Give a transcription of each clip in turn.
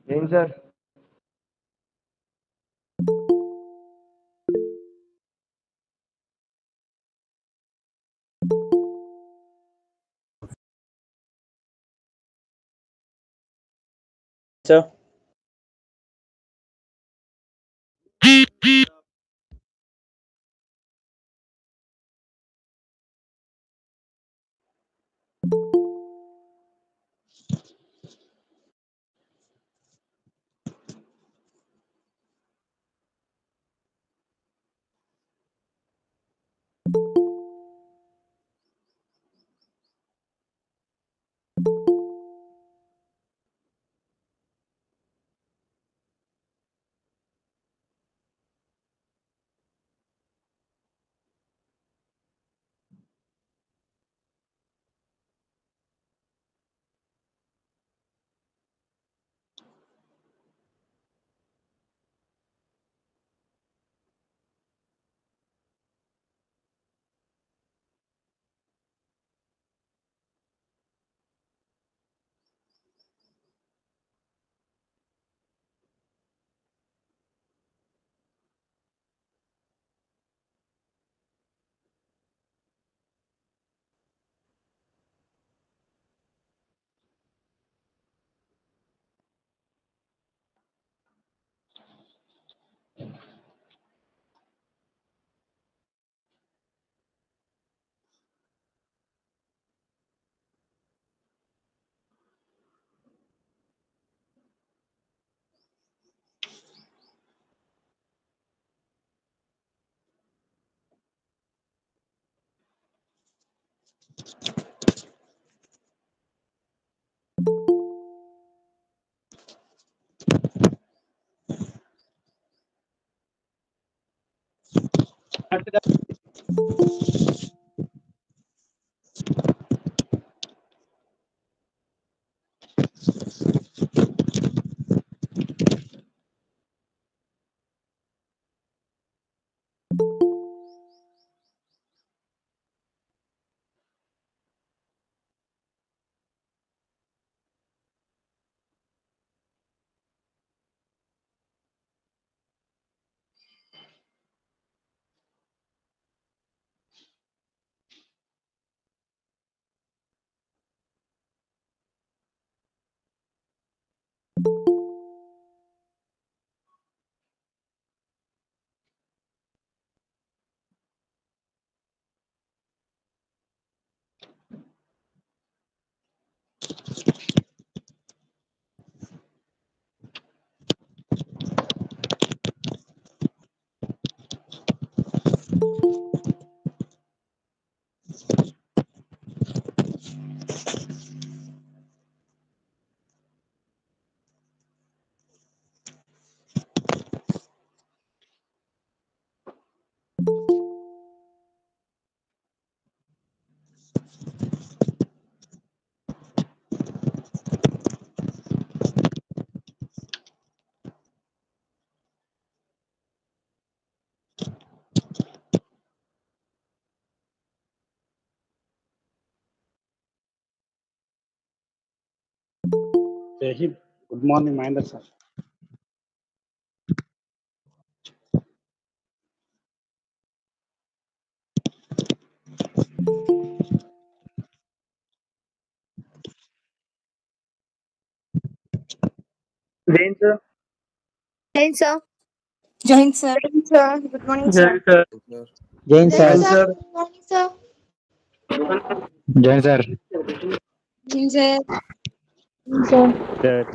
Danger. So, Jai Hind. Good morning, Mahendra sir. Jain sir. Jain sir. Jain sir. Jain sir. Good morning, Jain sir. sir. Jain Jain sir. Jain sir. sir. Good morning, sir. Jain sir. Jain sir. Jain sir. Sir.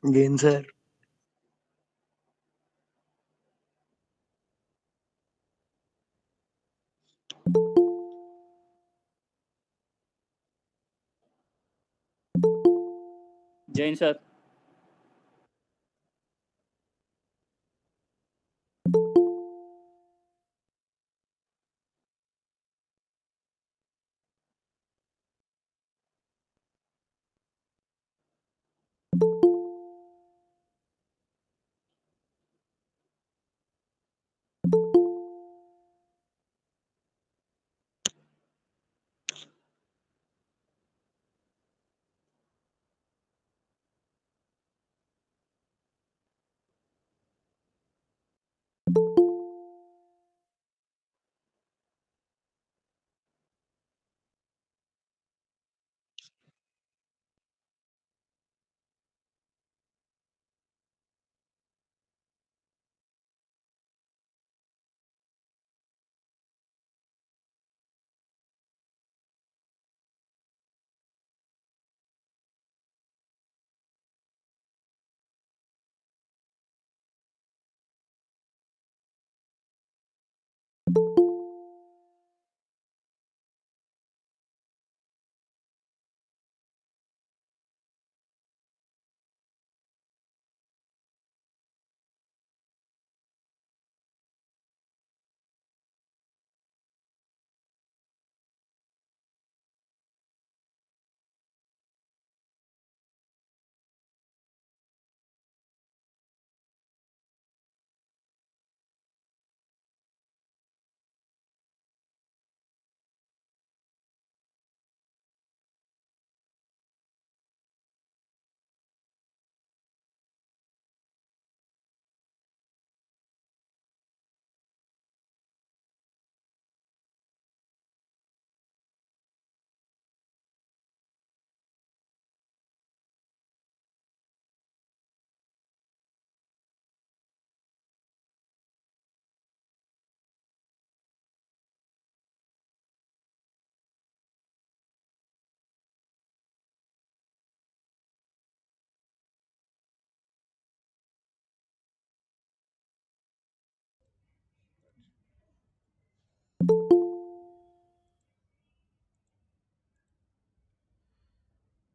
Jain sir. Jain sir.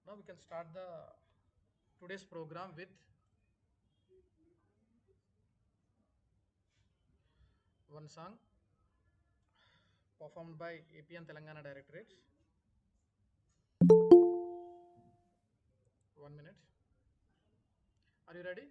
Now we can start the today's program with one song performed by AP and Telangana Directorates. 1 minute. Are you ready?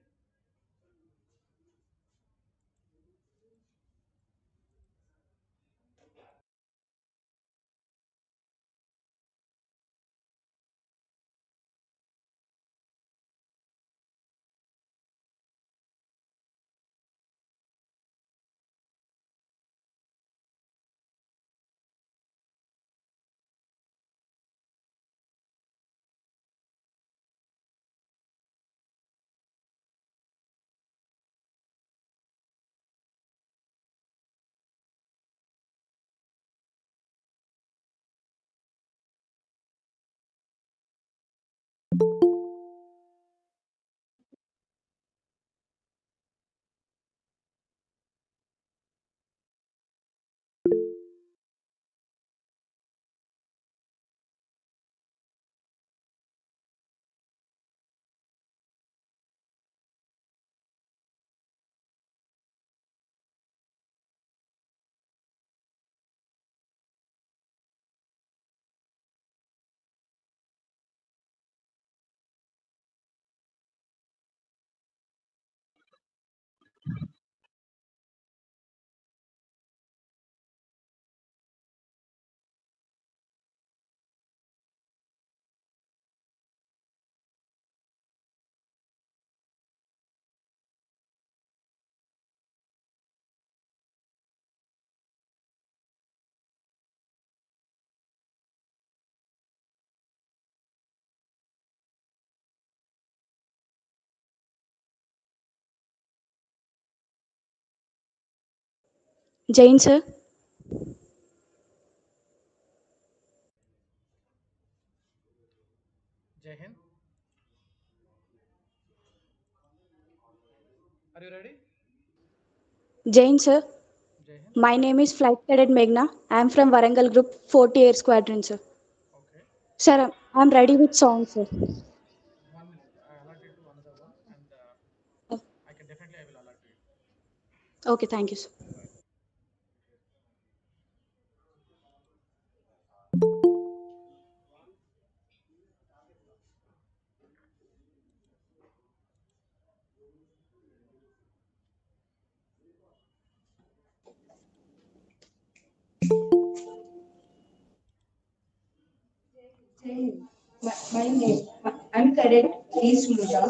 Jain sir. Jai Hind. Are you ready? Jain sir. Jai Hind. My name is Flight Cadet Meghna. I am from Warangal Group 40 Air Squadron sir. Okay. Sir, I am ready with song sir. 1 minute. I allotted to another one, and I can definitely I will allot to you. Okay, thank you sir. My name, I'm Cadet East Muja.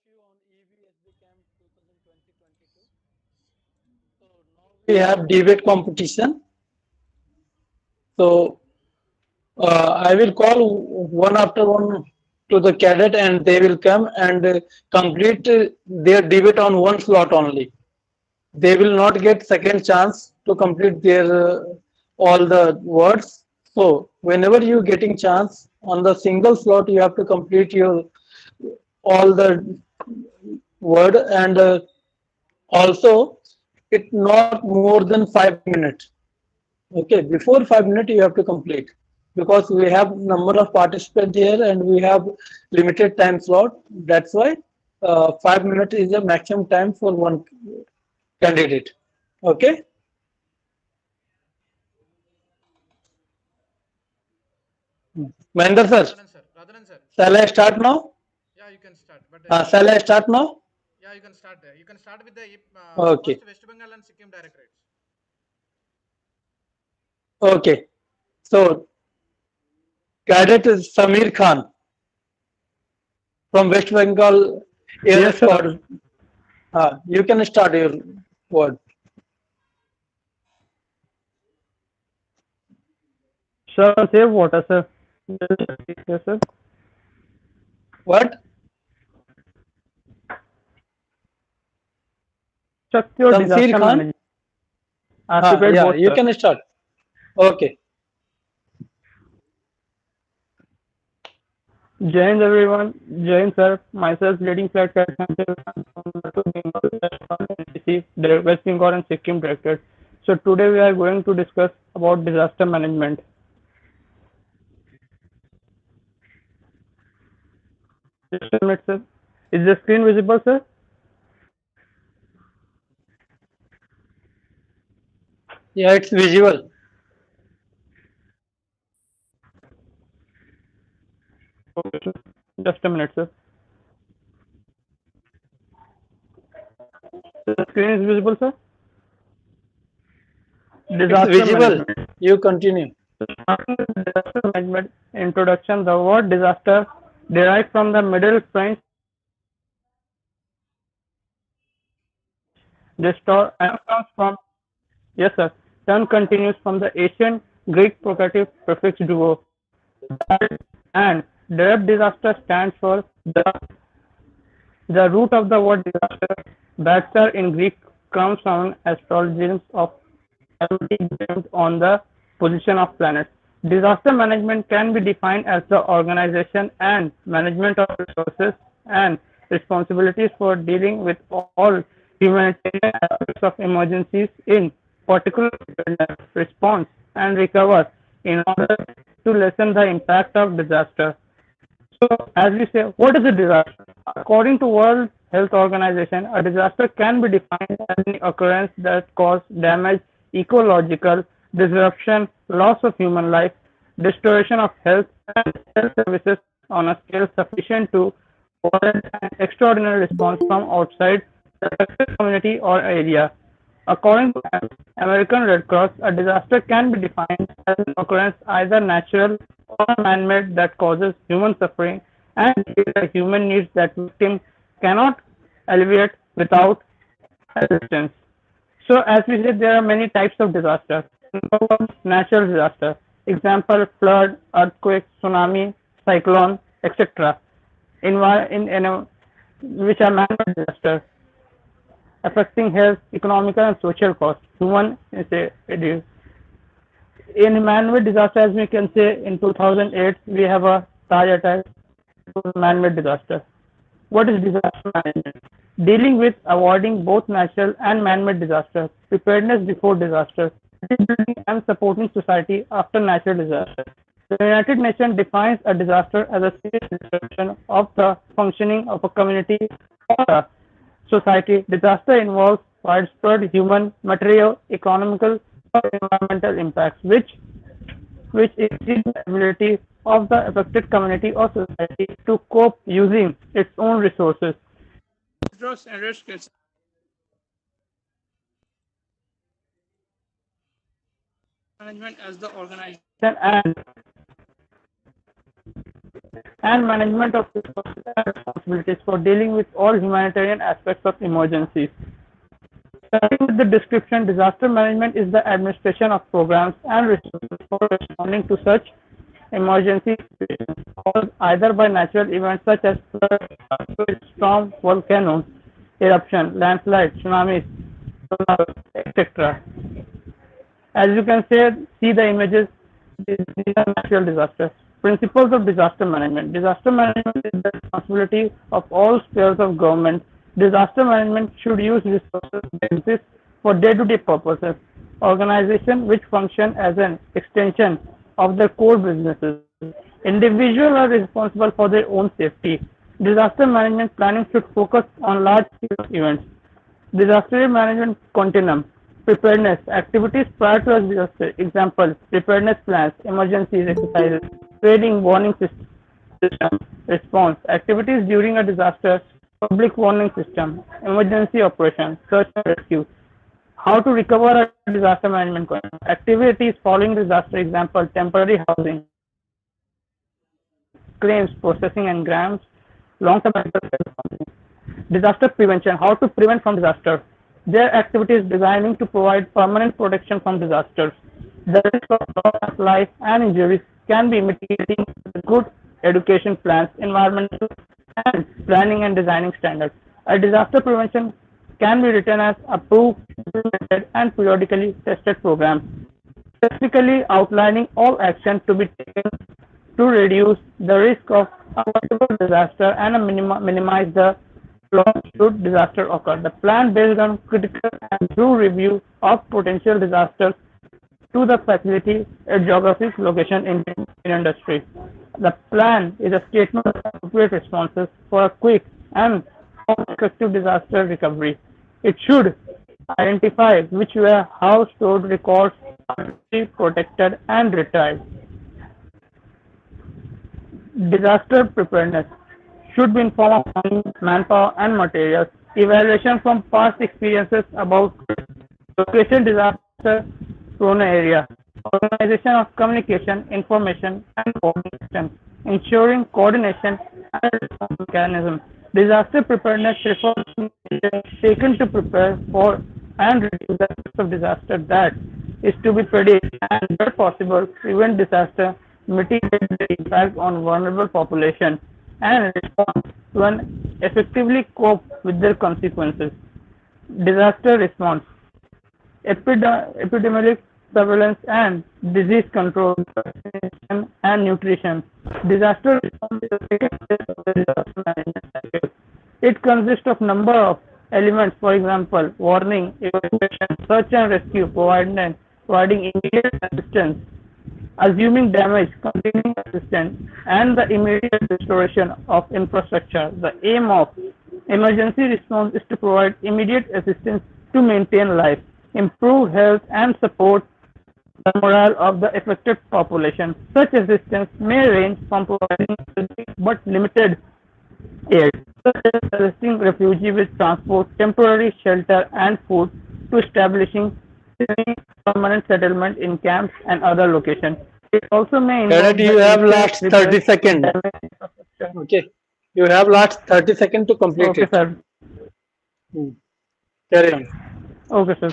you on Ebsb Camp 2020-22. So now we have debate competition. So I will call one after one to the cadet, and they will come and complete their debate on one slot only. They will not get second chance to complete their all the words. So whenever you getting chance on the single slot, you have to complete your all the word, and also it not more than 5 minutes. Okay, before 5 minutes you have to complete, because we have number of participants here and we have limited time slot. That's why 5 minutes is the maximum time for one candidate. Okay, Mahendra sir, Radhanan sir, shall I start now? yeah, you can start. But Shall I start now? yeah, you can start there. You can start with the Okay, first West Bengal and Sikkim directorates. okay. So cadet is Samir Khan from West Bengal Air Yes, sir. Squad. You can start your word. Sir, save water, sir. Yes, sir. What? Structure Shamsir disaster Khan? management. I prepared Yeah, both, you sir. can start. Okay. Jain everyone. Jain sir. Myself leading flight captain from the West Bengal and Sikkim directorate. So today we are going to discuss about disaster management. Just a minute, sir. Is the screen visible, sir? Yeah, it's visual. Okay, sir. Just a minute, sir. The screen is visible, sir. It's Disaster visible. management. You continue. Starting with disaster management introduction, the word disaster derived from the Middle French restore and comes from, yes sir, term continues from the ancient Greek vocative prefix duo, and direct disaster stands for the root of the word disaster. Baxter in Greek comes from astrologisms of based on the position of planets. Disaster management can be defined as the organization and management of resources and responsibilities for dealing with all humanitarian aspects of emergencies, in particular preparedness, response, and recover in order to lessen the impact of disaster. So, as we say, what is a disaster? According to World Health Organization, a disaster can be defined as an occurrence that causes damage, ecological disruption, loss of human life, destruction of health and health services on a scale sufficient to warrant an extraordinary response from outside the affected community or area. According to American Red Cross, a disaster can be defined as an occurrence either natural or man-made that causes human suffering and the human needs that victim cannot alleviate without assistance. So, as we said, there are many types of disaster. Number one, natural disaster. Example: flood, earthquake, tsunami, cyclone, etc. Which are man-made disasters affecting health, economical, and social costs. Human is a in man-made disaster, as we can say, in 2008 we have a Taj attack. It was a man-made disaster. What is disaster management? Dealing with avoiding both natural and man-made disasters, preparedness before disaster, rebuilding and supporting society after natural disaster. The United Nations defines a disaster as a serious disruption of the functioning of a community or a society. Disaster involves widespread human, material, economical, or environmental impacts, which exceed the ability of the affected community or society to cope using its own resources. Drugs and risks management as the organization and and management of resources and responsibilities for dealing with all humanitarian aspects of emergencies. Starting with the description, disaster management is the administration of programs and resources for responding to such emergency situations caused either by natural events such as flood, earthquake, storm, volcanoes, eruption, landslide, tsunamis, tornadoes, etc. As you can see the images, these are natural disasters. Principles of disaster management. Disaster management is the responsibility of all spheres of government. Disaster management should use resources that exist for day-to-day purposes. Organization which function as an extension of their core businesses. Individuals are responsible for their own safety. Disaster management planning should focus on large-scale events. Disaster management continuum. Preparedness. Activities prior to a disaster. Example, preparedness plans, emergencies, exercises, training, warning system, response. Activities during a disaster, public warning system, emergency operations, search and rescue. How to recover a disaster management continuum. Activities following disaster, example, temporary housing, claims, processing and grants, long-term medical care. Disaster prevention. How to prevent from disaster. Their activities designing to provide permanent protection from disasters. The risk of loss of life and injuries can be mitigated with good education plans, environmental and planning and designing standards. A disaster prevention can be written as approved, implemented, and periodically tested programs, specifically outlining all actions to be taken to reduce the risk of a possible disaster and minimize the loss should disaster occur. The plan based on critical and true review of potential disasters to the facility at geographic location in industry. The plan is a statement of appropriate responses for a quick and effective disaster recovery. It should identify which were how stored records are to be protected and retrieved. Disaster preparedness should be in form of money, manpower, and materials. Evaluation from past experiences about location disaster prone area. Organization of communication, information, and coordination. Ensuring coordination and response mechanism. Disaster preparedness refers to measures taken to prepare for and reduce the risk of disaster that is to be predicted and, where possible, prevent disaster, mitigate the impact on vulnerable population, and respond to and effectively cope with their consequences. Disaster response. Epidemic surveillance and disease control, vaccination and nutrition. Disaster response is the second phase of the disaster management cycle. It consists of number of elements, for example, warning, evacuation, search and rescue, providing immediate assistance, assuming damage, continuing assistance, and the immediate restoration of infrastructure. The aim of emergency response is to provide immediate assistance to maintain life, improve health, and support the morale of the affected population. Such assistance may range from providing but limited aid, such as assisting refugees with transport, temporary shelter, and food, to establishing permanent settlement in camps and other locations. It also may involve Cadet, you have last 30 seconds. Okay. You have last 30 seconds to complete Okay, it. sir. Carry on. Okay, sir.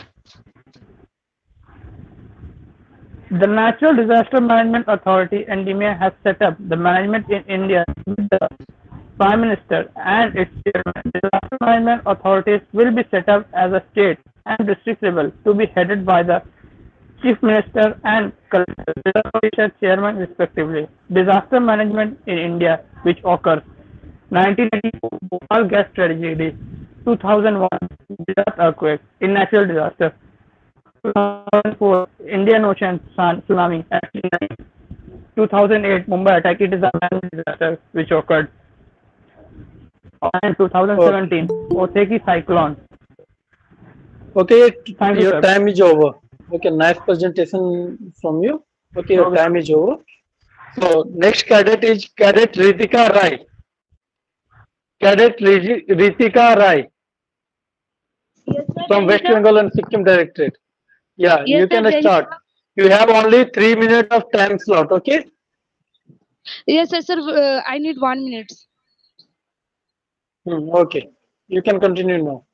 The Natural Disaster Management Authority (NDMA) has set up the management in India with the Prime Minister and its chairman. Disaster management authorities will be set up as a state and district level to be headed by the Chief Minister and Collector, Disaster Chairman respectively. Disaster management in India, which occurs 1984 Bhopal gas tragedy, 2001 Gujarat earthquake in natural disaster, 2004 Indian Ocean tsunami, 2008 Mumbai attack, it is a man disaster which occurred, and 2017 Otheki cyclone. Okay, Thank you, your sir. time is over. Okay, nice presentation from you. Okay, your time is over. So next cadet is Cadet Ritika Rai. Cadet Ritika Rai Yes, sir. from West Bengal and Sikkim Directorate. Yeah, Yes, you sir. can start. You have only 3 minutes of time slot. Okay. Yes, sir. I need 1 minute. Okay, you can continue now.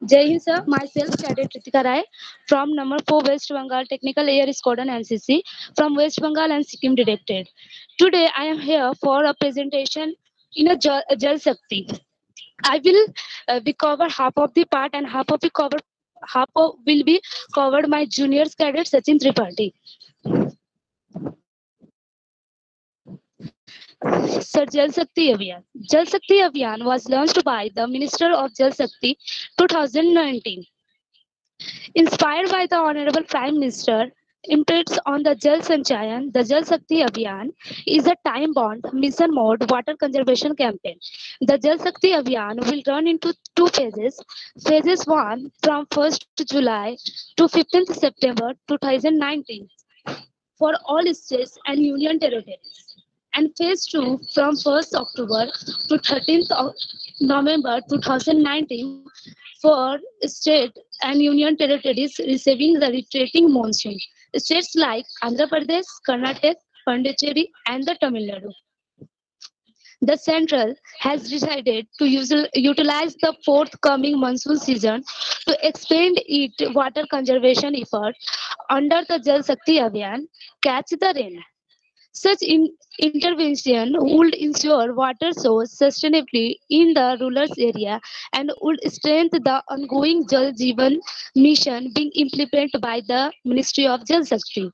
Jai Hind, sir. Myself, Cadet Ritika Rai from number 4 West Bengal Technical Air Squadron NCC from West Bengal and Sikkim Directorate. Today, I am here for a presentation in a Jal Shakti. I will be cover half of the part and half of will be covered my juniors cadet Sachin Tripathi. Sir Jal Shakti Abhiyan. Jal Shakti Abhiyan was launched by the Minister of Jal Shakti 2019. Inspired by the Honorable Prime Minister, impacts on the Jal Sanchayan, the Jal Shakti Abhiyan is a time-bound, mission-mode water conservation campaign. The Jal Shakti Abhiyan will run into two phases. Phases 1 from 1st July to 15th September 2019 for all states and union territories. And phase 2 from 1st October to 13th November 2019 for state and union territories receiving the retreating monsoon. States like Andhra Pradesh, Karnataka, Pondicherry, and the Tamil Nadu. The Central has decided to utilize the forthcoming monsoon season to expand its water conservation effort under the Jal Shakti Abhiyan, Catch the Rain. Such intervention would ensure water source sustainably in the rural area and would strengthen the ongoing Jal Jeevan mission being implemented by the Ministry of Jal Shakti.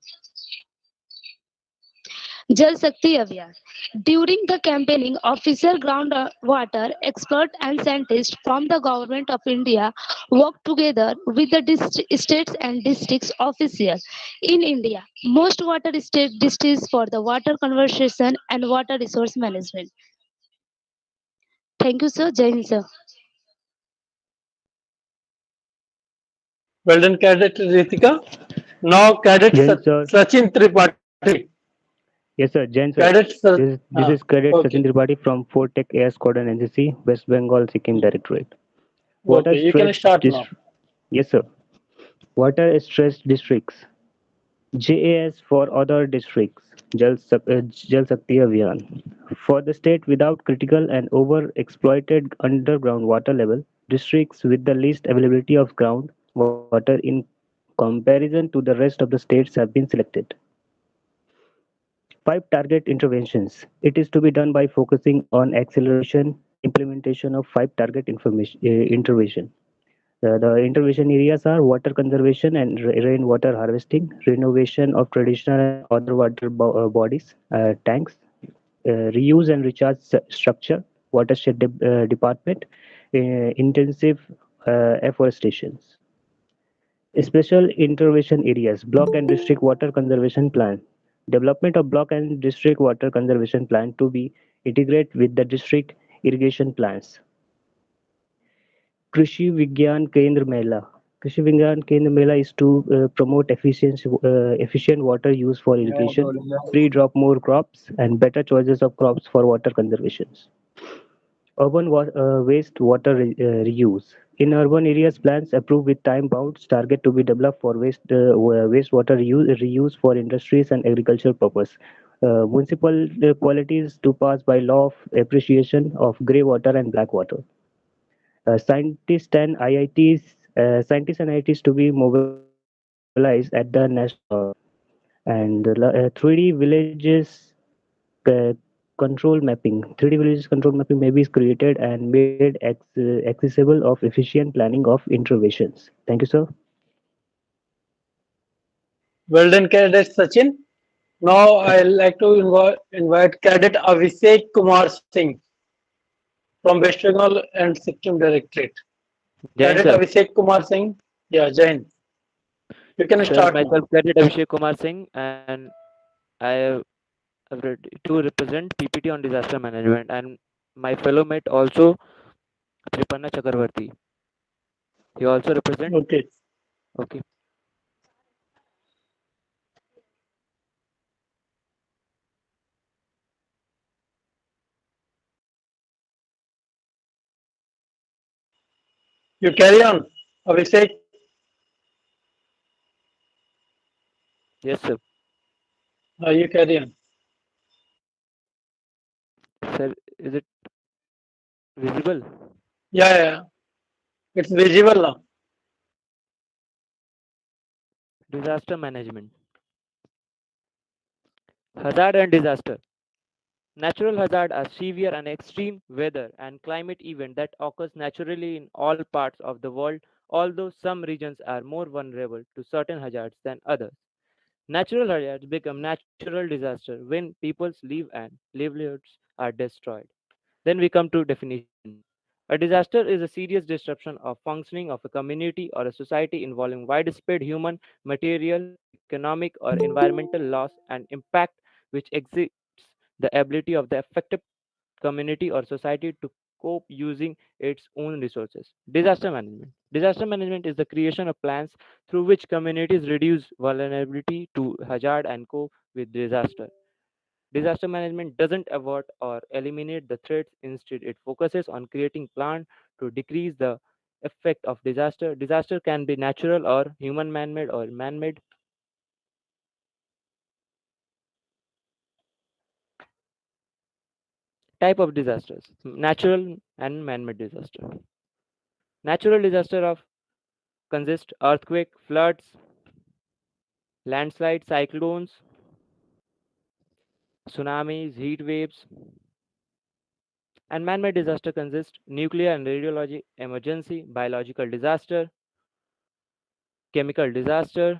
Jal Shakti Abhiyan. During the campaigning, officer groundwater expert and scientists from the Government of India worked together with the states and districts officials in India. Most water state districts for the water conservation and water resource management. Thank you, sir. Jai Hind, sir. Well done, Cadet Ritika. Now, Cadet Jain sir. Sachin Tripathi. Yes, sir. Jain sir. Cadet Sa- This ah, is Cadet Sachin okay, Tripathi from Fort Tech Air Squadron NCC, West Bengal, Sikkim Directorate. Water okay, you can stressed start dis- now. Yes, sir. Water stressed districts. JAS for other districts. Jal Shakti Abhiyan. For the state without critical and over-exploited underground water level, districts with the least availability of ground water in comparison to the rest of the states have been selected. Five target interventions. It is to be done by focusing on acceleration implementation of five target intervention. The intervention areas are water conservation and rainwater harvesting, renovation of traditional and other water bodies, tanks, reuse and recharge structure, watershed department, intensive afforestations. Special intervention areas, block and district water conservation plan. Development of block and district water conservation plan to be integrated with the district irrigation plans. Krishi Vigyan Kendra Mela. Krishi Vigyan Kendra Mela is to promote efficient water use for irrigation, pre-drop more crops, and better choices of crops for water conservation. Urban waste water reuse. In urban areas, plans approved with time bounds target to be developed for wastewater reuse for industries and agricultural purpose. Municipal qualities to pass by law of appreciation of grey water and black water. Scientists and IITs to be mobilized at the national level. And 3D villages control mapping. 3D villages control mapping may be created and made accessible of efficient planning of interventions. Thank you, sir. Well done, Cadet Sachin. Now, I'd like to invite Cadet Abhishek Kumar Singh from West Bengal and Sikkim Directorate. Jain Cadet sir. Abhishek Kumar Singh. Yeah, Jain. You can Sir, start now. myself Cadet Abhishek Kumar Singh, and I have to represent PPT on disaster management, and my fellow mate also Tripanna Chakravarti. He also represent. Okay. Okay. You carry on, Abhishek. Yes, sir. You carry on. Sir, is it visible? Yeah, yeah, it's visible now. Disaster management. Hazard and disaster. Natural hazard are severe and extreme weather and climate event that occurs naturally in all parts of the world, although some regions are more vulnerable to certain hazards than others. Natural hazards become natural disaster when people's live and livelihoods are destroyed. Then we come to definition. A disaster is a serious disruption of functioning of a community or a society involving widespread human, material, economic, or environmental loss and impact which exceeds the ability of the affected community or society to cope using its own resources. Disaster management. Disaster management is the creation of plans through which communities reduce vulnerability to hazard and cope with disaster. Disaster management doesn't avert or eliminate the threats. Instead, it focuses on creating plans to decrease the effect of disaster. Disaster can be natural or human man-made or man-made. Type of disasters: natural and man-made disaster. Natural disaster of consist earthquake, floods, landslides, cyclones, tsunamis, heat waves, and man-made disaster consist nuclear and radiology emergency, biological disaster, chemical disaster,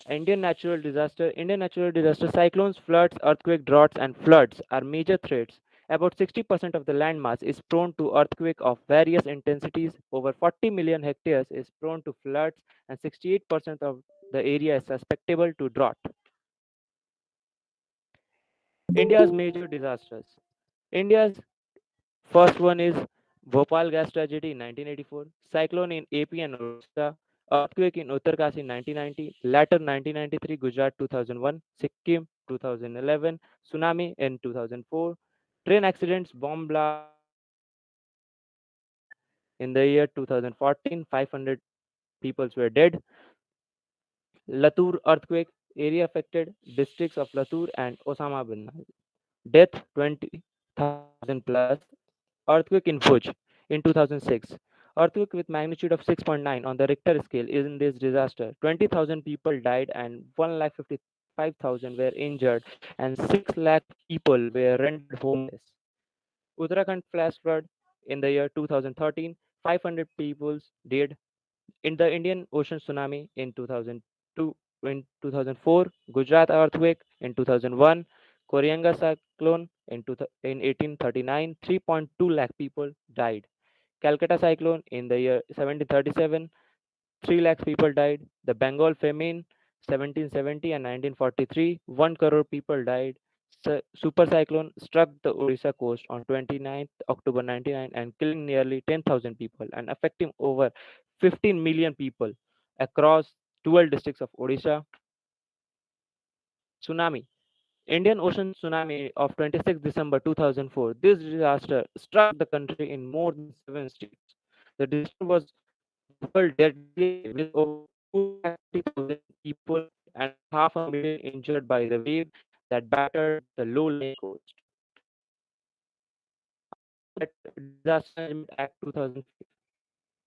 Indian natural disaster, cyclones, floods, earthquake, droughts, and floods are major threats. About 60% of the landmass is prone to earthquake of various intensities. Over 40 million hectares is prone to floods, and 68% of the area is susceptible to drought. India's major disasters. India's first one is Bhopal gas tragedy in 1984, cyclone in AP and Orissa, earthquake in Uttarkasi in 1990, later 1993 Gujarat 2001, Sikkim 2011, tsunami in 2004, train accidents, bomb blast in the year 2014, 500 people were dead. Latur earthquake, area affected districts of Latur and Osama bin Laden. Death 20,000 plus. Earthquake in Bhuj in 2006. Earthquake with magnitude of 6.9 on the Richter scale is in this disaster. 20,000 people died and 1,55,000 were injured and 6 lakh people were rendered homeless. Uttarakhand flash flood in the year 2013. 500 people died in the Indian Ocean tsunami in 2002, in 2004, Gujarat earthquake in 2001, Koryanga cyclone in 1839, 3.2 lakh people died. Calcutta cyclone in the year 1737, 3 lakhs people died. The Bengal famine 1770 and 1943, 1 crore people died. Super cyclone struck the Odisha coast on 29th October 99 and killing nearly 10,000 people and affecting over 15 million people across 12 districts of Odisha. Tsunami. Indian Ocean tsunami of 26 December 2004. This disaster struck the country in more than 7 states. The disaster was deadly with over 250,000 people dead and half a million injured by the wave that battered the low-lying coast. That Disaster Management Act 2005.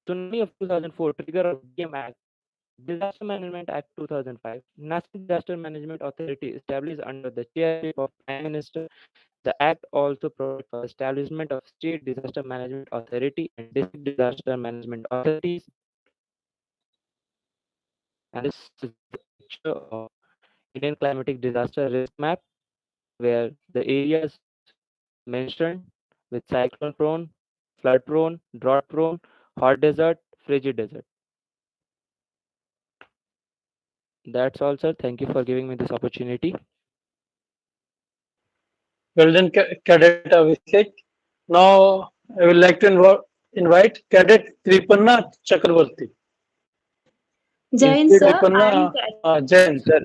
Tsunami of 2004, trigger of DM Act. Disaster Management Act 2005. National Disaster Management Authority established under the chairship of Prime Minister. The Act also provides for the establishment of State Disaster Management Authority and District Disaster Management Authorities. And this is the picture of Indian climatic disaster risk map where the areas mentioned with cyclone prone, flood prone, drought prone, hot desert, frigid desert. That's all, sir. Thank you for giving me this opportunity. Well done, Cadet Abhishek. Now, I would like to invite Cadet Kripanna Chakraborty. Jain Instead sir, Kripanna Jain. Sir,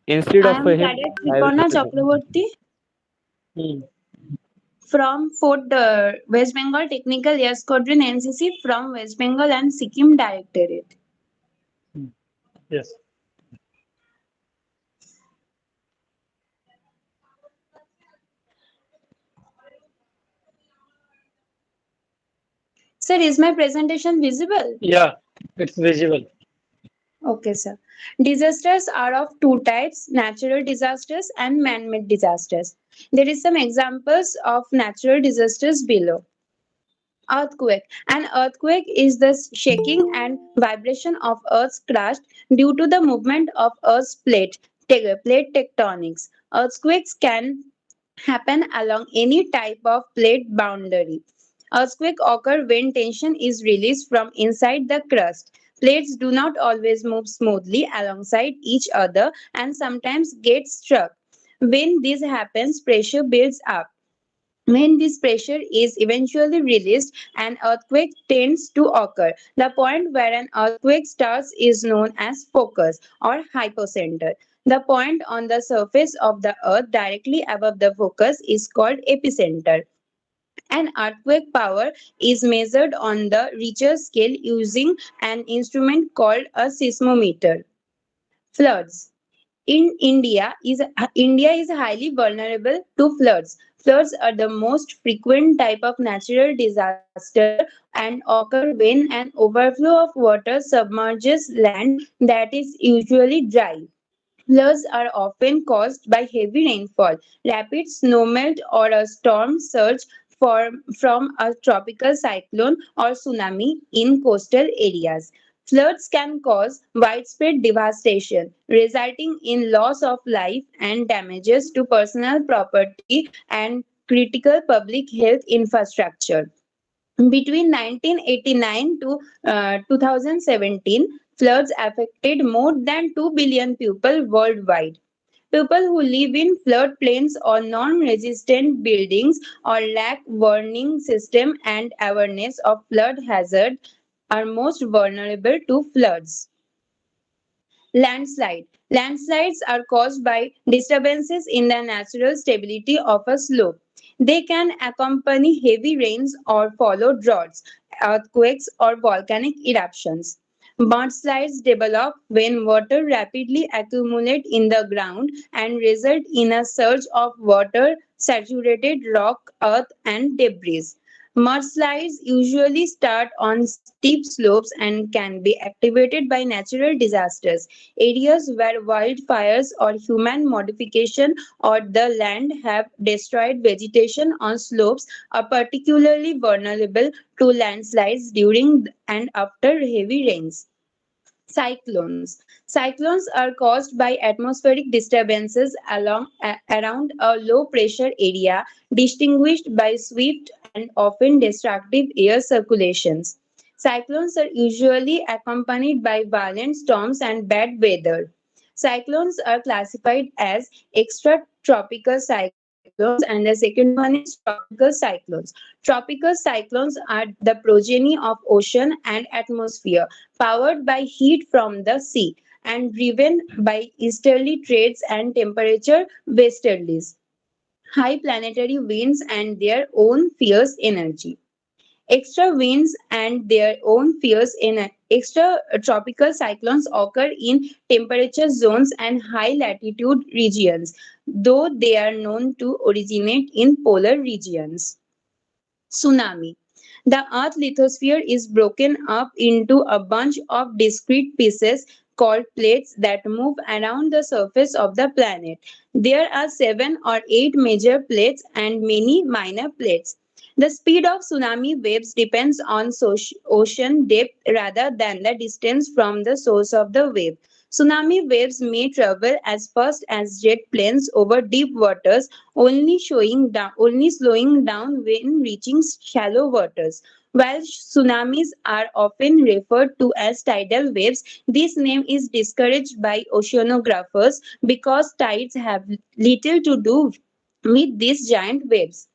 instead I of am him, Cadet I will Kripana represent. Chakraborty. Hmm. From Fort West Bengal Technical Air Squadron NCC from West Bengal and Sikkim Directorate. Yes. Sir, is my presentation visible? Yeah, it's visible. Okay, sir. Disasters are of two types, natural disasters and man-made disasters. There is some examples of natural disasters below. Earthquake. An earthquake is the shaking and vibration of Earth's crust due to the movement of Earth's plate tectonics. Earthquakes can happen along any type of plate boundary. Earthquakes occur when tension is released from inside the crust. Plates do not always move smoothly alongside each other and sometimes get struck. When this happens, pressure builds up. When this pressure is eventually released, an earthquake tends to occur. The point where an earthquake starts is known as focus or hypocenter. The point on the surface of the earth directly above the focus is called epicenter. An earthquake power is measured on the Richter scale using an instrument called a seismometer. Floods in India is highly vulnerable to floods. Floods are the most frequent type of natural disaster and occur when an overflow of water submerges land that is usually dry. Floods are often caused by heavy rainfall, rapid snowmelt, or a storm surge from a tropical cyclone or tsunami in coastal areas. Floods can cause widespread devastation, resulting in loss of life and damages to personal property and critical public health infrastructure. Between 1989 to 2017, floods affected more than 2 billion people worldwide. People who live in floodplains or non-resistant buildings or lack warning system and awareness of flood hazard are most vulnerable to floods. Landslide. Landslides are caused by disturbances in the natural stability of a slope. They can accompany heavy rains or follow droughts, earthquakes, or volcanic eruptions. Mudslides develop when water rapidly accumulates in the ground and result in a surge of water, saturated rock, earth, and debris. Mudslides usually start on steep slopes and can be activated by natural disasters. Areas where wildfires or human modification or the land have destroyed vegetation on slopes are particularly vulnerable to landslides during and after heavy rains. Cyclones. Cyclones are caused by atmospheric disturbances around a low pressure area distinguished by swift and often destructive air circulations. Cyclones are usually accompanied by violent storms and bad weather. Cyclones are classified as extratropical cyclones, and the second one is tropical cyclones. Tropical cyclones are the progeny of ocean and atmosphere, powered by heat from the sea and driven by easterly trades and temperature westerlies, high planetary winds and their own fierce energy. Extra winds and their own fierce extra tropical cyclones occur in temperature zones and high latitude regions, though they are known to originate in polar regions. Tsunami. The Earth lithosphere is broken up into a bunch of discrete pieces called plates that move around the surface of the planet. There are seven or eight major plates and many minor plates. The speed of tsunami waves depends on ocean depth rather than the distance from the source of the wave. Tsunami waves may travel as fast as jet planes over deep waters, only slowing down when reaching shallow waters. While tsunamis are often referred to as tidal waves, this name is discouraged by oceanographers because tides have little to do with these giant waves.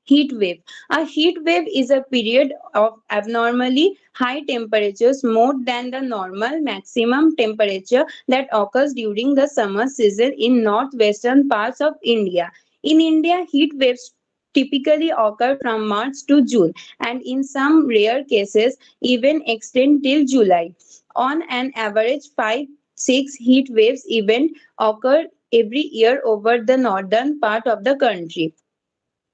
Heat wave. A heat wave is a period of abnormally high temperatures more than the normal maximum temperature that occurs during the summer season in northwestern parts of India. In India, heat waves typically occur from March to June, and in some rare cases, even extend till July. On an average, 5-6 heat waves event occur every year over the northern part of the country.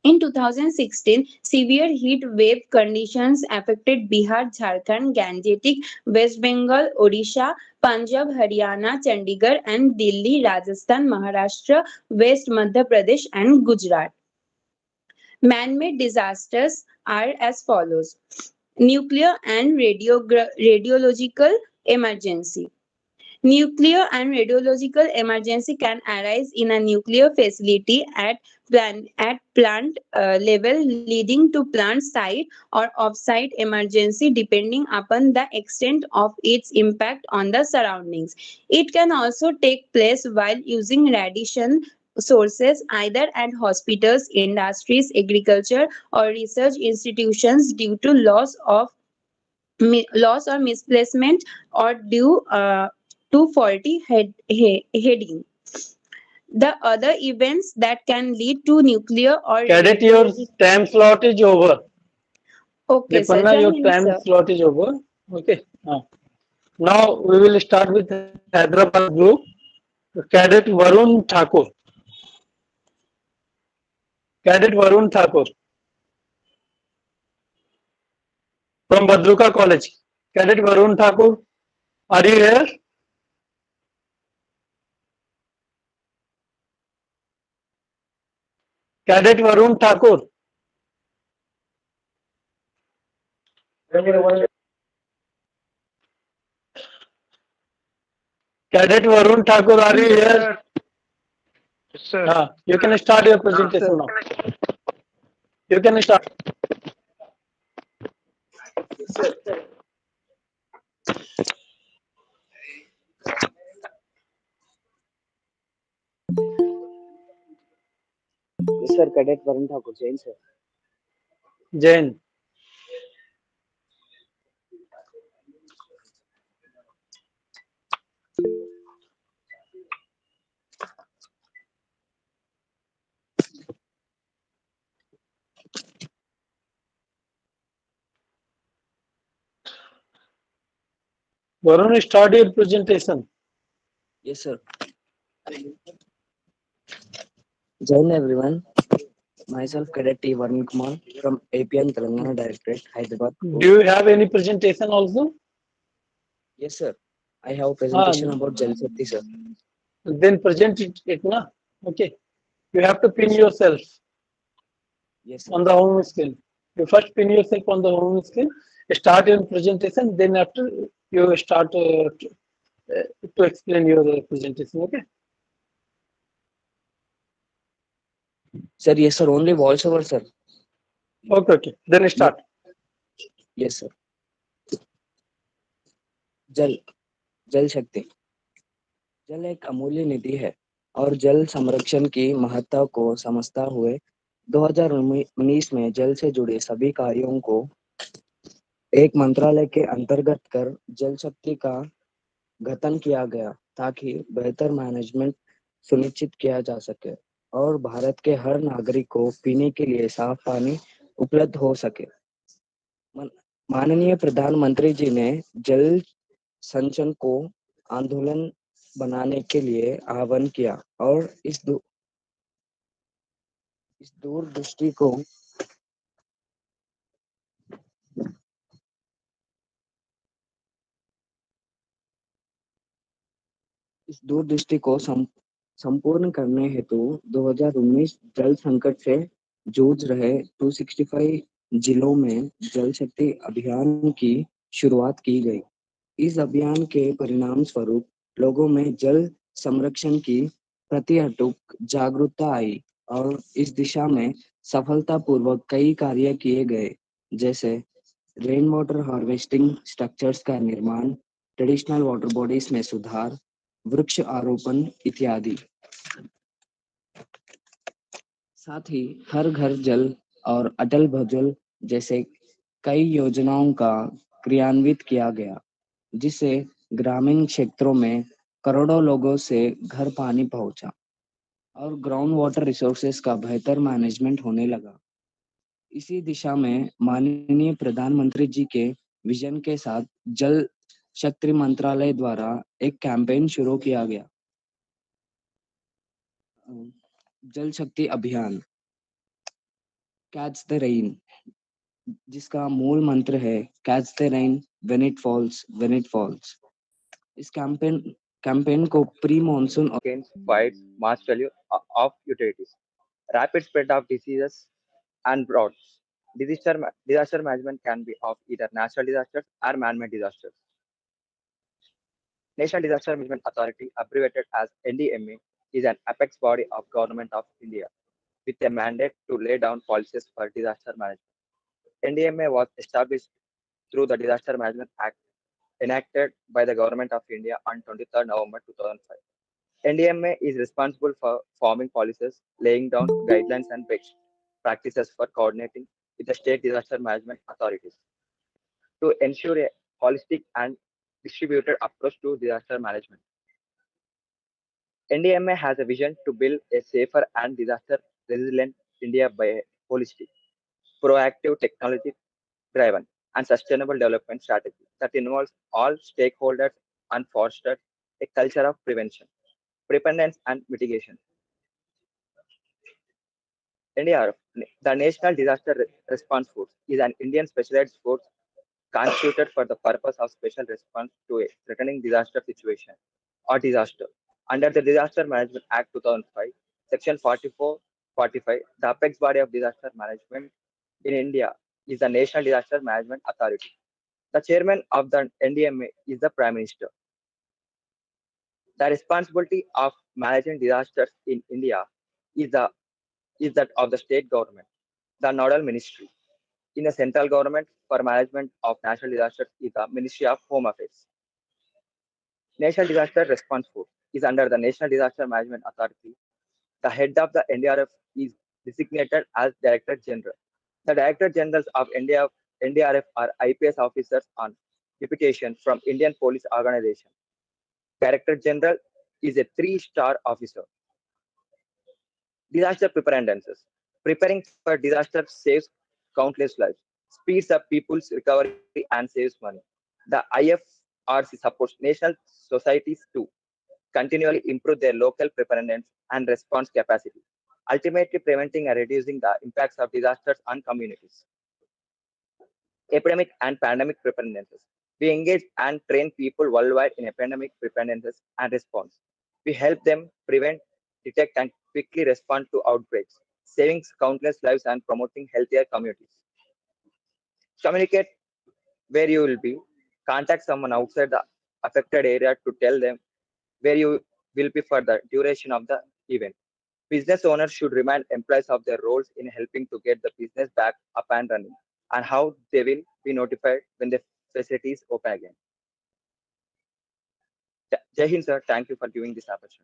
In 2016, severe heat wave conditions affected Bihar, Jharkhand, Gangetic, West Bengal, Odisha, Punjab, Haryana, Chandigarh, and Delhi, Rajasthan, Maharashtra, West Madhya Pradesh, and Gujarat. Man-made disasters are as follows: nuclear and radiological emergency. Nuclear and radiological emergency can arise in a nuclear facility at plant level, leading to plant site or off-site emergency depending upon the extent of its impact on the surroundings. It can also take place while using radiation sources either at hospitals, industries, agriculture, or research institutions due to loss or misplacement or due to faulty heading. The other events that can lead to nuclear or Cadet, your time slot is over. Okay, sir. Deepanna, Jai your Hind, time sir. slot is over. Okay. Now we will start with Hyderabad group. Cadet Varun Thakur. Cadet Varun Thakur from Badruka College. Cadet Varun Thakur, are you here? Cadet Varun Thakur. Cadet Varun Thakur, are you here? Sir. You can start your presentation now. You can start. Yes, sir. Cadet Varun Thakur, Jain, sir. Jain. Varun, start your presentation. Yes, sir. Jain everyone. Myself, Cadet T. Varun Kumar from APN Telangana Directorate, Hyderabad. Do you have any presentation also? Yes, sir. I have a presentation about Jal Shakti, sir. Then present it na. Okay. You have to pin yourself Yes, sir. on the home screen. You first pin yourself on the home screen, start your presentation, then after you start to explain your presentation. Okay. Sir, yes, sir. Only voiceover, sir. Okay. Then start. Yes, sir. जल जल शक्ति जल एक अमूल्य निधि है और जल संरक्षण की महत्ता को समझता हुए 2019 में जल से जुड़े सभी कार्यों को एक मंत्रालय के अंतर्गत कर जल शक्ति का गठन किया गया ताकि बेहतर मैनेजमेंट सुनिश्चित किया जा सके और भारत के हर नागरिक को पीने के लिए साफ पानी उपलब्ध हो सके। माननीय प्रधानमंत्री जी ने जल संचयन को आंदोलन बनाने के लिए आह्वान किया और इस दूरदृष्टि को संपूर्ण करने हेतु 2019 जल संकट से जूझ रहे 265 जिलों में जल शक्ति अभियान की शुरुआत की गई। इस अभियान के परिणाम स्वरूप लोगों में जल संरक्षण की प्रति अटूट जागरूकता आई और इस दिशा में सफलतापूर्वक कई कार्य किए गए, जैसे रेन वाटर हार्वेस्टिंग स्ट्रक्चर्स का निर्माण, ट्रेडिशनल वाटर बॉडीज में सुधार, वृक्ष आरोपण इत्यादि। साथ ही हर घर जल और अटल भूजल जैसे कई योजनाओं का क्रियान्वित किया गया, जिससे ग्रामीण क्षेत्रों में करोड़ों लोगों से घर पानी पहुंचा और ग्राउंड वाटर रिसोर्सेज का बेहतर मैनेजमेंट होने लगा। इसी दिशा में माननीय प्रधानमंत्री जी के विजन के साथ जल शक्ति मंत्रालय द्वारा एक कैंपेन शुरू किया गया, जल शक्ति अभियान कैच द रेन, जिसका मूल मंत्र है catch the rain when it falls. इस कैंपेन को pre monsoon against fires, mass failure of utilities, rapid spread of diseases and droughts. Disaster management can be of either natural disasters or man-made disasters. National Disaster Management Authority, abbreviated as NDMA, is an apex body of Government of India with a mandate to lay down policies for disaster management. NDMA was established through the Disaster Management Act enacted by the Government of India on 23rd November 2005. NDMA is responsible for forming policies, laying down guidelines and best practices for coordinating with the state disaster management authorities to ensure a holistic and distributed approach to disaster management. NDMA has a vision to build a safer and disaster resilient India by a holistic, proactive, technology driven, and sustainable development strategy that involves all stakeholders and fosters a culture of prevention, preparedness, and mitigation. NDRF, the National Response Force, is an Indian specialized force constituted for the purpose of special response to a threatening disaster situation or disaster. Under the Disaster Management Act 2005, Section 44-45, the apex body of disaster management in India is the National Disaster Management Authority. The chairman of the NDMA is the Prime Minister. The responsibility of managing disasters in India is, the, is that of the state government, the nodal ministry. In the central government for management of natural disasters is the Ministry of Home Affairs. National Disaster Response Force is under the National Disaster Management Authority. The head of the NDRF is designated as Director General. The Director Generals of NDRF are IPS officers on deputation from Indian Police Organization. Director General is a three-star officer. Disaster preparedness. Preparing for disaster saves countless lives, speeds up people's recovery, and saves money. The IFRC supports national societies to continually improve their local preparedness and response capacity, ultimately preventing and reducing the impacts of disasters on communities. Epidemic and pandemic preparedness. We engage and train people worldwide in epidemic preparedness and response. We help them prevent, detect, and quickly respond to outbreaks, saving countless lives and promoting healthier communities. Communicate where you will be. Contact someone outside the affected area to tell them where you will be for the duration of the event. Business owners should remind employees of their roles in helping to get the business back up and running and how they will be notified when the facilities open again. Jai Hind, sir. Thank you for giving this opportunity.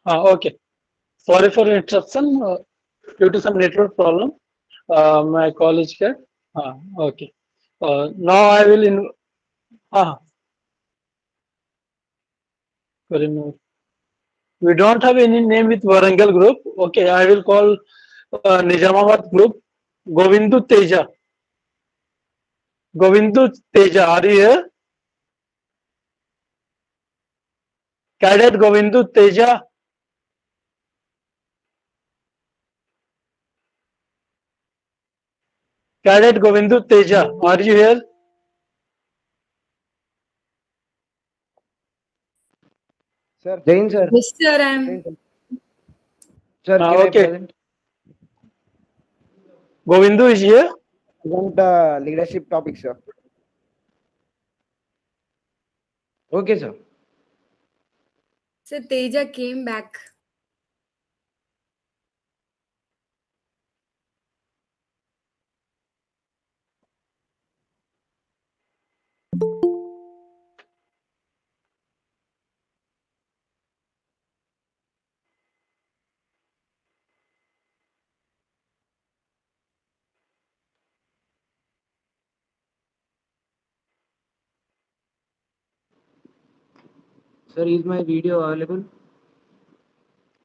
Okay. Sorry for interruption due to some network problem. My call is cut. Okay. Now I will Ah, Korean. We don't have any name with Warangal group. Okay, I will call Nizamabad group. Govindu Teja. Govindu Teja, are you here? Cadet Govindu Teja. Cadet Govindu Teja, are you here? Sir, Jain sir. Yes, sir, Jain I'm. sir. Sir, can I Okay. present? Govindu is here. Present leadership topic, sir. Okay, sir. Sir, Teja came back. Sir, is my video available?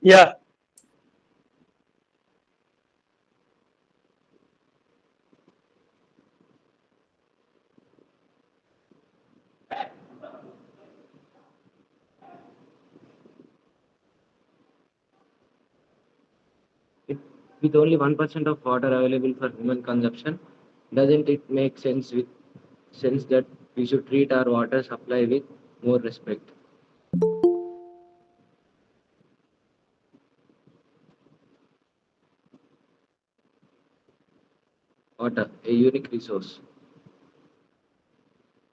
Yeah. It, with only 1% of water available for human consumption, doesn't it make sense that we should treat our water supply with more respect? Water, a unique resource.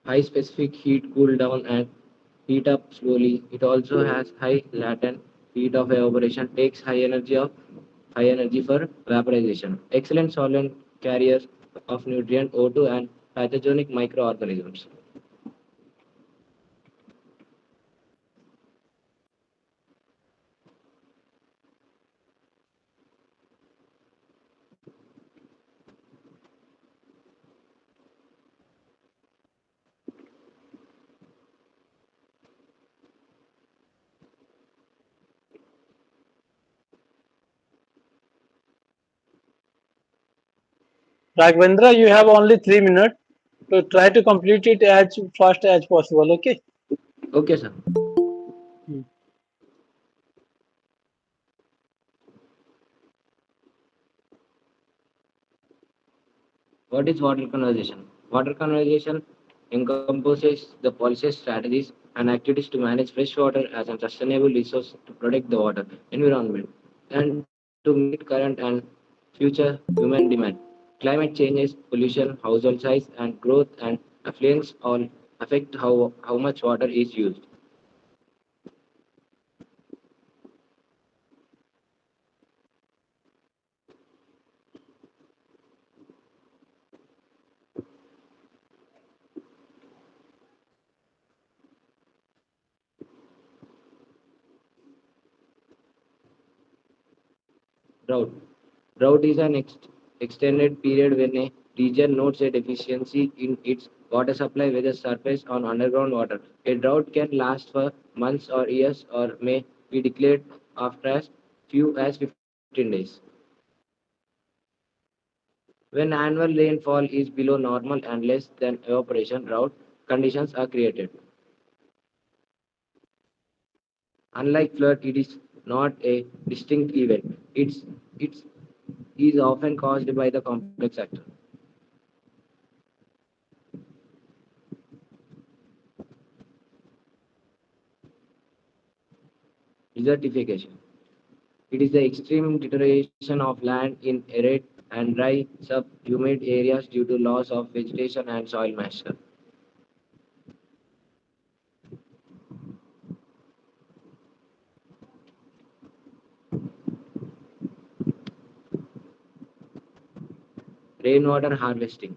High specific heat cool down and heat up slowly. It also has high latent heat of evaporation, takes high energy for vaporization. Excellent solvent carriers of nutrient O2 and pathogenic microorganisms. Raghavendra, you have only 3 minutes to try to complete it as fast as possible. Okay. Okay, sir. What is water conservation? Water conservation encompasses the policies, strategies, and activities to manage fresh water as a sustainable resource to protect the water environment and to meet current and future human demand. Climate changes, pollution, household size, and growth and affluence all affect how much water is used. Drought. Drought is an extended period when a region notes a deficiency in its water supply, whether surface or underground water. A drought can last for months or years or may be declared after as few as 15 days. When annual rainfall is below normal and less than evaporation, drought conditions are created. Unlike flood, it is not a distinct event. It is often caused by the complex factor. Desertification. It is the extreme deterioration of land in arid and dry sub-humid areas due to loss of vegetation and soil moisture. Rainwater harvesting.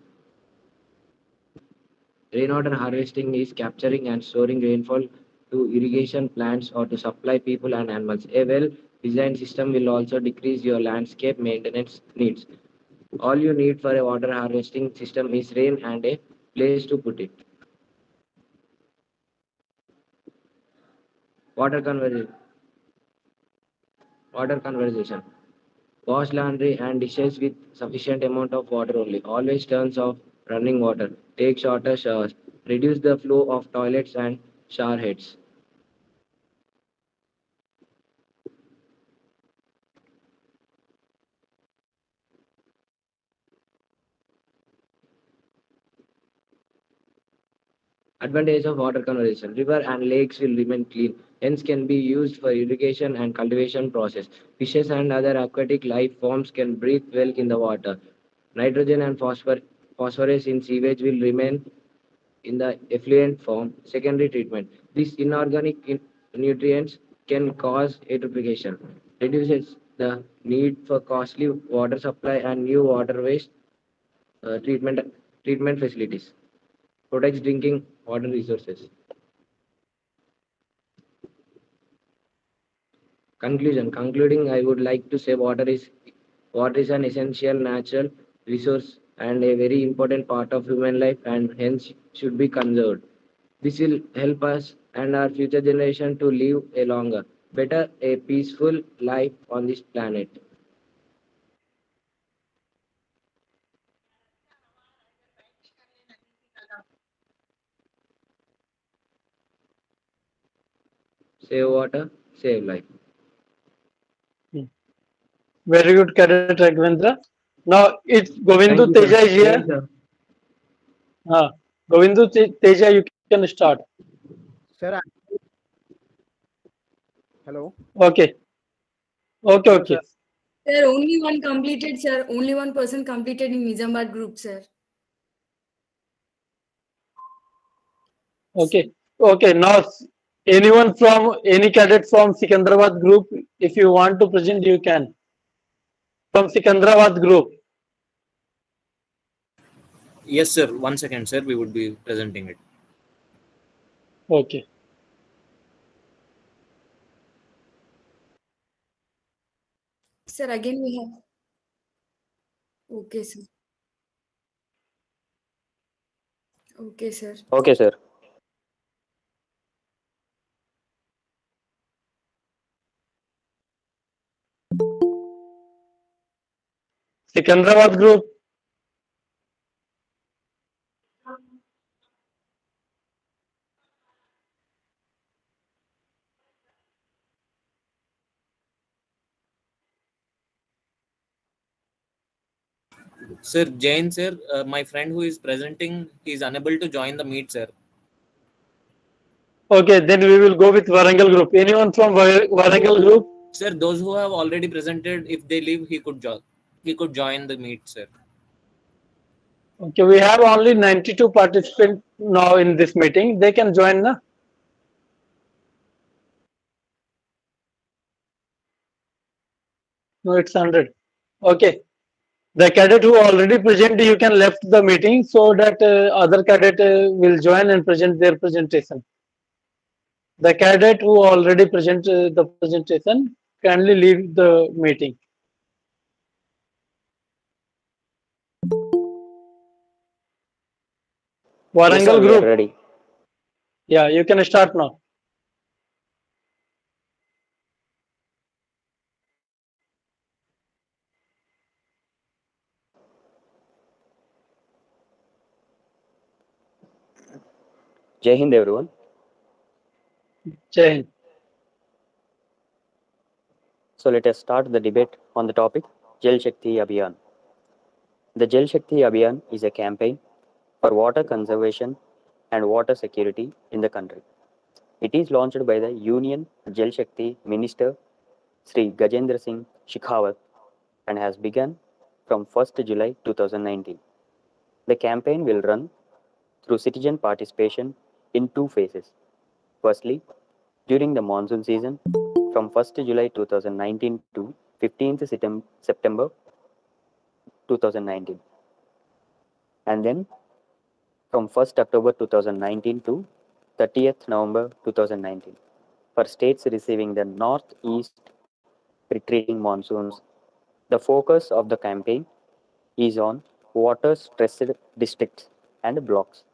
Rainwater harvesting is capturing and storing rainfall to irrigation plants or to supply people and animals. A well-designed system will also decrease your landscape maintenance needs. All you need for a water harvesting system is rain and a place to put it. Water conver- water conservation. Wash laundry and dishes with sufficient amount of water only. Always turns off running water. Take shorter showers. Reduce the flow of toilets and shower heads. Advantage of water conservation. River and lakes will remain clean, hence can be used for irrigation and cultivation process. Fishes and other aquatic life forms can breathe well in the water. Nitrogen and phosphorus in sewage will remain in the effluent form. Secondary treatment. These inorganic nutrients can cause eutrophication, reduces the need for costly water supply and new waterways treatment facilities, protects drinking water resources. Concluding, I would like to say water is an essential natural resource and a very important part of human life and hence should be conserved. This will help us and our future generation to live a longer, better, a peaceful life on this planet. Save water, save life. Very good, Cadet Raghavendra. Now it's Govindu Thank you, Teja sir. is here. Yes, sir. Govindu Teja, you can start. Sir, hello. Okay. Hello, Okay. sir. Sir, only one completed, sir. Only one person completed in Nizamabad group, sir. Okay. Now, anyone from any cadet from Sikandrabad group, if you want to present, you can. From Sikandrabad group. Yes, sir. 1 second, sir. We would be presenting it. Okay. Sir, again we have. Okay, sir. Okay, sir. Okay, sir. Sikandrabad group. Sir, Jain, sir, my friend who is presenting, he is unable to join the meet, sir. Okay, then we will go with Warangal group. Anyone from Warangal group? Sir, those who have already presented, if they leave, he could join. He could join the meet, sir. Okay, we have only 92 participants now in this meeting. They can join, na? No, it's 100. Okay. The cadet who already present, you can left the meeting so that other cadet will join and present their presentation. The cadet who already present the presentation kindly leave the meeting. Yes, sir. Warangal We are group. ready. Yeah, you can start now. Jai Hind, everyone. Jai Hind. So let us start the debate on the topic Jal Shakti Abhiyan. The Jal Shakti Abhiyan is a campaign for water conservation and water security in the country. It is launched by the Union Jal Shakti Minister Sri Gajendra Singh Shekhawat and has begun from 1st July 2019. The campaign will run through citizen participation in two phases. Firstly, during the monsoon season from 1st July 2019 to 15th September 2019, and then from 1st October 2019 to 30th November 2019 for states receiving the northeast retreating monsoons. The focus of the campaign is on water stressed districts and blocks.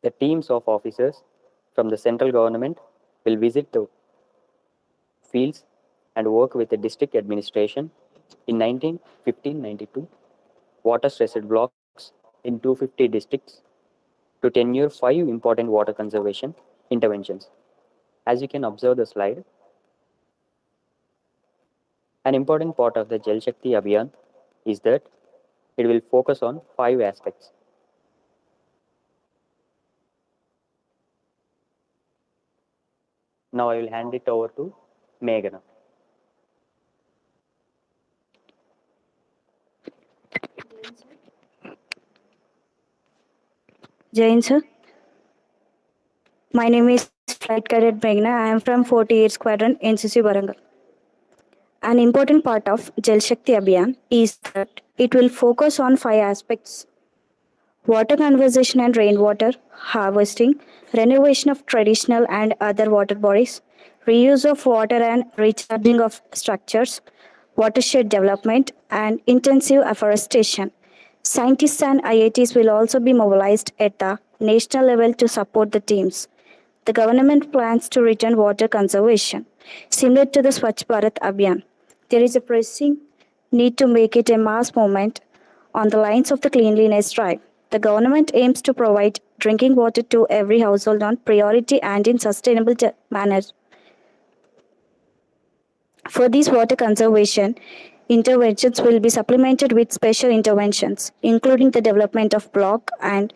The teams of officers from the central government will visit the fields and work with the district administration in 1992 water stressed blocks in 250 districts to tenure 5 important water conservation interventions. As you can observe the slide, an important part of the Jal Shakti Abhiyan is that it will focus on 5 aspects. Now I will hand it over to Meghana. Jain sir. My name is Flight Cadet Meghna. I am from 48 Squadron, NCC Warangal. An important part of Jal Shakti Abhiyan is that it will focus on 5 aspects: water conservation and rainwater harvesting, renovation of traditional and other water bodies, reuse of water and recharging of structures, watershed development, and intensive afforestation. Scientists and IITs will also be mobilized at the national level to support the teams. The government plans to return water conservation, similar to the Swachh Bharat Abhiyan. There is a pressing need to make it a mass movement on the lines of the cleanliness drive. The government aims to provide drinking water to every household on priority and in sustainable manner. For these water conservation, interventions will be supplemented with special interventions, including the development of block and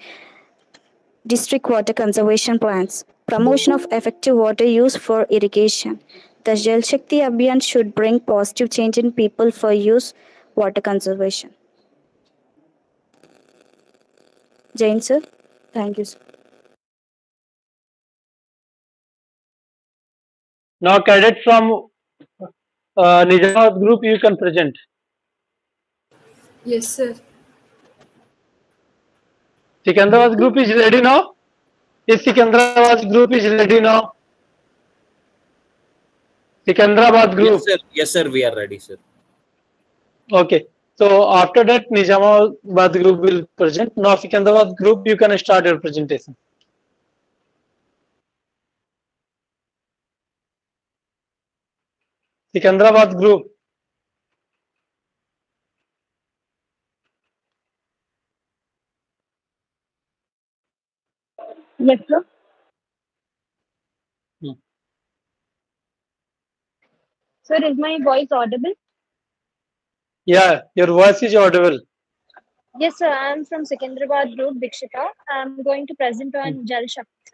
district water conservation plans, promotion of effective water use for irrigation. The Jal Shakti Abhiyan should bring positive change in people for use water conservation. Jain sir, thank you sir. Now, cadet from Nizamabad group, you can present. Yes, sir. Secunderabad group is ready now. Is Secunderabad group is ready now? Secunderabad group. Yes, sir. We are ready, sir. Okay. So after that, Nizamabad group will present. Now, Secunderabad group, you can start your presentation. Secunderabad group. Yes, sir. Sir, is my voice audible? Yeah, your voice is audible. Yes, sir. I am from Secunderabad Group, Dikshita. I am going to present on Jal Shakti,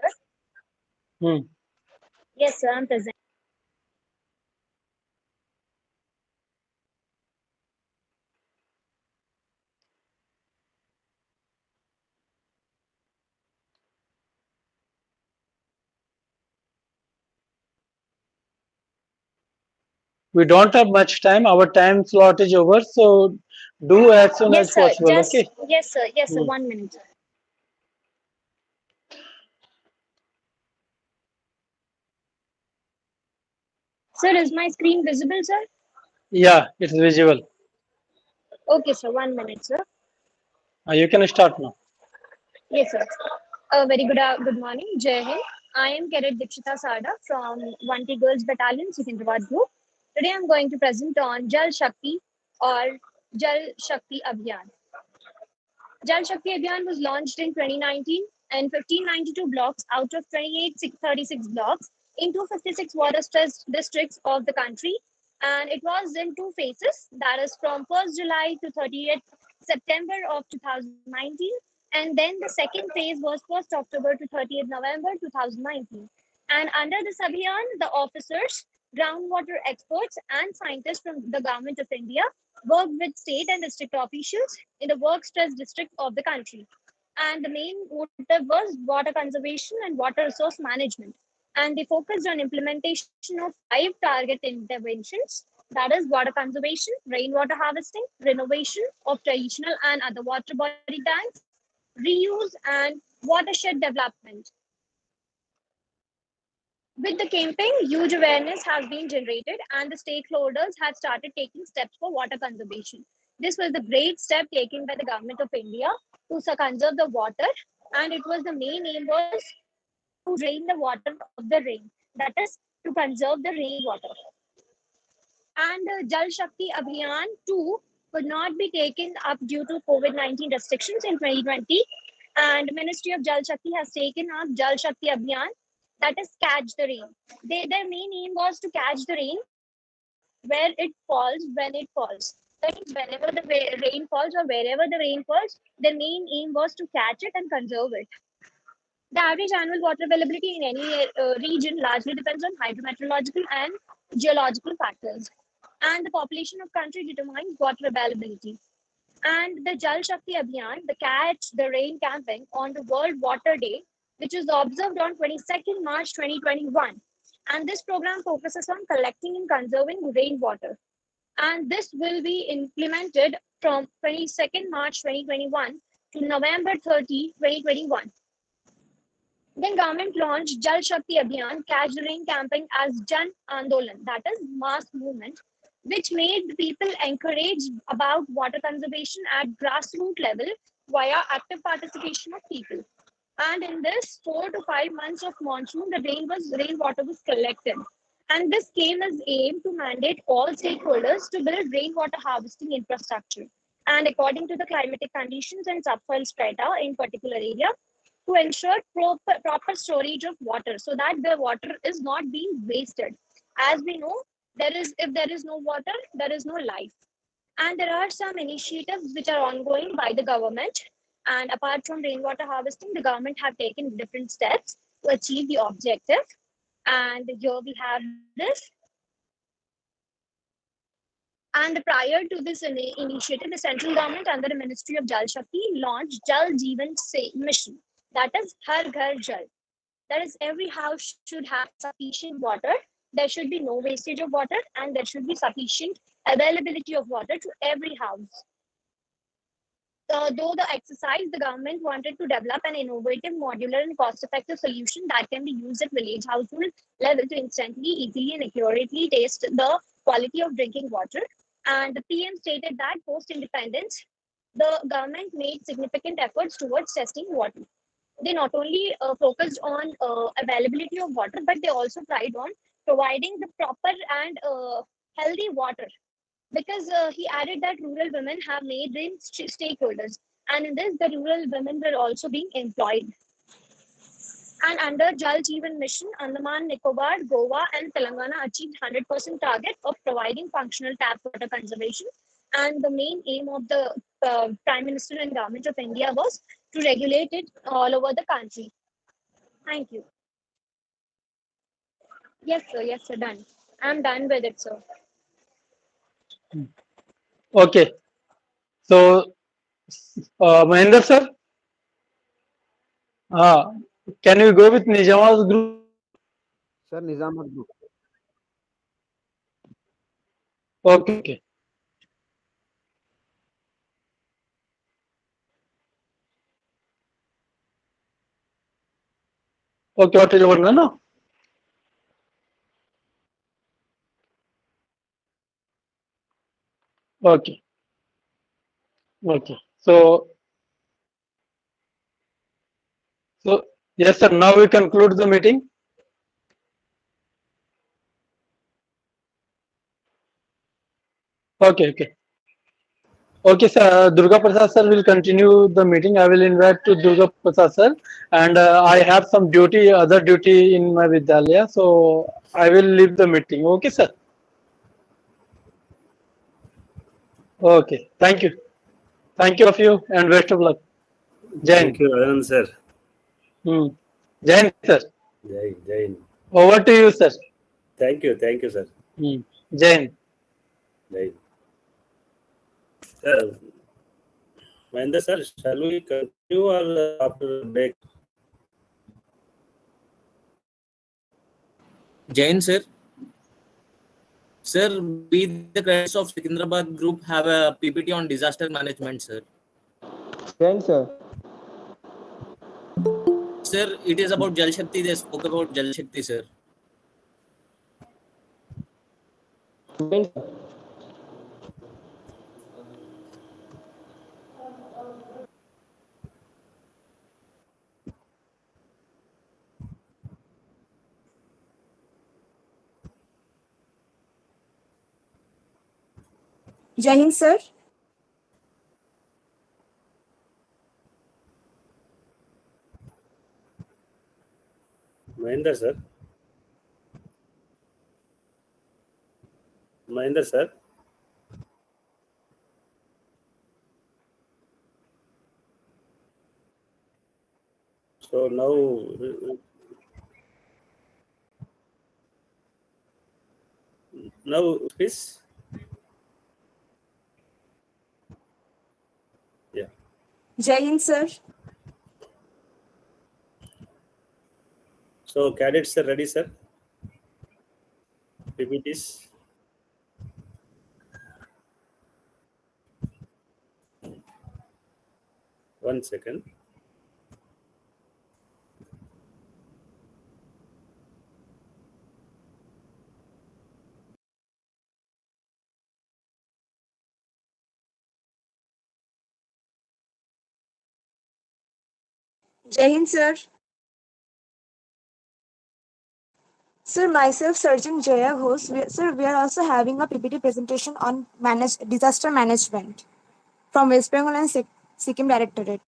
sir. Yes, sir. I am present. We don't have much time. Our time slot is over. So do as soon as Yes, sir. possible. Okay. Yes, sir. Yes, sir. 1 minute, sir. Sir, is my screen visible, sir? Yeah, it's visible. Okay, sir. 1 minute, sir. You can start now. Yes, sir. A very good morning. Jai Hind. I am Cadet Dikshita Sarda from 1T Girls Battalion, Secunderabad Group. Today I'm going to present on Jal Shakti or Jal Shakti Abhiyan. Jal Shakti Abhiyan was launched in 2019 and 1592 blocks out of 2836 blocks in 256 water stressed districts of the country. And it was in 2 phases, that is from 1st July to 30th September of 2019. And then the second phase was 1st October to 30th November 2019. And under this Abhiyan, the officers, groundwater experts, and scientists from the Government of India worked with state and district officials in the work stressed districts of the country. And the main motive was water conservation and water resource management. And they focused on implementation of 5 target interventions, that is water conservation, rainwater harvesting, renovation of traditional and other water body tanks, reuse, and watershed development. With the campaign, huge awareness has been generated and the stakeholders have started taking steps for water conservation. This was the great step taken by the Government of India to conserve the water, and it was the main aim was to drain the water of the rain. that is to conserve the rainwater. And Jal Shakti Abhiyan 2 could not be taken up due to COVID-19 restrictions in 2020. And Ministry of Jal Shakti has taken up Jal Shakti Abhiyan, that is catch the rain. Their main aim was to catch the rain where it falls when it falls. That means whenever the rain falls or wherever the rain falls, their main aim was to catch it and conserve it. The average annual water availability in any region largely depends on hydrometeorological and geological factors. And the population of country determines water availability. And the Jal Shakti Abhiyan, the Catch the Rain campaign on the World Water Day, which was observed on 22nd March 2021. And this program focuses on collecting and conserving rainwater. And this will be implemented from 22nd March 2021 to November 30, 2021. Then government launched Jal Shakti Abhiyan Catch the Rain campaign as Jan Andolan, that is mass movement, which made the people encouraged about water conservation at grassroots level via active participation of people. And in this 4 to 5 months of monsoon, the rainwater was collected. And this came as aim to mandate all stakeholders to build rainwater harvesting infrastructure. And according to the climatic conditions and subsoil strata in particular area, to ensure proper storage of water so that the water is not being wasted. As we know, if there is no water, there is no life. And there are some initiatives which are ongoing by the government. And apart from rainwater harvesting, the government have taken different steps to achieve the objective. And here we have this. And prior to this initiative, the central government under the Ministry of Jal Shakti launched Jal Jeevan Mission. That is Har Ghar Jal. That is, every house should have sufficient water. There should be no wastage of water, and there should be sufficient availability of water to every house. Though the exercise, the government wanted to develop an innovative, modular, and cost-effective solution that can be used at village household level to instantly, easily, and accurately test the quality of drinking water. And the PM stated that post-independence, the government made significant efforts towards testing water. They not only focused on availability of water, but they also tried on providing the proper and healthy water, because he added that rural women have made them stakeholders, and in this the rural women were also being employed. And under Jal Jeevan Mission, Andaman, Nicobar, Goa, and Telangana achieved 100% target of providing functional tap water conservation. And the main aim of the Prime Minister and Government of India was to regulate it all over the country. Thank you. Yes, sir, done. I'm done with it, sir. Okay. So, Mahendra sir, can you go with Nizamabad group? Sir, Nizamabad group. Okay, okay. Okay, what is your name? No? Okay, okay. So yes, sir. Now we conclude the meeting. Okay, okay. Okay, sir. Durga Prasad sir will continue the meeting. I will invite to Durga Prasad sir, and I have some other duty in my Vidyalaya, so I will leave the meeting. Okay, sir. Okay. Thank you of you, and best of luck. Thank Jain. you, Anand sir. Jain, sir. Jain. Over to you, sir. Thank you, sir. Jain. Jain. Sir, Mahendra sir, shall we continue or after break? Jain sir. Sir, we the credits of Secunderabad group have a PPT on disaster management, sir. Jain sir. Sir, it is about Jal Shakti. They spoke about Jal Shakti, sir. Jain sir. Jai Hind, sir. Mahinder sir. Mahinder sir. So now please. Yeah. Jai Hind, sir. So cadets are ready, sir. PPTs. One second. Jai Hind, sir. Sir, myself, Surgeon Jaya Ghosh. Sir, we are also having a PPT presentation on disaster management from West Bengal and Sikkim Directorate.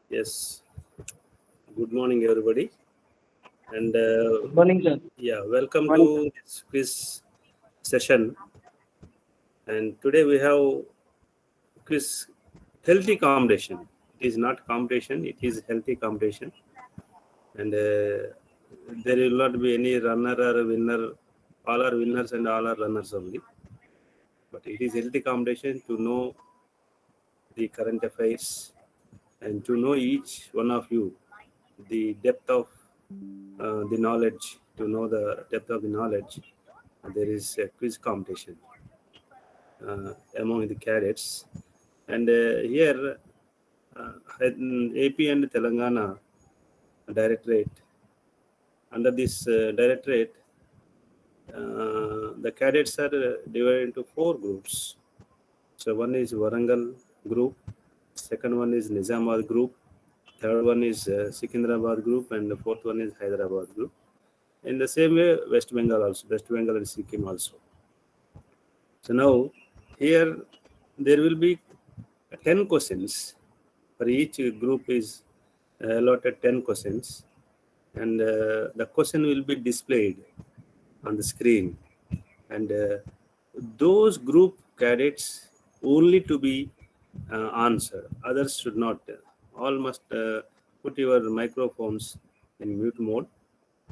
Yes. Good morning, everybody. And Good morning, sir. yeah, welcome Morning, to this quiz session. And today we have quiz healthy competition. It is not competition, it is healthy competition. And there will not be any runner or winner. All are winners and all are runners only. But it is healthy competition to know the current affairs and to know each one of you the depth of the knowledge, to know the depth of the knowledge. There is a quiz competition among the cadets. And here, AP and Telangana Directorate, under this directorate, the cadets are divided into 4 groups. So one is Warangal group, second one is Nizamabad group, third one is Secunderabad group, and the fourth one is Hyderabad group. In the same way, West Bengal also, West Bengal and Sikkim also. So now, here there will be 10 questions. For each group is allotted 10 questions, and the question will be displayed on the screen. And those group cadets only to be answered. Others should not. All must put your microphones in mute mode,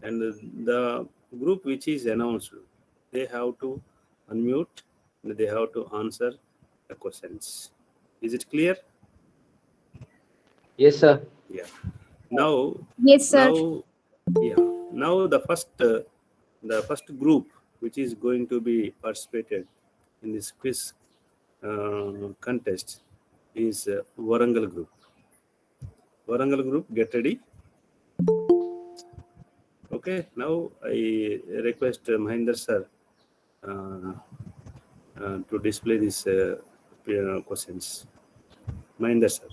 and the group which is announced, they have to unmute and they have to answer the questions. Is it clear? Yes, sir. Yeah. Now, Yes, sir. yeah. Now the first group which is going to be participated in this quiz contest is Warangal group. Warangal group, get ready. Okay. Now I request Mahinder sir uh, to display these questions. Mahinder sir.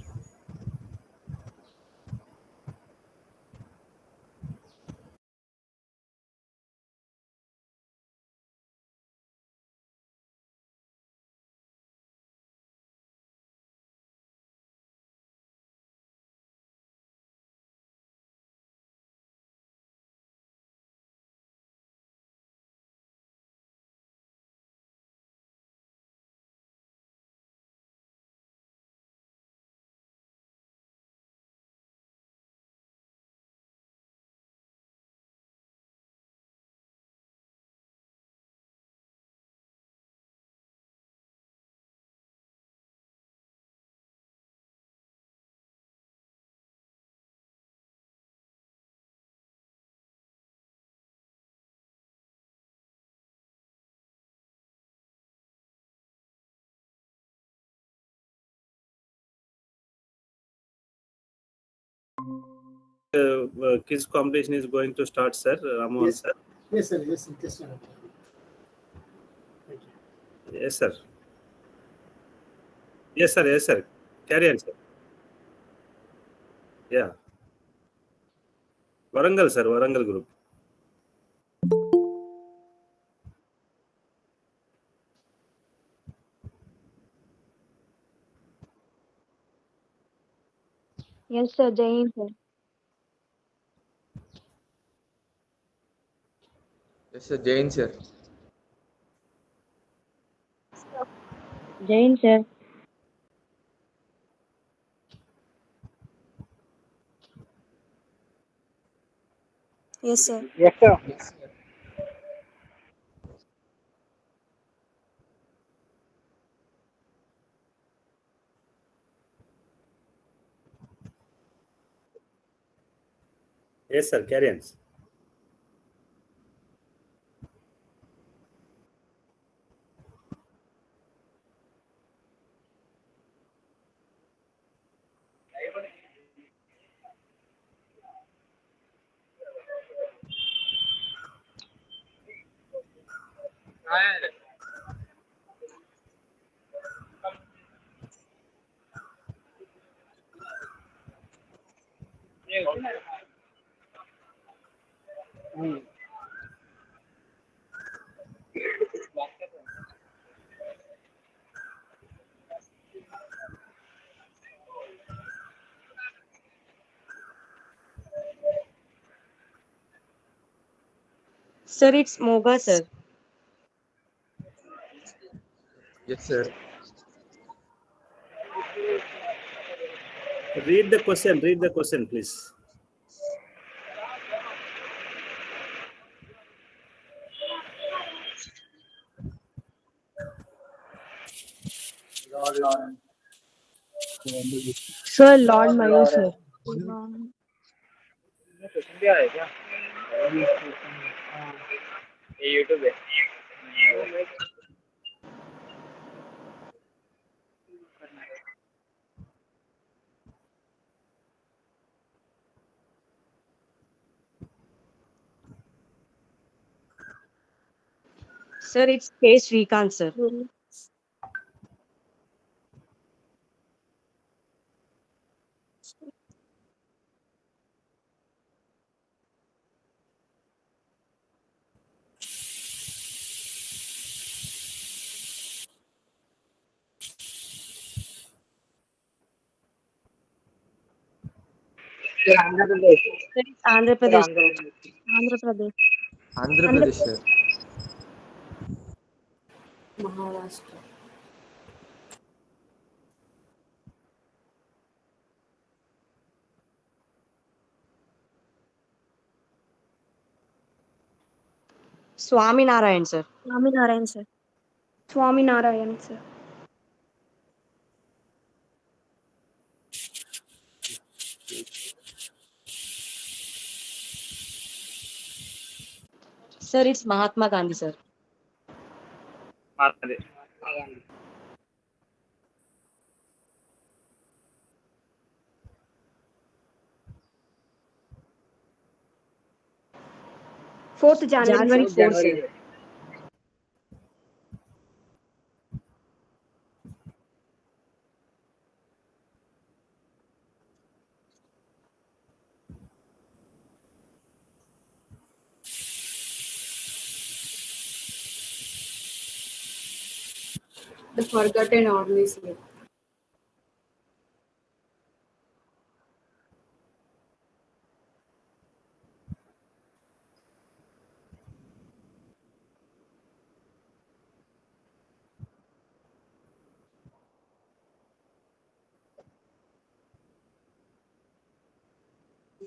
Quiz competition is going to start, sir. Ramon. Yes, sir. Yes, sir. Yes, sir. Yes, sir. Thank you. Yes, sir. Yes, sir. Yes, sir. Carry on, sir. Yeah. Warangal, sir. Warangal group. Yes, sir. Jai Hind, sir. Yes, sir. Jain, sir. Jai Hind, sir. Yes, sir. Yes, sir. Yes, sir. Yes, sir. Carry on. Sir, it's Moga, sir. Yes, sir. Read the question. Read the question, please. Sir, Lord Mayo, sir. Question भी आ है क्या ये YouTube है Sir, it's K. Srikanth, sir. Sir Andhra Pradesh Sir, it's Andhra sir Pradesh, Andhra sir. Pradesh Andhra Pradesh. Andhra Andhra Pradesh, sir. Maharashtra. Swami Narayan, sir. Swami Narayan, sir. Swami Narayan, sir. Sir, it's Mahatma Gandhi, sir. मार दे Fourth January, January sir. 4th, जनवरी sir. से The Forgotten Army Slave.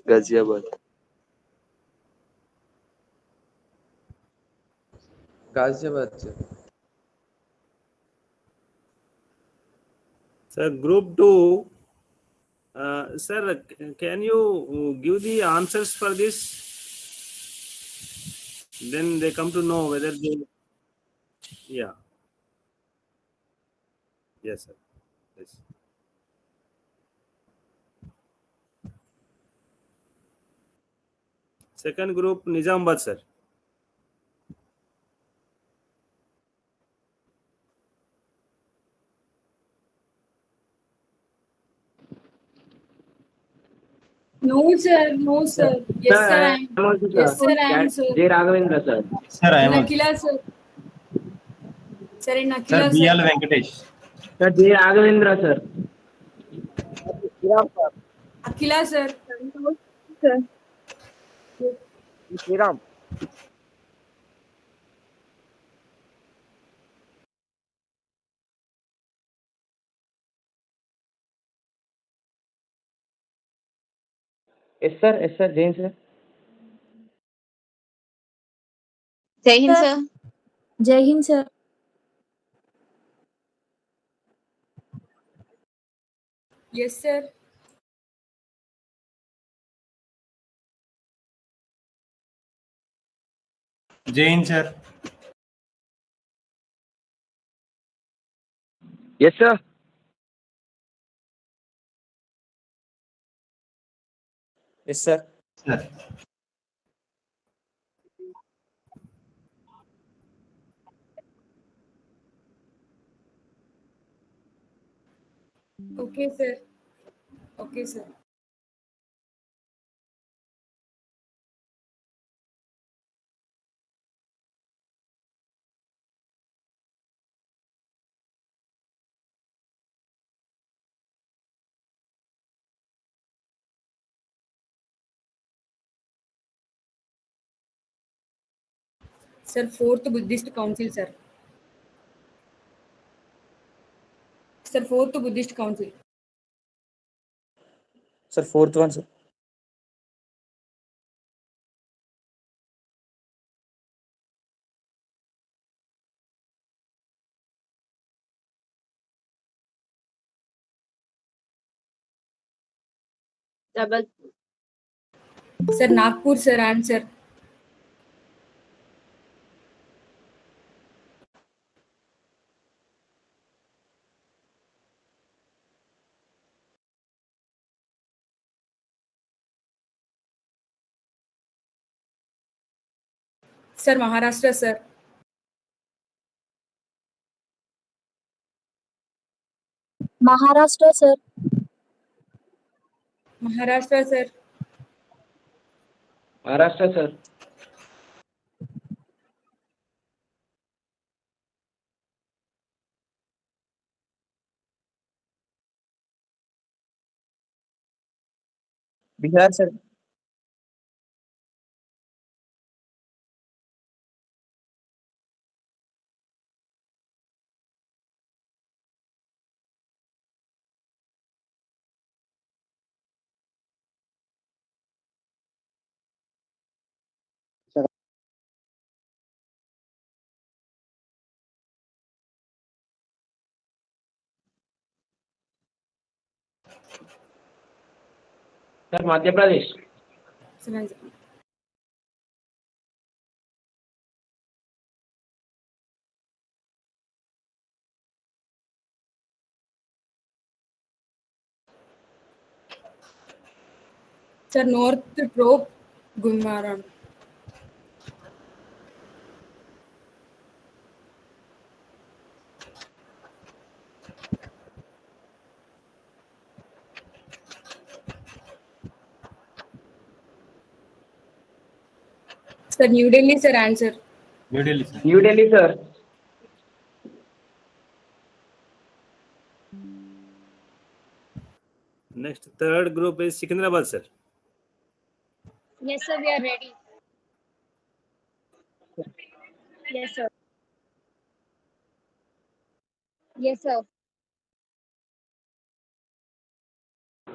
Ghaziabad. Ghaziabad, sir. Sir, group 2, sir, can you give the answers for this? Then they come to know whether they, yeah. Yes, sir. Yes. Second group, Nizamabad, sir. No, sir. No, sir. Yes, sir. I am. I'm also, Yes, sir. sir. I am, That sir. J. Raghavendra, sir. Sir, I In am also. Akila, sir. Sir, in Sir, Akila, B.L. sir. Venkatesh. Sir, J. Raghavendra, sir. Akila, sir. Sir. Sriram. Yes, sir, Jain, sir. Jai Hind, sir. Jai Hind, sir. Yes, sir. Jain, sir. Yes, sir. Yes, sir. Sir. Okay, sir. Okay, sir. Sir, fourth Buddhist Council, sir. Sir, fourth Buddhist Council. Sir, fourth one, sir. Double. Sir, Nagpur, sir. Answer. Sir, Maharashtra, sir. Maharashtra, sir. Maharashtra, sir. Maharashtra, sir. Bihar, sir. Sir, Madhya Pradesh. Sir, answer. Sir, North Trope, Gunmaran. Sir, New Delhi, sir. Answer. New Delhi, sir. New Delhi, sir. Next, third group is Secunderabad, sir. Yes, sir, we are ready. Yes, sir. Yes, sir.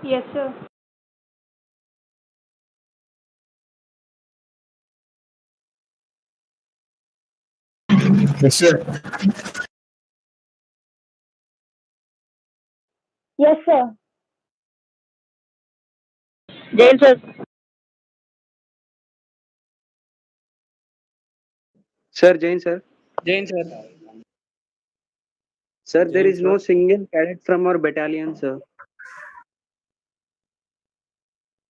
Yes, sir. Yes, sir. Yes, sir. Jain sir. Sir, Jain, sir. Jain sir. Sir, there Jain, is no sir. single cadet from our battalion, sir.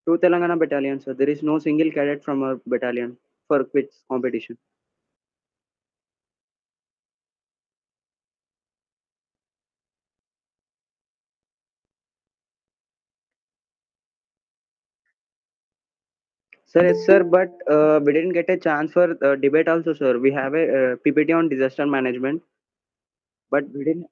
To Telangana battalion, sir. There is no single cadet from our battalion for quiz competition. Sir, yes, sir, but we didn't get a chance for debate also, sir. We have a PPT on disaster management, but we didn't.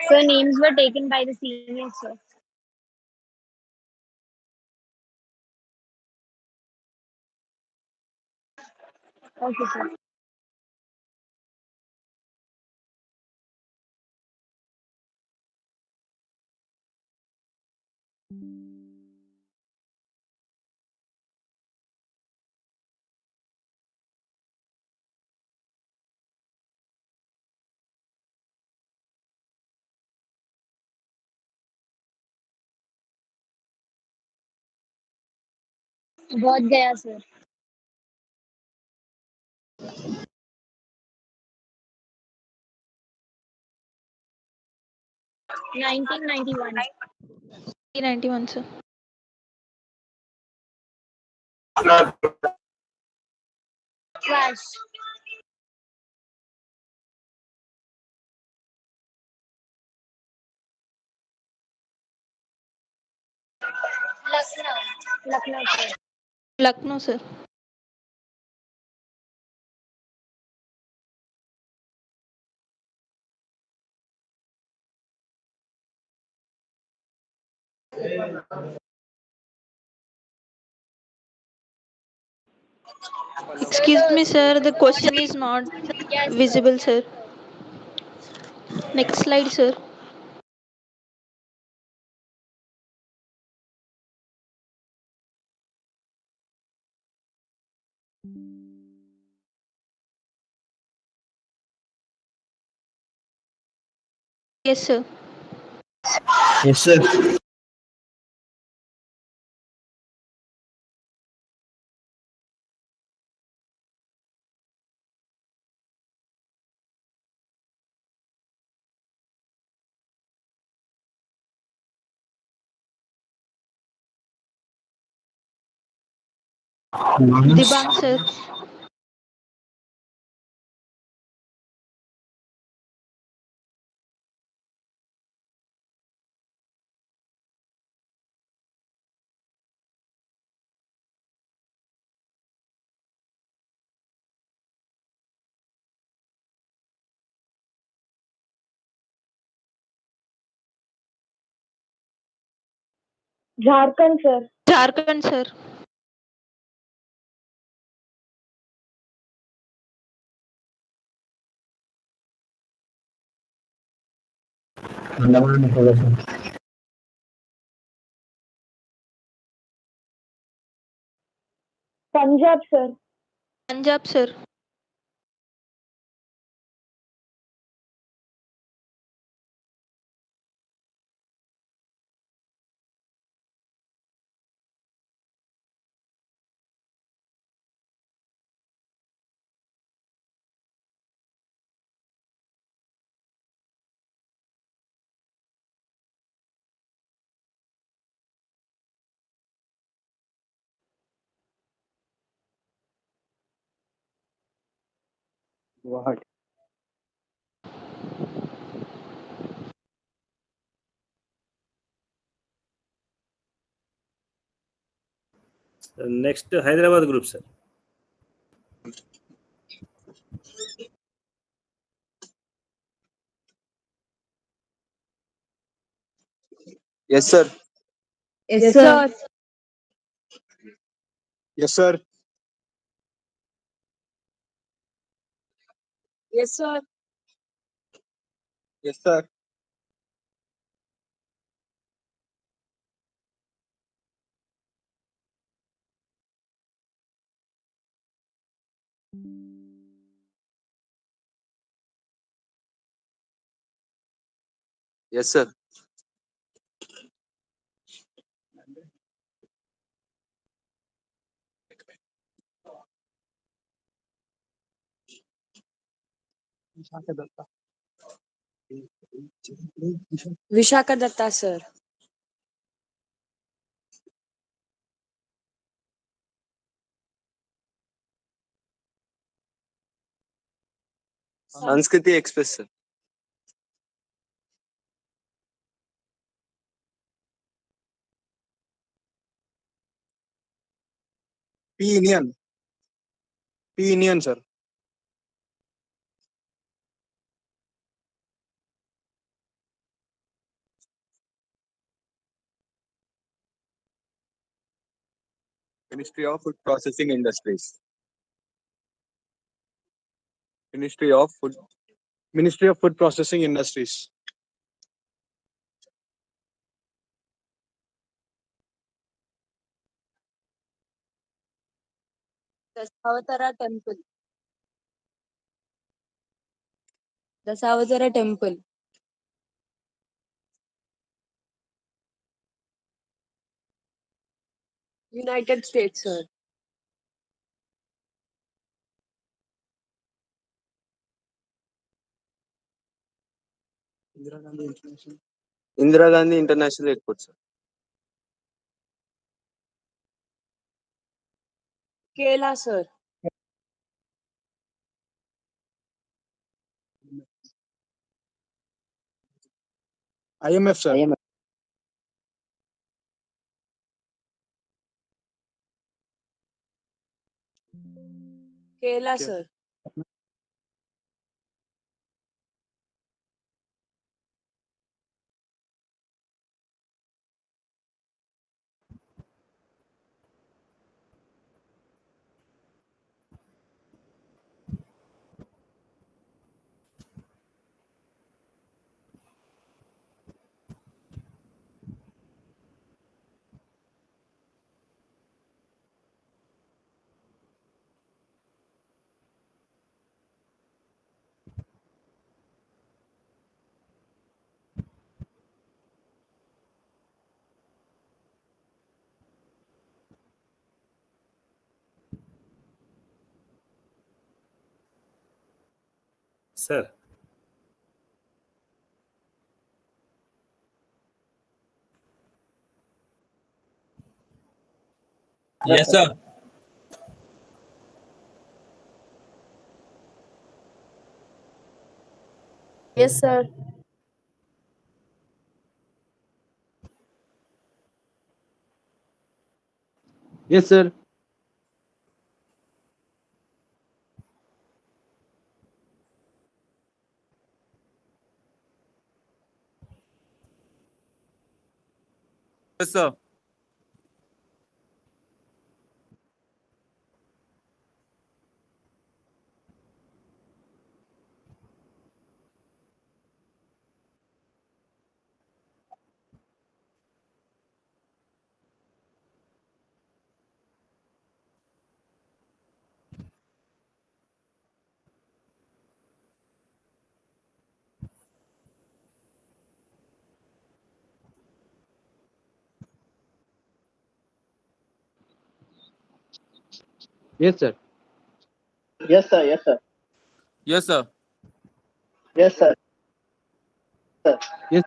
Sir, names were taken by the seniors, sir. Okay, sir. बहुत गया, sir. 1991. 91, sir. Trash. Lucknow. Lucknow, sir. Lucknow, sir. Excuse me, sir. The question is not Yes, sir. visible, sir. Next slide, sir. Yes, sir. Yes, sir. Dibang, sir. Jharkhand, sir. Jharkhand, sir. Andaman and Nicobar, sir. Punjab, sir. Punjab, sir. What? Next, Hyderabad group, sir. Yes, sir. Yes, sir. Yes, sir. Yes, sir. Yes, sir. Yes, sir. Vishaka Datta, sir. Sanskriti Express, sir. P Indian. P Indian, sir. Ministry of Food Processing Industries. Ministry of Food. Ministry of Food Processing Industries. Dasavatara Temple. Dasavatara Temple. United States, sir. Indira Gandhi International Airport, sir. Kerala, sir. IMF, sir. IMF. Kerala, Okay. sir. Sir. Yes, sir. Yes, sir. Yes, sir. Yes, sir. Yes, sir. Yes, sir. Yes, sir. Yes, sir. Yes, sir. Yes.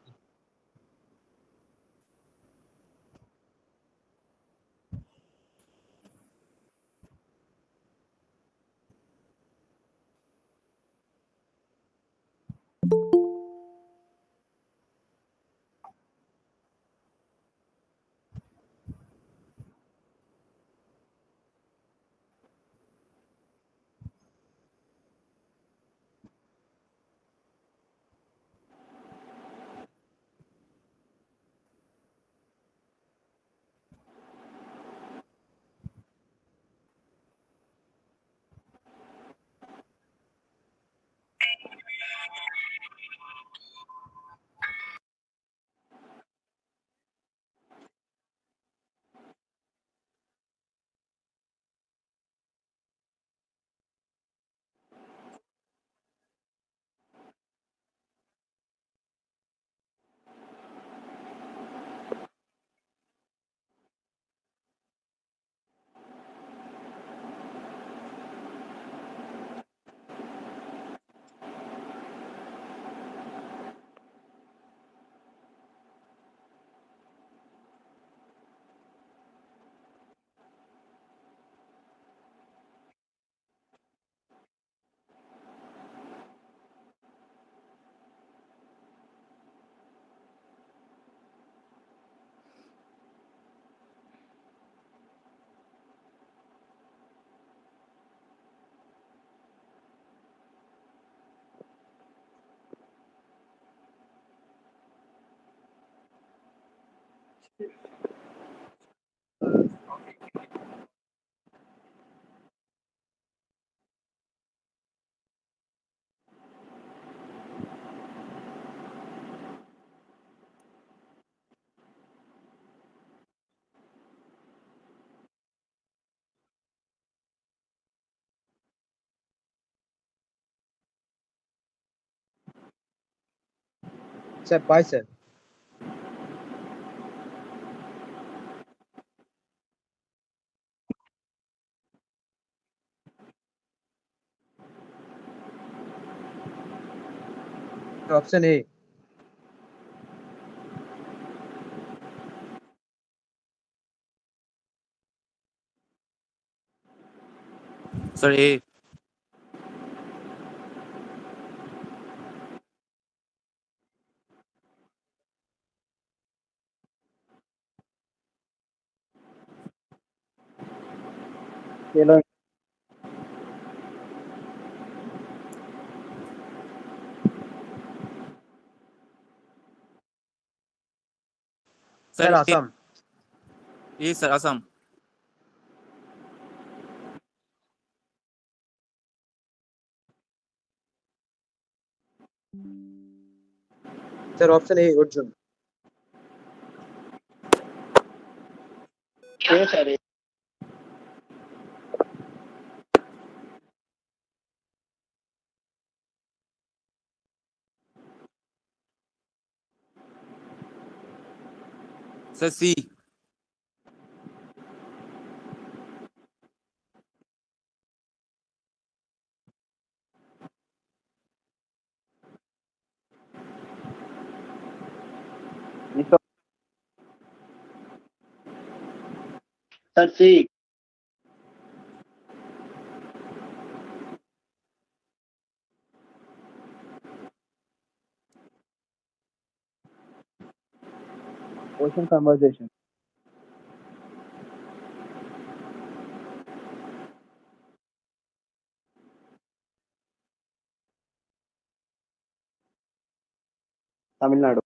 Sir, bye, sir. Option A. Sir, A. Hello. Sir, Sir, A. Assam. A, sir, Assam. Sir, option A, Urjun. Yes, sir. Sir, C. Sir, C. Ocean conversation. Tamil Nadu.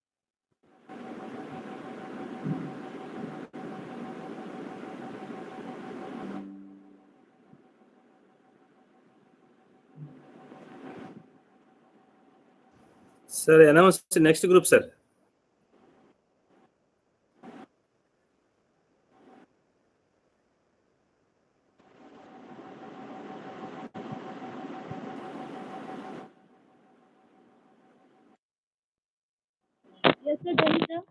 Sir, announce the next group, sir. Yes, sir, Jai Hind, sir.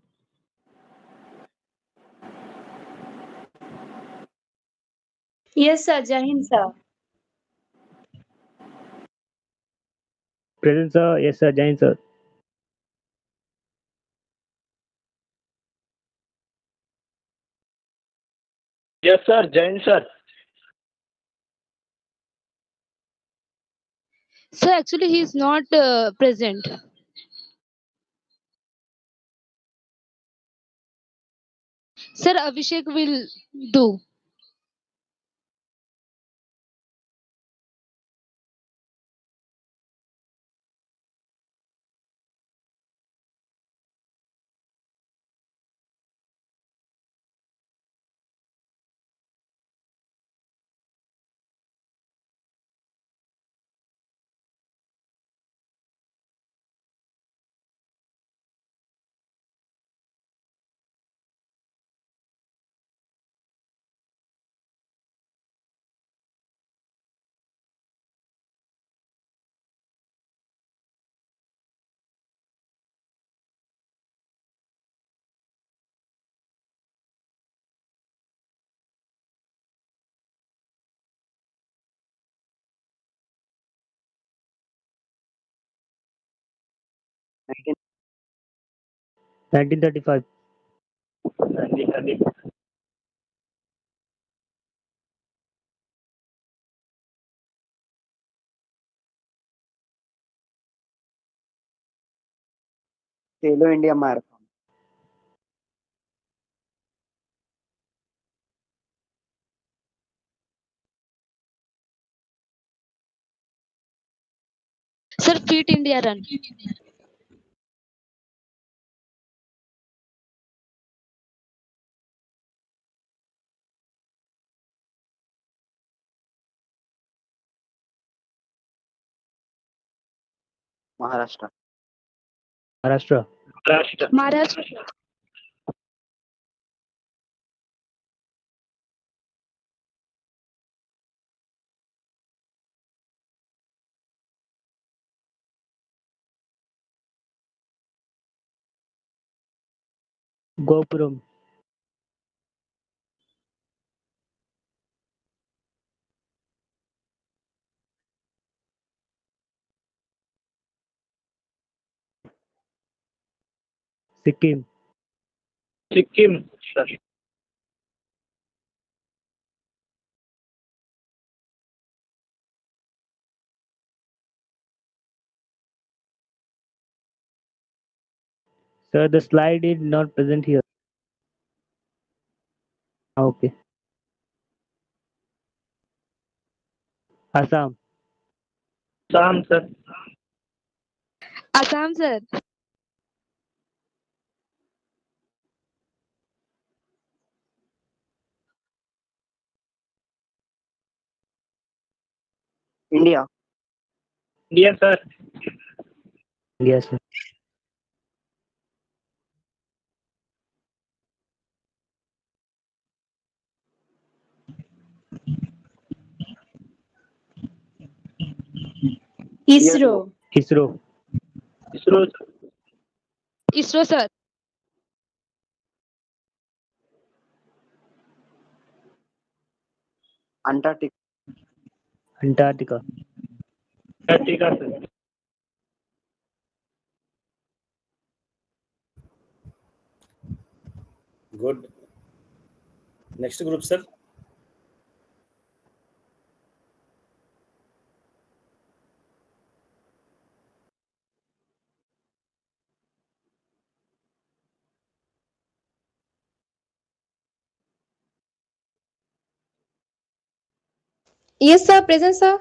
Yes, sir. Jai Hind, sir. Present, sir. Yes, sir. Jain, sir. Yes, sir. Jain, sir. Sir, actually, he is not present. Sir, Abhishek will do. Nineteen. 1935. Hello India Marathon. Sir, Fit India Run. Maharashtra. Maharashtra. Maharashtra. Gopuram. Sikkim. Sikkim, sir. Sir, the slide is not present here. Okay. Assam. Assam, sir. Assam, sir. India. India, sir. Yes, sir. ISRO. ISRO. ISRO, sir. ISRO, sir. Antarctica. Antarctica. Antarctica, sir. Good. Next group, sir. Yes, sir. Present, sir.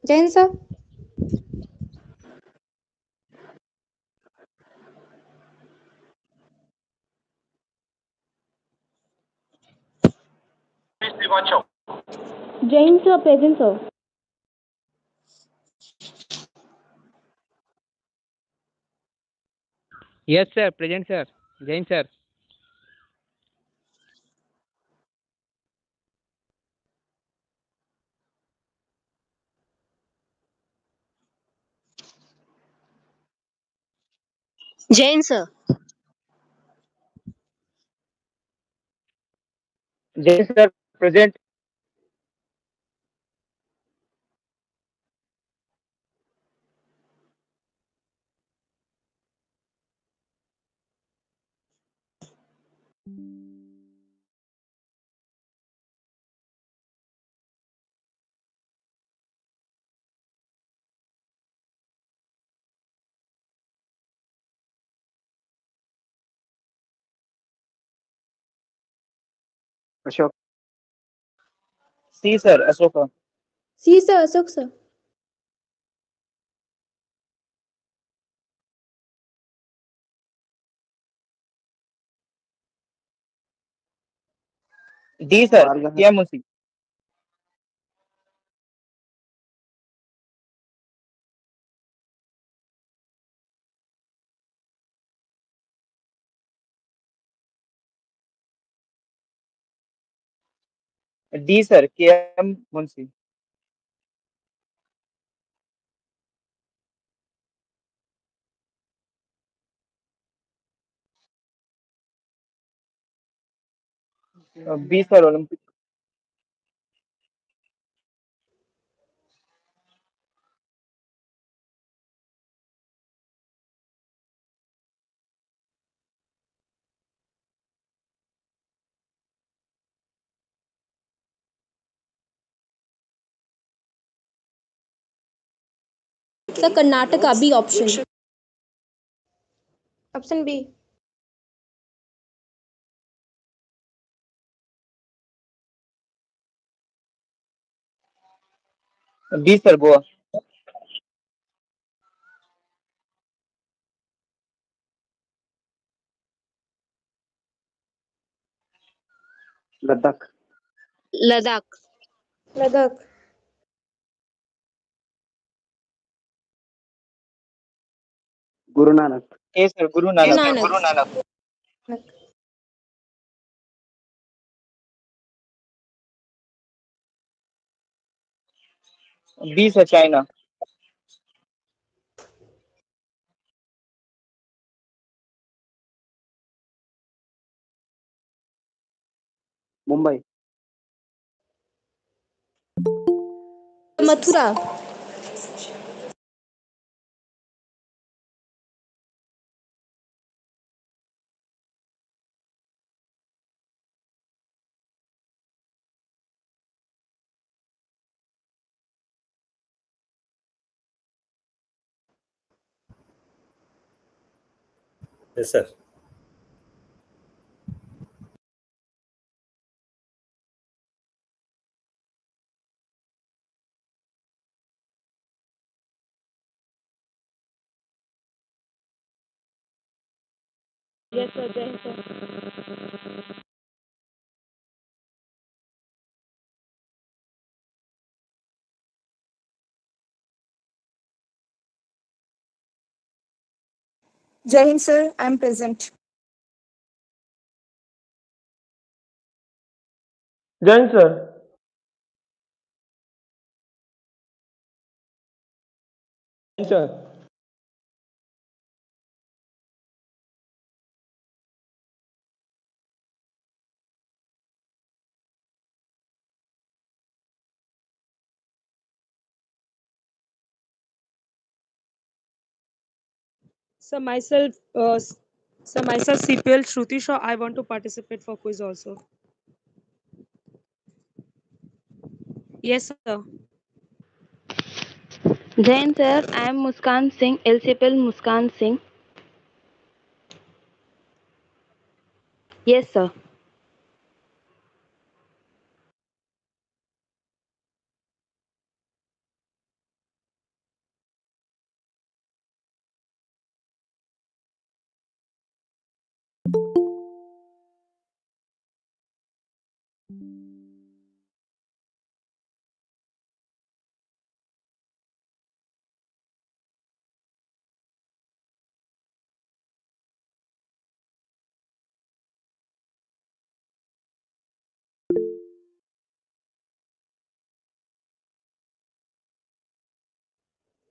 Jain, sir. Jain sir, present sir. Yes, sir. Present, sir. Jain, sir. Jain, sir. Jain sir, present. Ashok. C sir, Ashoka. C, sir. Ashok, sir. D sir, Kiyamusi. D sir, KM Munsi. B sir, Olympic. Sir, Karnataka, B option. Option B. D sir, Goa. Ladakh. Ladakh. Ladakh. Guru Nanak. A, sir. Guru Guru Nanak. Nanak. B, sir. China. Mumbai. Mathura. Yes, sir. Yes, sir. Jai Hind, sir. Jai Hind, sir. I'm present. Jain, sir. Sir. So myself, myself CPL Shruti Shaw. I want to participate for quiz also. Yes, sir. Jain, sir. I am Muskan Singh, LCPL Muskan Singh. Yes, sir.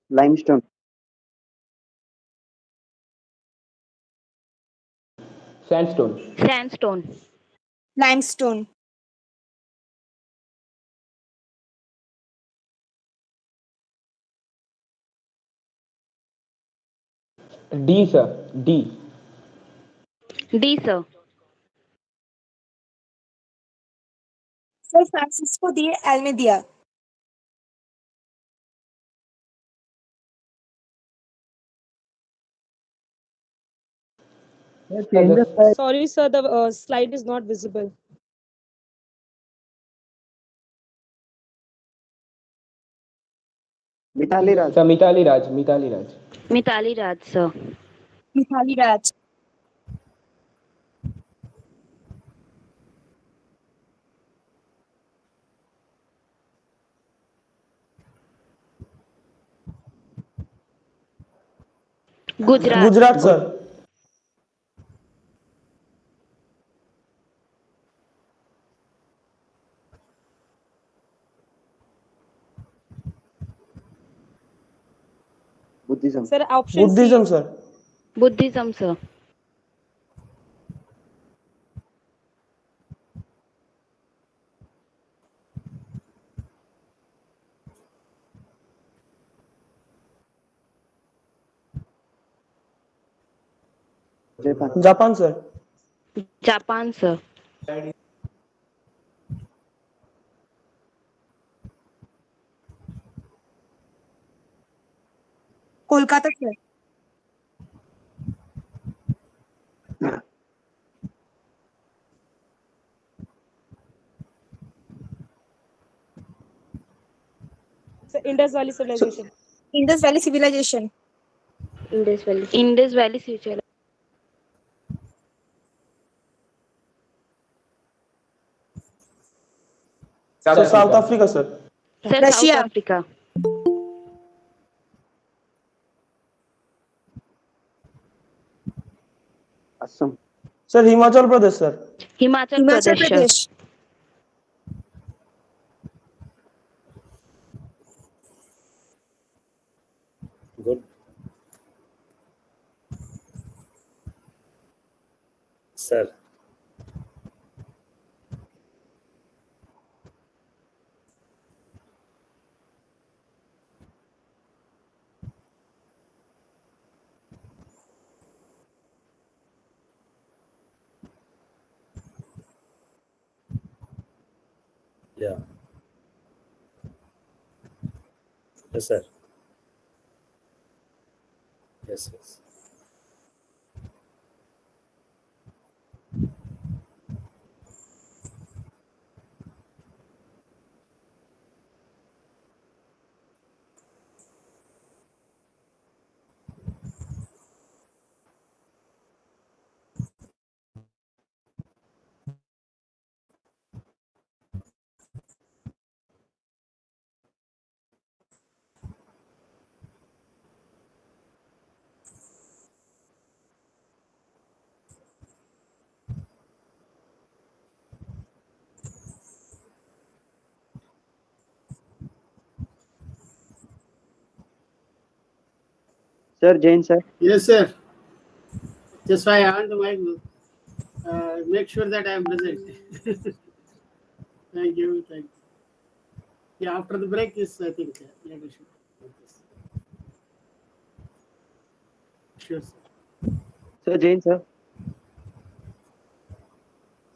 Limestone. Sandstone. Sandstone. Limestone. D, sir. D. D, sir. Sir Francisco de Almeida. Change the slide. Sorry, sir. The slide is not visible. Mithali Raj. Sir, Mitali Raj. Mitali Raj. Mithali Raj, sir. Mithali Raj. Gujarat. Gujarat, sir. Buddhism. Sir, option C. Buddhism, sir. Buddhism, sir. Japan. Japan, sir. Japan, sir. Kolkata, sir. So Indus Valley Civilization. Indus Valley Civilization. Indus Valley. Indus Valley Civilization. Sir, South Africa, sir. Sir, South Russia. Africa. Sir, Himachal Pradesh, sir. Himachal Himachal Pradesh, sir. Pradesh. Good. Sir. Yeah. Yes, sir. Yes, yes. Sir, Jain, sir. Yes, sir. Just why I want to make sure that I am present. Thank you. Thank you. Yeah, after the break is, I think, later should do this. Sure, sir. Sir, Jain, sir.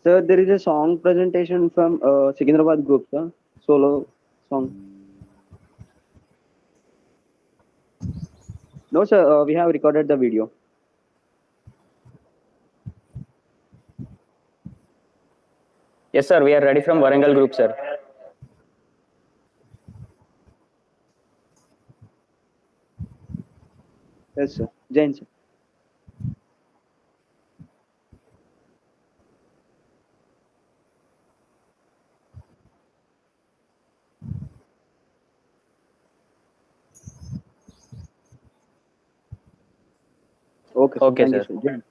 Sir, there is a song presentation from Secunderabad group, sir. Solo song. No, sir. We have recorded the video. Yes, sir. We are ready from Warangal group, sir. Yes, sir. Jain, sir. Okay, sir. Okay, Thank you, sir. sir. Jain.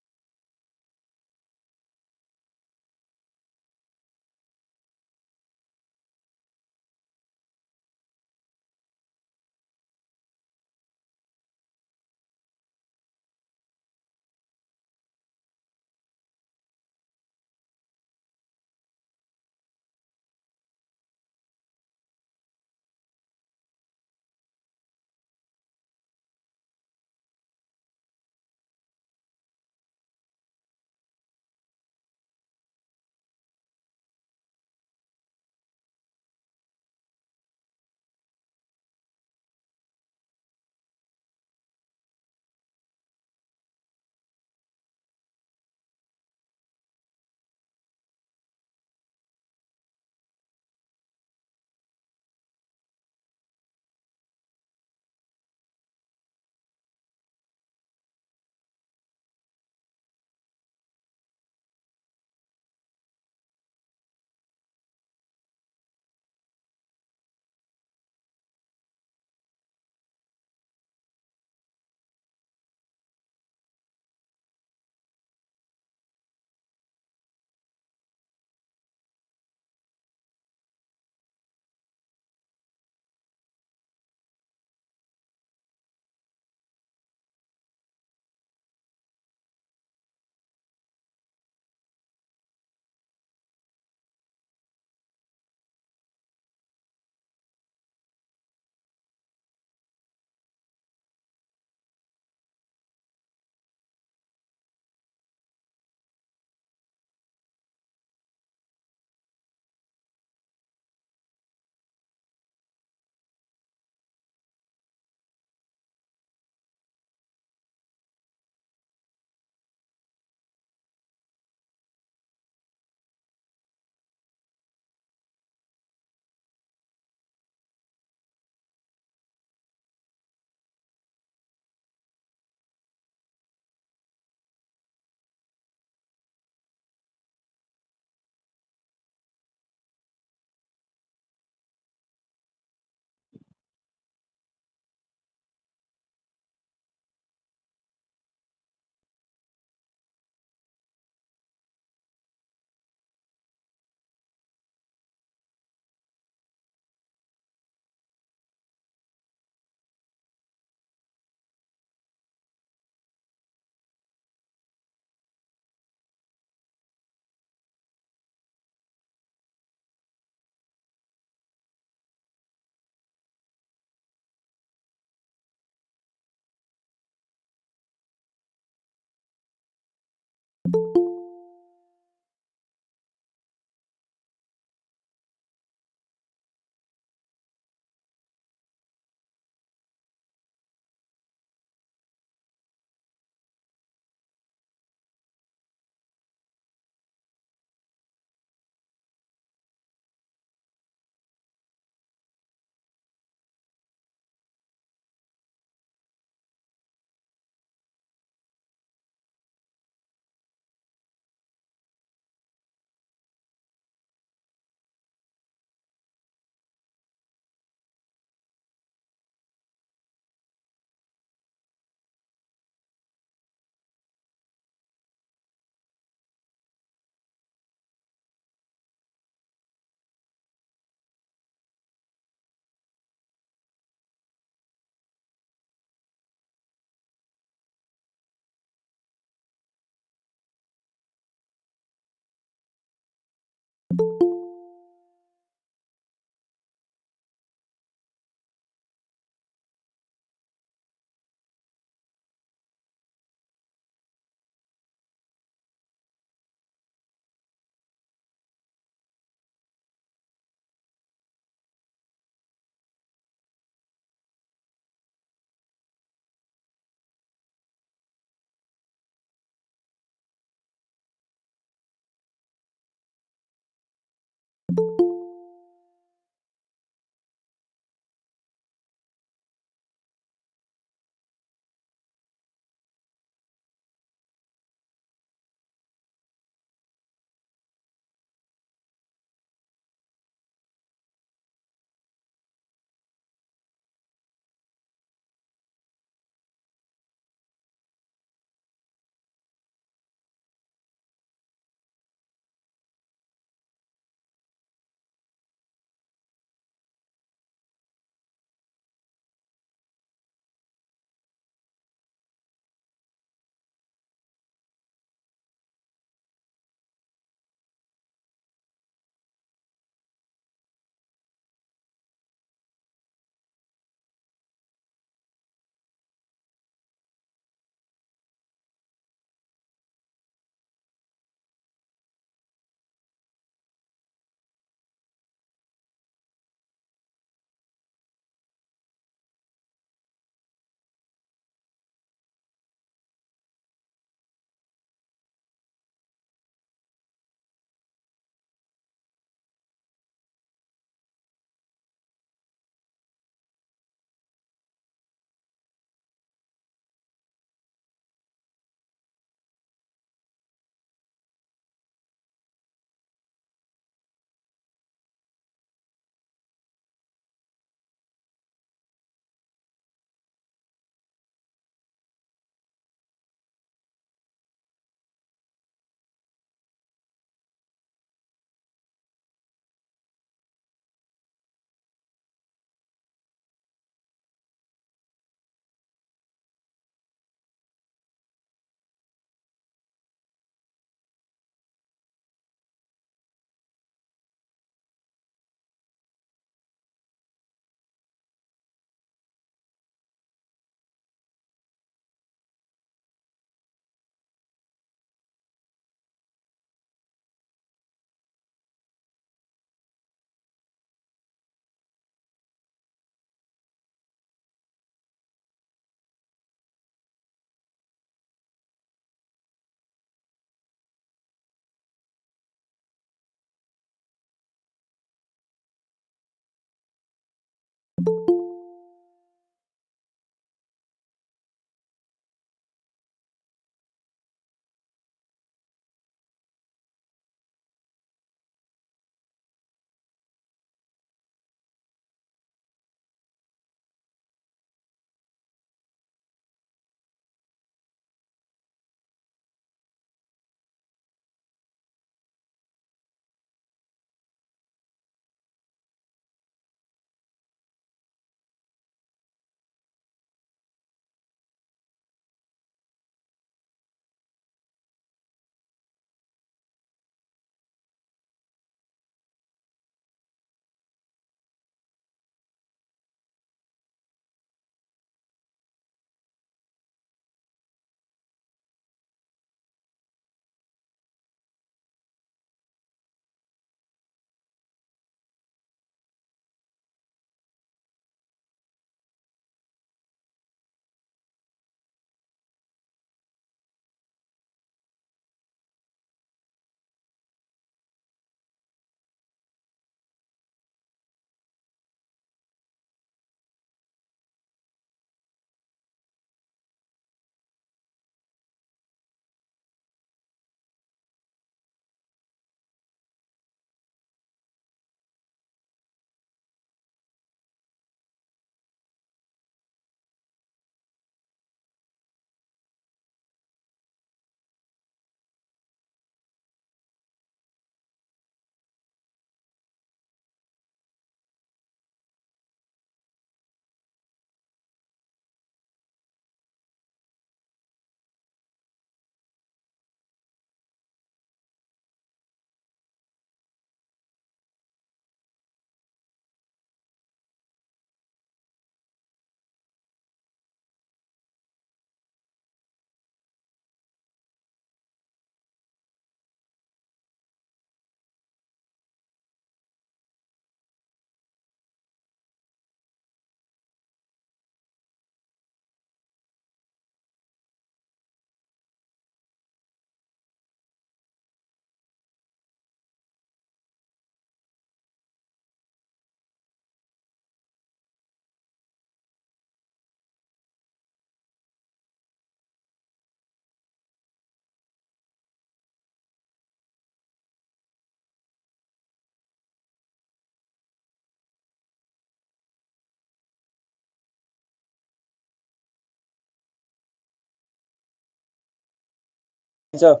Sir.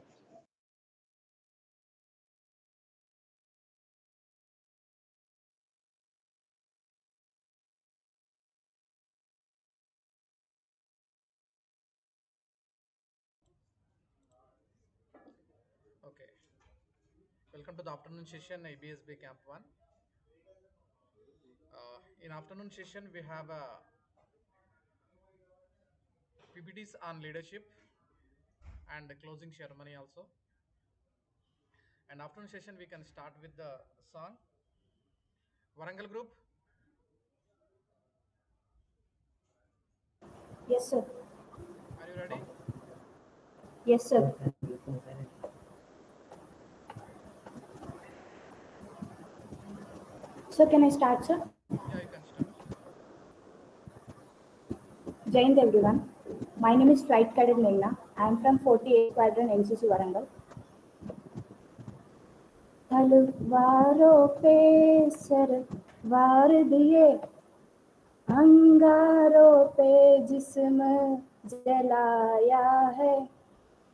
Okay. Welcome to the afternoon session, Ebsb Camp 1. In afternoon session, we have PPTs on leadership and the closing ceremony also. And afternoon session, we can start with the song. Warangal group. Yes, sir. Are you ready? Yes, sir. So can I start, sir? Yeah, you can start. Jai Hind, everyone. My name is Flight Cadet Meghna. I am from 48 Squadron NCC Warangal. तलवारों पे सरवार दिए, अंगारों पे जिस्म जलाया है,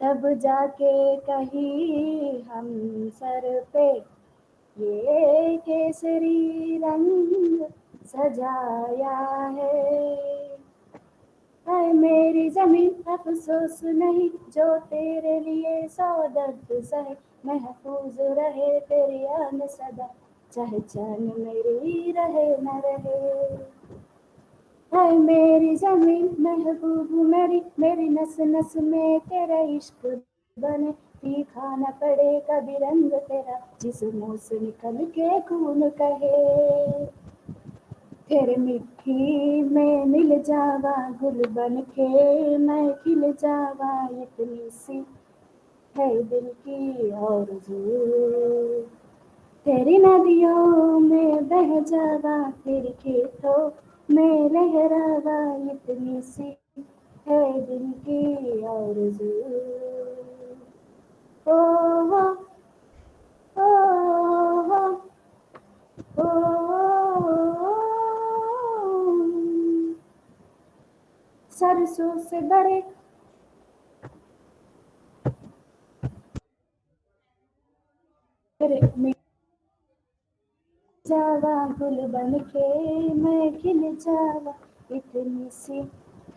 तब जाके कहीं हम सर पे ये केसरी रंग सजाया है मेरी जमीन अफसोस नहीं जो तेरे लिए सौ दर्द सहे, महफूज रहे तेरी आन सदा, चाहे जान मेरी रहे न रहे। है मेरी जमीन महबूब मेरी नस नस में तेरा इश्क बने, तीखा न पड़े कभी रंग तेरा, जिस मुंह से निकल के खून कहे। तेरे मिट्टी में मिल जावा गुल बन के, मैं खिल जावा इतनी सी है दिल की आरज़ू। तेरी नदियों में बह जावा, तेरे खेतों में लहरावा, इतनी सी है दिल की आरज़ू। ओ हो ओ हो सरसों से भरे में जावा गुल बन के, मैं खिल जावा इतनी सी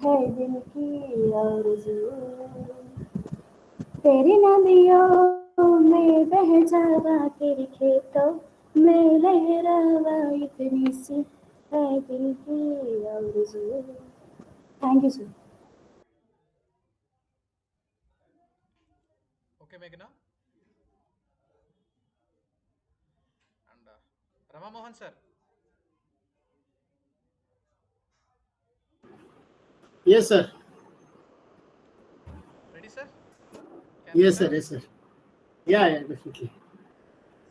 है दिल की आरज़ू। तेरी नदियों में बह जावा, तेरे खेतों में लहरावा, इतनी सी है दिल की आरज़ू। Thank you sir. Okay, Meghna. And Rama Mohan sir. Yes, sir. Ready, sir? Can we Yes, sir. start? Yes, sir. Yeah, definitely.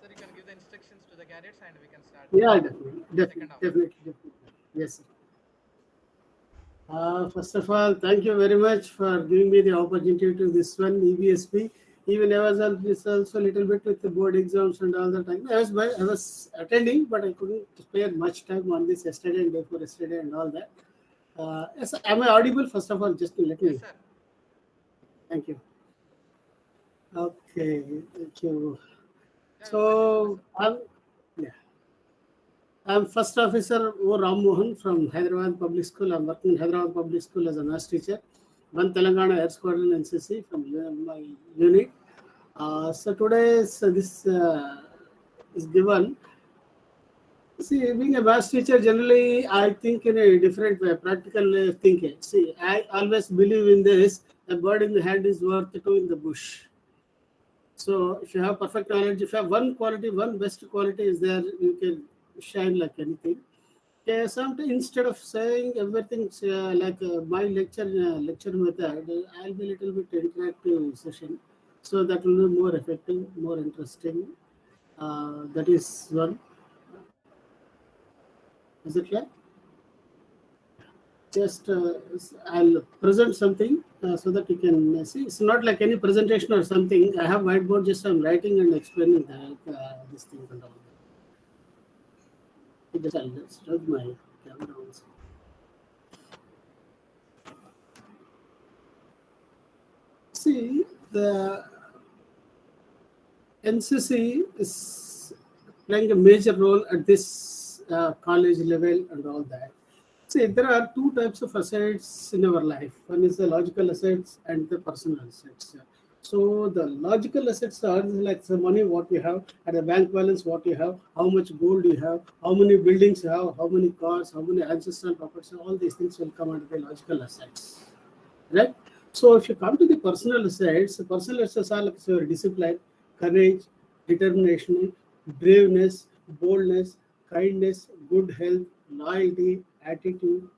Sir, you can give the instructions to the cadets and we can start Yeah, the second half. definitely. Yes, sir. First of all, thank you very much for giving me the opportunity to this one EBSP. Even I was also a little bit with the board exams and all the time. I was attending, but I couldn't spare much time on this yesterday and before yesterday and all that. Yes, am I audible? First of all, just to let me. Yes, sir. Thank you. Okay, thank you. Yeah, So, I'm First Officer O. Ram Mohan from Hyderabad Public School. I'm working in Hyderabad Public School as a maths teacher. One Telangana Air Squadron NCC from my unit. So today this is given. See, being a maths teacher, generally I think in a different way, practical thinking. See, I always believe in this: a bird in the hand is worth two in the bush. So if you have perfect knowledge, if you have one quality, one best quality is there, you can shine like anything. Okay, sometimes instead of saying everything like my lecture method, I'll be a little bit interactive session, so that will be more effective, more interesting. That is one. Is it clear? Just I'll present something so that you can see. It's not like any presentation or something. I have whiteboard. Just I'm writing and explaining that this thing and all. I'll just rub my camera also. See, the NCC is playing a major role at this college level and all that. See, there are two types of assets in our life. One is the logical assets and the personal assets. So the logical assets are like the money what you have, and the bank balance what you have, how much gold you have, how many buildings you have, how many cars, how many ancestral properties. All these things will come under the logical assets, right? So if you come to the personal assets are like your discipline, courage, determination, braveness, boldness, kindness, good health, loyalty, attitude,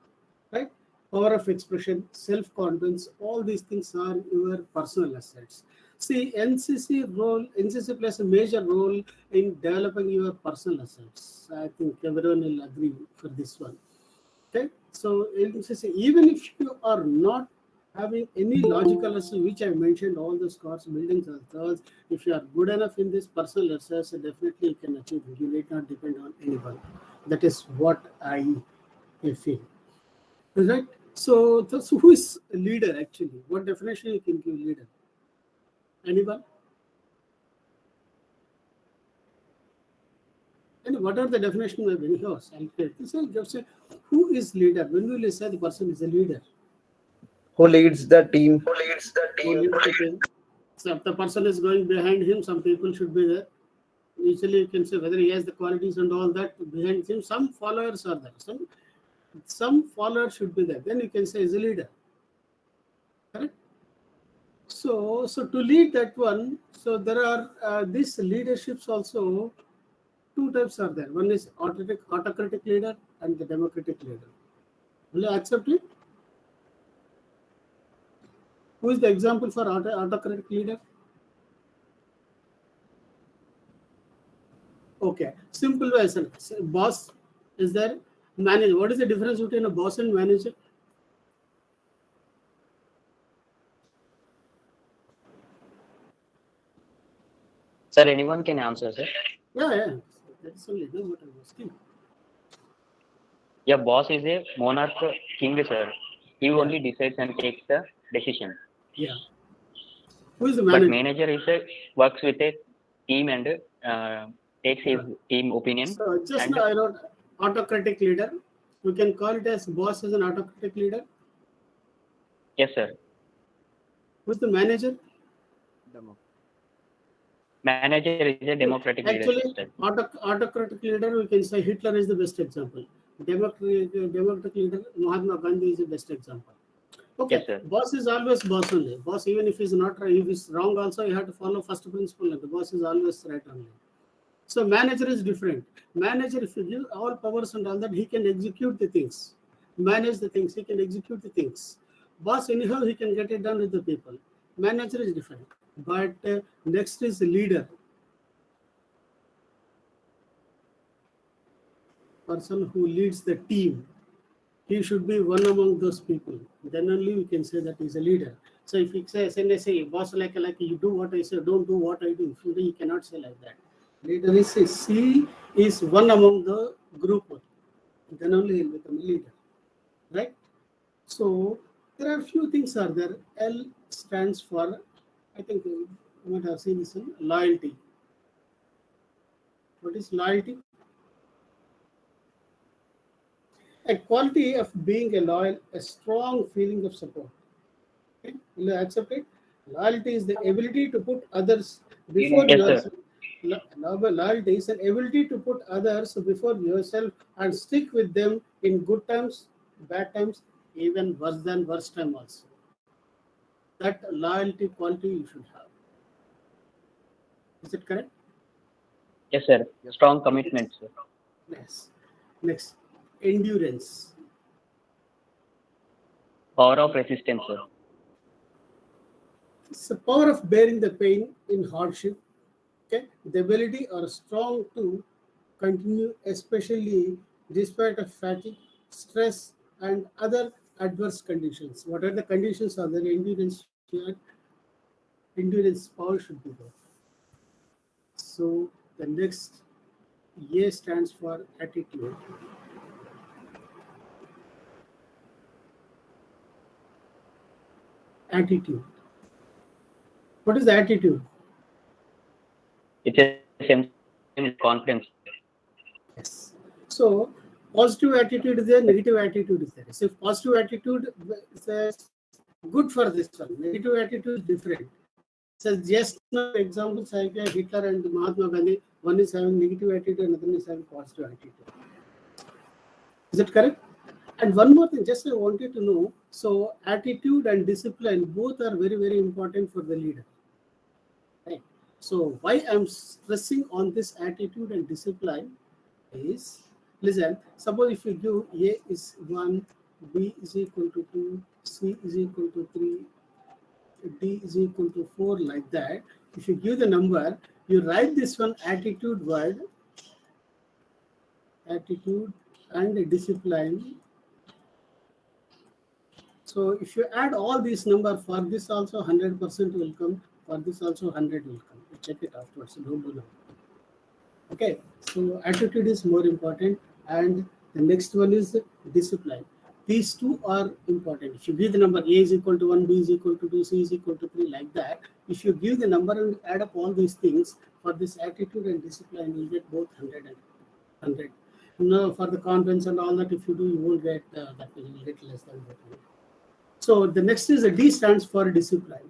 right? Power of expression, self-confidence, all these things are your personal assets. See, NCC plays a major role in developing your personal assets. I think everyone will agree for this one. Okay, so NCC, even if you are not having any logical assets, which I mentioned, all the cars, buildings, and thoughts, if you are good enough in this personal assets, definitely you can achieve it. You need not depend on anyone. That is what I feel. Right? So who is a leader actually? What definition you can give leader? Anyone? And what are the definition of any horse? I'll tell you. So just say, who is leader? When will you say the person is a leader? Who leads the team? Who leads the team? So if the person is going behind him, some people should be there. Usually you can say whether he has the qualities and all that behind him. Some followers are there. Some followers should be there. Then you can say is a leader. Correct? So to lead that one, so there are these leaderships also. Two types are there. One is autocratic leader and the democratic leader. Will you accept it? Who is the example for autocratic leader? Okay, simple way. Boss is there. Manager. What is the difference between a boss and manager? Sir, anyone can answer, sir. Yeah. That's only what I was asking. Yeah, boss is a monarch king, sir. He only decides and takes the decision. Yeah. Who is the manager? But manager is works with a team and takes his team opinion. So just and now I wrote autocratic leader. We can call it as boss as an autocratic leader. Yes, sir. Who's the manager? Manager is a democratic Actually, leadership. autocratic leader, we can say Hitler is the best example. Democratic leader, Mahatma Gandhi is the best example. Okay, Yes, sir. boss is always boss only. Boss, even if he's not right, if he's wrong also, you have to follow first principle. And the boss is always right only. So manager is different. Manager, if you give all powers and all that, he can execute the things, manage the things, he can execute the things. Boss, anyhow, he can get it done with the people. Manager is different. But next is the leader. Person who leads the team. He should be one among those people. Then only we can say that he's a leader. So if you say boss like you do what I say, don't do what I do. You cannot say like that. Leader is C is one among the group. Then only he'll become a leader. Right? So there are a few things are there. L stands for, I think you might have seen this one, loyalty. What is loyalty? A quality of being a loyal, a strong feeling of support. Okay? Will you accept it? Loyalty is the ability to put others before Yes, yourself. sir. Loyalty is an ability to put others before yourself and stick with them in good times, bad times, even worse than worst time also. That loyalty quality you should have. Is it correct? Yes, sir. Strong commitment, sir. Yes. Next, endurance. Power of resistance, sir. It's the power of bearing the pain in hardship. Okay, the ability or strong to continue, especially despite of fatigue, stress, and other adverse conditions. What are the conditions? Are there endurance power should be there. So the next A stands for attitude. Attitude. What is the attitude? It's a semblance confidence. Yes. So positive attitude is there, negative attitude is there. So if positive attitude is good for this one, negative attitude is different. So just now examples like Hitler and Mahatma Gandhi, one is having negative attitude, another is having positive attitude. Is it correct? And one more thing, just I wanted to know. So attitude and discipline both are very, very important for the leader. Right. So why I'm stressing on this attitude and discipline is, listen, suppose if you give A is 1, B is equal to 2, C is equal to 3, D is equal to 4, like that. If you give the number, you write this one attitude word, attitude and discipline. So if you add all these number, for this also 100% will come, for this also 100 will come. You check it afterwards, so don't do now. Okay, so attitude is more important, and the next one is discipline. These two are important. If you give the number A is equal to 1, B is equal to 2, C is equal to 3, like that, if you give the number and add up all these things, for this attitude and discipline, you get both 100 and 100. No, for the confidence and all that, if you do, you won't get that, you will get less than that. So the next is a D stands for discipline.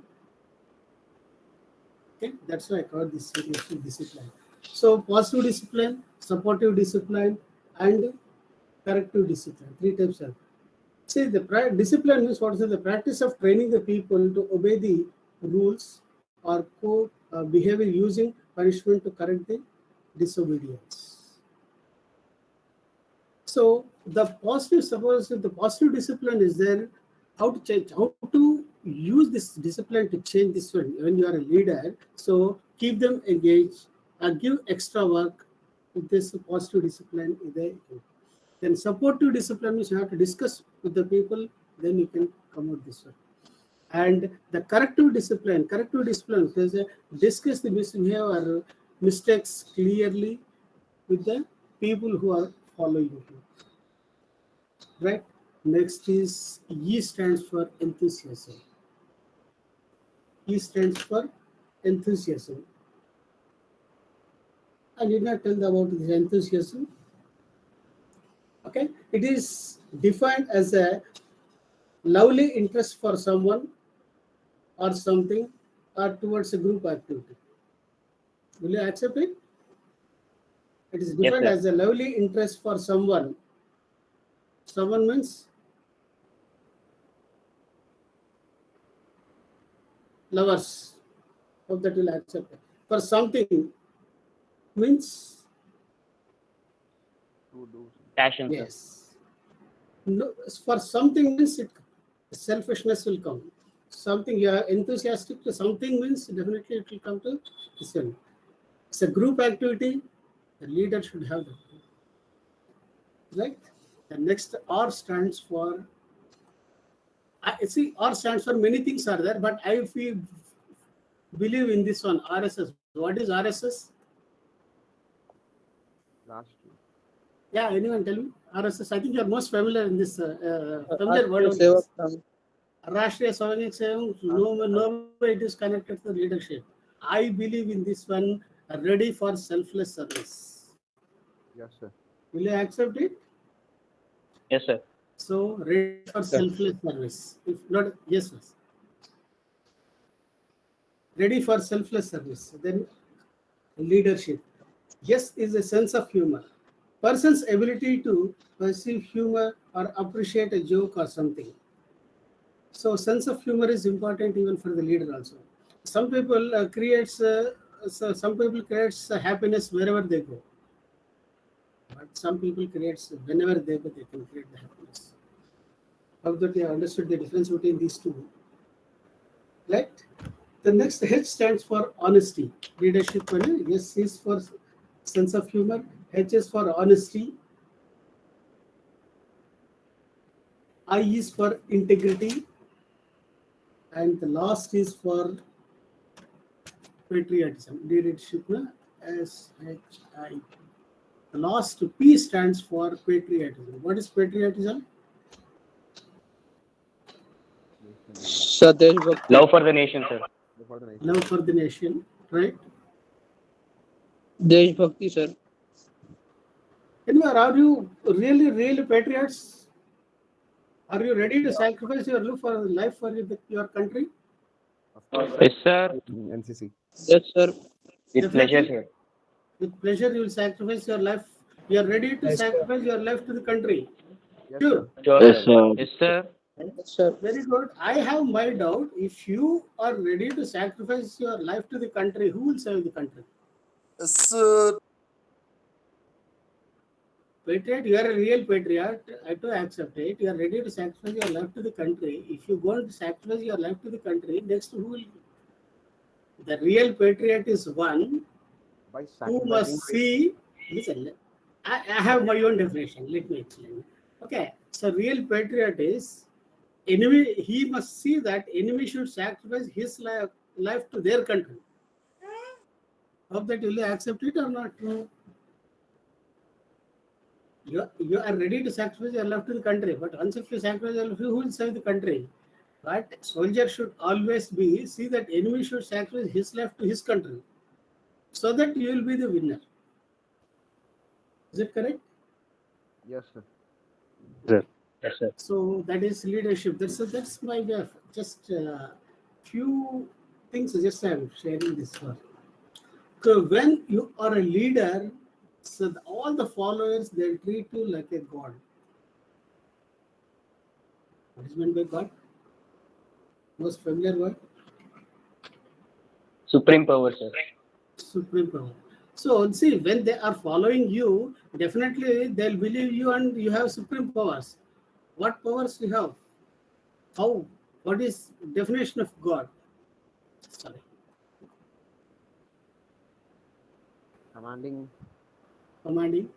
Okay, that's why I call this seriously discipline. So positive discipline, supportive discipline, and corrective discipline. 3 types are. See, the discipline means what is the practice of training the people to obey the rules or behavior using punishment to correct the disobedience. So the positive, suppose if the positive discipline is there, how to change, how to use this discipline to change this one when you are a leader. So keep them engaged, give extra work with this positive discipline. Then supportive discipline means you have to discuss with the people, then you can come out this way. And the corrective discipline is discuss the misbehavior or mistakes clearly with the people who are following you. Right? Next is E stands for enthusiasm. E stands for enthusiasm. I did not tell about this enthusiasm. Okay, it is defined as a lovely interest for someone or something or towards a group activity. Will you accept it? It is defined as a lovely interest for someone. Someone means lovers. Hope that will accept it. For something means Passion, sir. yes. No, for something means selfishness will come. Something you are enthusiastic to something means definitely it will come to this one. It's a group activity. The leader should have that. Right? The next R stands for. See, R stands for many things are there, but I believe in this one, RSS. What is RSS? Last Yeah, anyone tell me? RSS. I think you are most familiar in this familiar word. Rashtriya Sevak Sangh. Rashtriya Savangik Sevang, no way it is connected to leadership. I believe in this one, ready for selfless service. Yes, sir. Will you accept it? Yes, sir. So, ready for selfless service. If not, yes, sir. Ready for selfless service. Then, leadership. Yes is a sense of humor. Person's ability to perceive humor or appreciate a joke or something. So sense of humor is important even for the leader also. Some people creates happiness wherever they go, but some people creates whenever they go they can create the happiness. How that you understood the difference between these two, right? The next H stands for honesty. Leadership. S is for sense of humor. H is for honesty. I is for integrity. And the last is for patriotism. Leadership, SHI. The last P stands for patriotism. What is patriotism? Swadesh Bhakti. Love for the nation, sir. Love for the nation, right? Deshbhakti, sir. Anyway, are you really patriots? Are you ready to sacrifice your life for your country? Yes, sir. NCC. Yes, sir. With pleasure, Definitely. sir. With pleasure, you will sacrifice your life. You are ready to sacrifice your life to the country. Yes, Sure. Sure, Yes, sir. sir. Yes, sir. Yes, sir. Very good. I have my doubt. If you are ready to sacrifice your life to the country, who will save the country? Sir. Patriot, you are a real patriot. I too accept it. You are ready to sacrifice your life to the country. If you want to sacrifice your life to the country, next who will? The real patriot is one By who sacrificing. must see. Listen, I have my own definition. Let me explain. Okay, so real patriot is enemy. He must see that enemy should sacrifice his life to their country. Hope that will you accept it or not? You are ready to sacrifice your life to the country, but once if you sacrifice your life, who will save the country? But soldier should always be see that enemy should sacrifice his life to his country, so that you will be the winner. Is it correct? Yes, sir. Yes, sir. So that is leadership. That's my just few things. Just I am sharing this for. So when you are a leader, so all the followers they'll treat you like a god. What is meant by God? Most familiar word? Supreme power, sir. Supreme power. So see, when they are following you, definitely they'll believe you and you have supreme powers. What powers you have? How? What is definition of God? Sorry. Commanding. Commanding.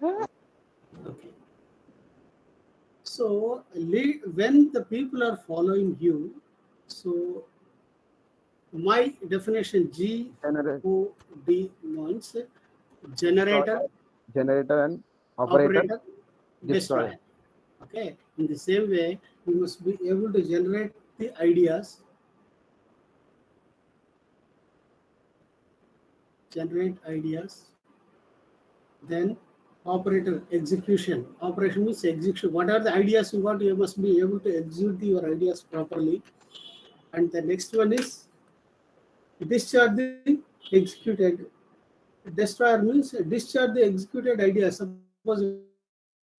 Okay. So when the people are following you, so my definition GOD means generator, Generator and operator. operator, Destroyer. destroyer. Okay. In the same way, you must be able to generate the ideas, then operator execution. Operation means execution. What are the ideas you want? You must be able to execute your ideas properly. And the next one is discharge the executed. Destroyer means discharge the executed idea. Suppose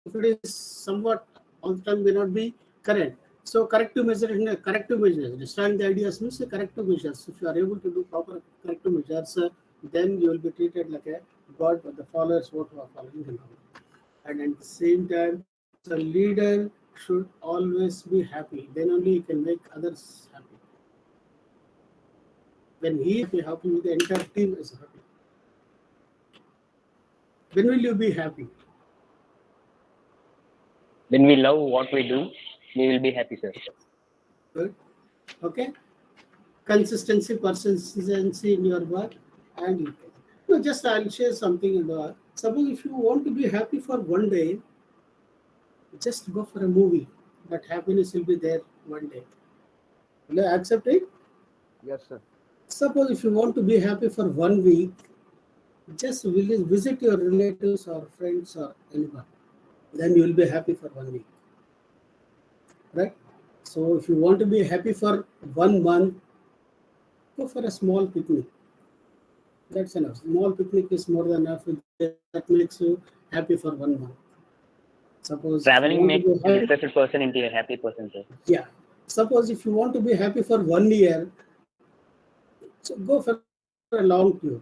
if it is somewhat all the time may not be correct. So corrective measures. Destroying the ideas means corrective measures. If you are able to do proper corrective measures, then you will be treated like a god. The followers what you are following and all. And at the same time, so leader should always be happy. Then only he can make others happy. When he is happy, the entire team is happy. When will you be happy? When we love what we do, we will be happy, sir. Good. Okay. Consistency, persistency in your work, and you can. No, just I'll share something in the. Suppose if you want to be happy for one day, just go for a movie. That happiness will be there one day. Will you accept it? Yes, sir. Suppose if you want to be happy for 1 week, just visit your relatives or friends or anyone. Then you will be happy for 1 week. Right? So if you want to be happy for 1 month, go for a small picnic. That's enough. Small picnic is more than enough. That makes you happy for 1 month. Suppose if you Traveling want to makes be a happy, depressed person into a happy person, sir. yeah. Suppose if you want to be happy for 1 year, so go for a long tour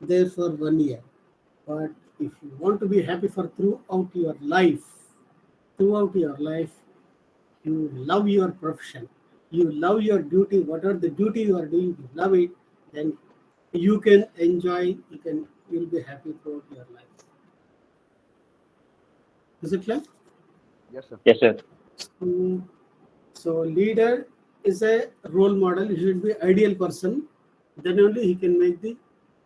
there for 1 year. But if you want to be happy for throughout your life, you love your profession, you love your duty, whatever the duty you are doing, you love it, then you can enjoy, you'll be happy throughout your life. Is it clear? Yes, sir. Yes, sir. So leader is a role model. He should be ideal person. Then only he can make the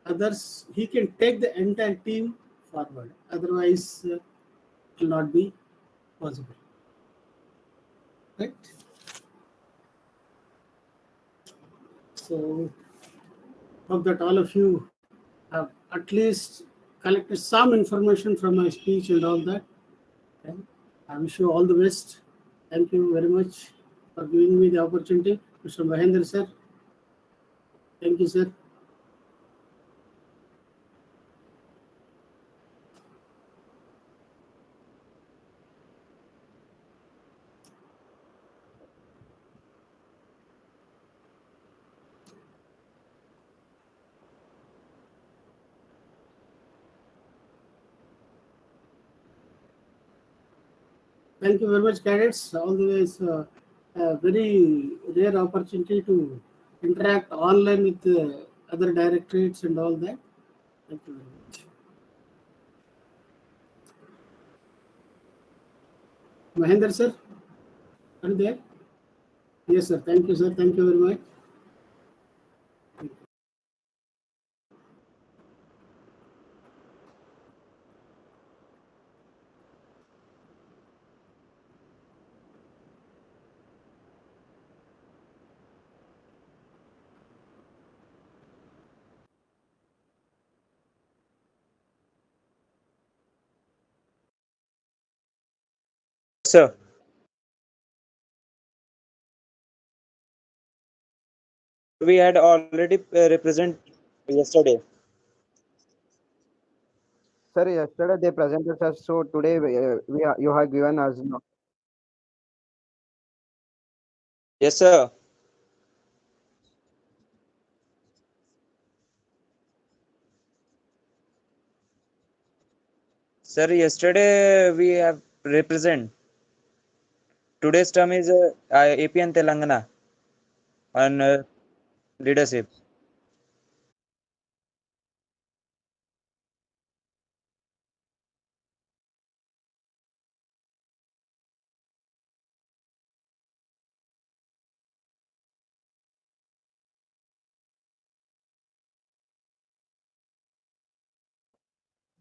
others. He can take the entire team forward. Otherwise, it will not be possible. right? So hope that all of you have at least collected some information from my speech and all that. Okay. I wish you all the best. Thank you very much for giving me the opportunity. Mr. Mahendra sir. Thank you, sir. Thank you very much, cadets. Always a very rare opportunity to interact online with other directorates and all that. Thank you very much. Mahendra sir, are you there? Yes, sir. Thank you, sir. Thank you very much. Sir, we had already represent yesterday. Sir, yesterday they presented us, so today you have given us. No. Yes, sir. Sir, yesterday we have represent. Today's term is AP and Telangana on leadership.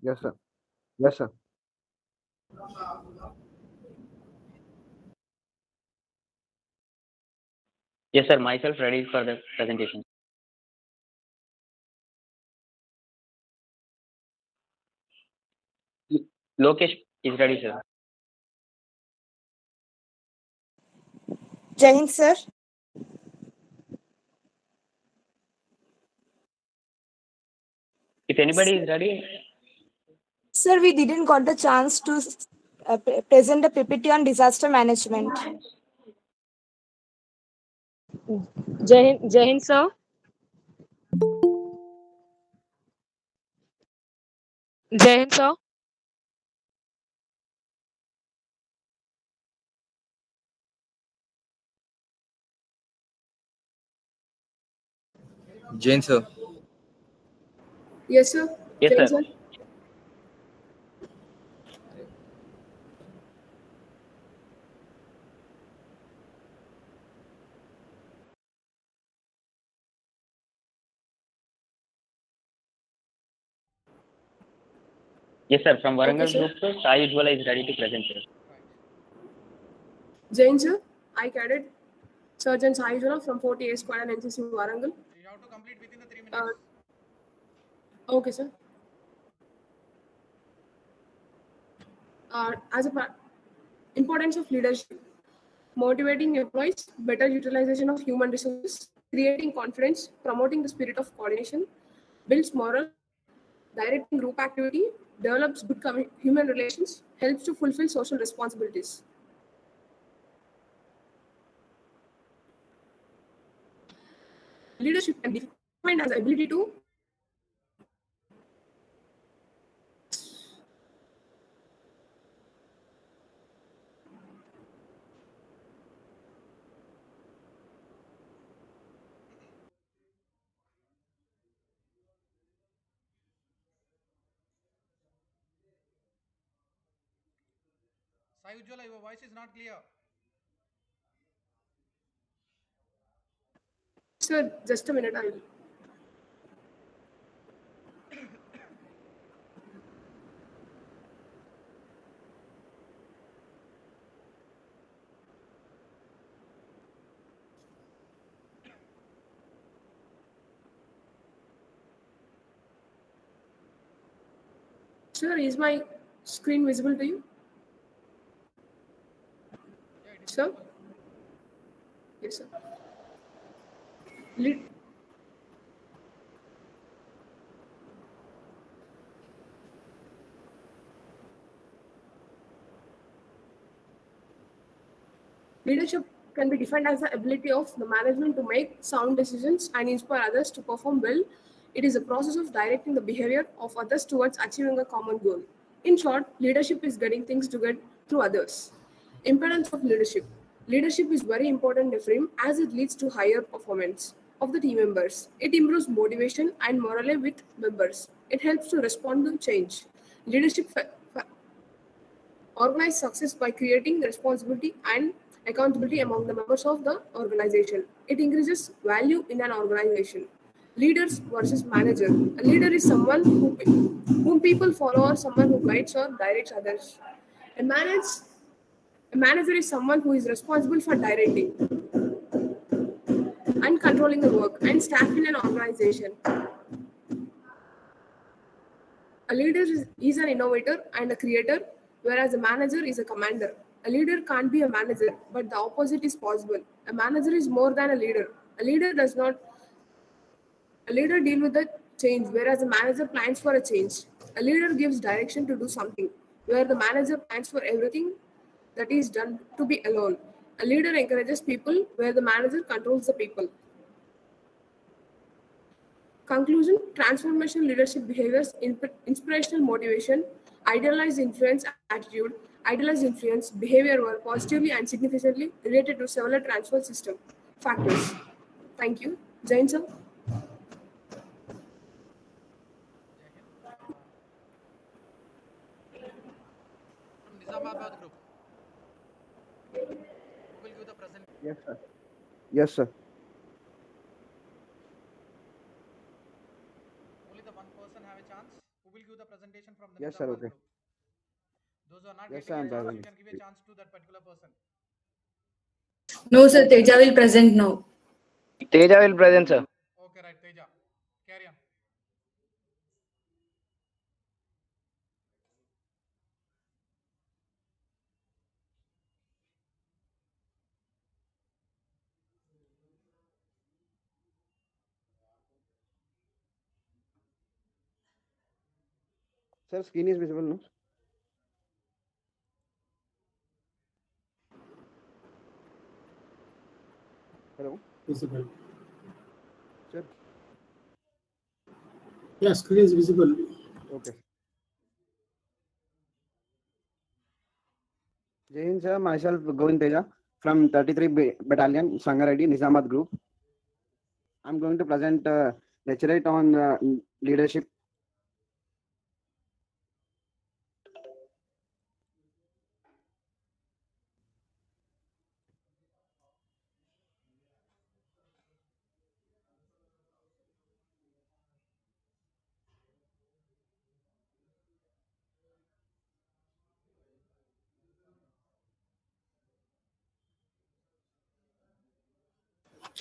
Yes, sir. Yes, sir. Yes, sir. Myself ready for the presentation. Lokesh is ready, sir. Jai Hind, sir. If anybody is ready, Sir, we didn't got the chance to present a PPT on disaster management. Jai Hind, sir. Jai Hind, sir. Jain, sir. Yes, sir. yes, Jai Hind, sir. sir. Yes, sir. From Okay, Warangal sir. group, sir, Sai Ujjwala is ready to present, sir. Jai Hind, sir. I cadet Surgeon Sai Jula from 48 Squad and NCC Warangal. You have to complete within the 3 minutes. Okay, sir. Importance of leadership, motivating employees, better utilization of human resources, creating confidence, promoting the spirit of coordination, builds moral, directing group activity, develops good human relations, helps to fulfill social responsibilities. Leadership can be defined as the ability to Sai Ujjwala, your voice is not clear. Sir, just a minute. I will. Sir, is my screen visible to you? Sir? Yes, sir. Lead- Leadership can be defined as the ability of the management to make sound decisions and inspire others to perform well. It is a process of directing the behavior of others towards achieving a common goal. In short, leadership is getting things to get through others. Importance of leadership. Leadership is very important in a firm as it leads to higher performance of the team members. It improves motivation and morale with members. It helps to respond to change. Leadership organize success by creating responsibility and accountability among the members of the organization. It increases value in an organization. Leaders versus manager. A leader is someone whom people follow or someone who guides or directs others. A, manage, a manager is someone who is responsible for directing and controlling the work and staff in an organization. A leader is an innovator and a creator, whereas a manager is a commander. A leader can't be a manager, but the opposite is possible. A manager is more than a leader. A leader does not. A leader deals with the change, whereas a manager plans for a change. A leader gives direction to do something, where the manager plans for everything that is done to be alone. A leader encourages people, where the manager controls the people. Conclusion: transformational leadership behaviors, inspirational motivation, idealized influence attitude, idealized influence behavior were positively and significantly related to several transfer system factors. Thank you. Jain sir. From Nizamabad group, who will give the present? Yes, sir. Yes, sir. Only the one person have a chance. Who will give the presentation from the Yes, sir. Nizamabad Okay. group? Those who are not Yes, getting sir. a I'm chance, you present. can give a chance to that particular person. No, sir. Teja will present now. Teja will present, sir. Okay, right, Teja. Carry on. Sir, screen is visible, no? Hello? Visible. Sir? Yeah, screen is visible. Okay. Jai Hind, sir. Myself, Govind Teja from 33 Battalion, Sangareddy, Nizamabad Group. I'm going to present lecturate on leadership.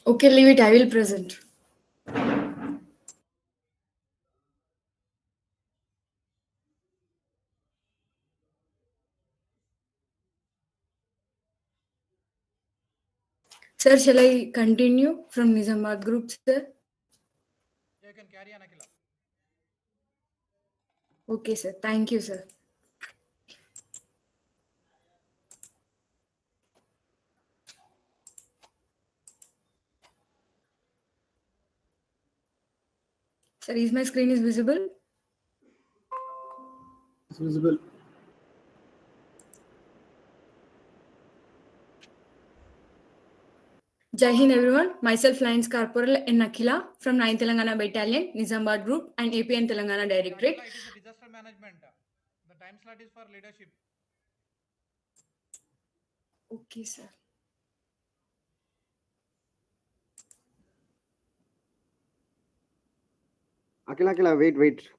Okay, leave it. I will present. Sir, shall I continue from Nizamabad group, sir? Yeah, you can carry on, Akila. Okay, sir. Thank you, sir. Sir, is my screen is visible? It's visible. Jai Hind, everyone. Myself, Lines Corporal N. Akhila from 9th Telangana Battalion, Nizamabad Group and AP and Telangana Directorate. Akila, it is a disaster management. The time slot is for leadership. Okay, sir. Akila, wait.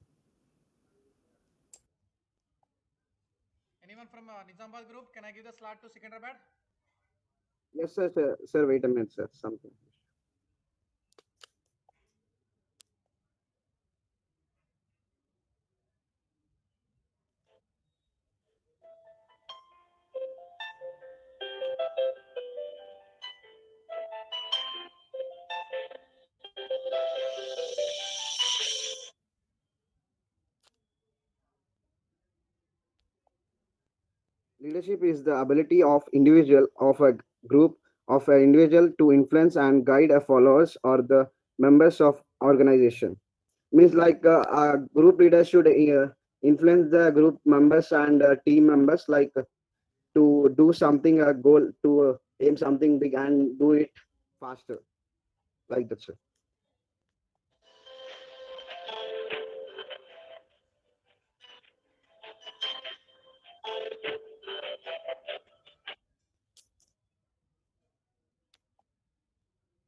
Anyone from Nizamabad group? Can I give the slot to Secunderabad? Yes, sir. Sir, wait a minute, sir. Something. Leadership is the ability of individual of a group of an individual to influence and guide a followers or the members of organization. Means like a group leader should influence the group members and team members like to do something a goal to aim something big and do it faster like that, sir.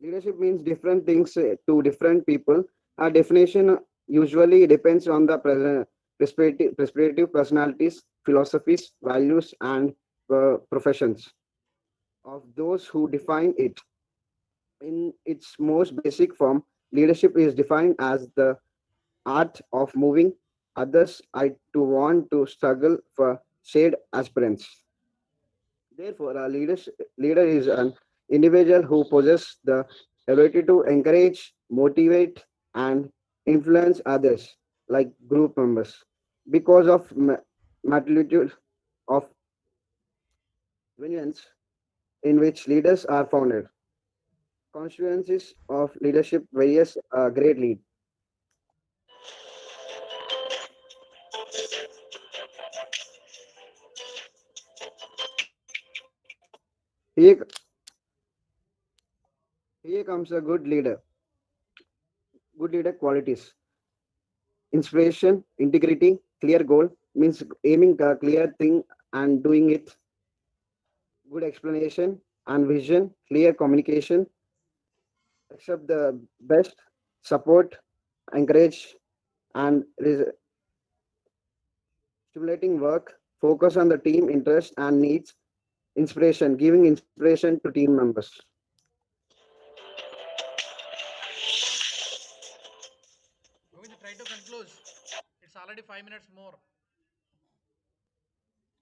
Leadership means different things to different people. A definition usually depends on the perspective, personalities, philosophies, values, and professions of those who define it. In its most basic form, leadership is defined as the art of moving others to want to struggle for shared aspirants. Therefore, leader is an individual who possesses the ability to encourage, motivate, and influence others, like group members, because of multitude of events in which leaders are founded. Consequences of leadership varies greatly. Here, here comes a good leader. Good leader qualities: inspiration, integrity, clear goal means aiming a clear thing and doing it. Good explanation and vision, clear communication, accept the best, support, encourage, and stimulating work, focus on the team interest and needs, inspiration, giving inspiration to team members. Govind, try to conclude. It's already 5 minutes more.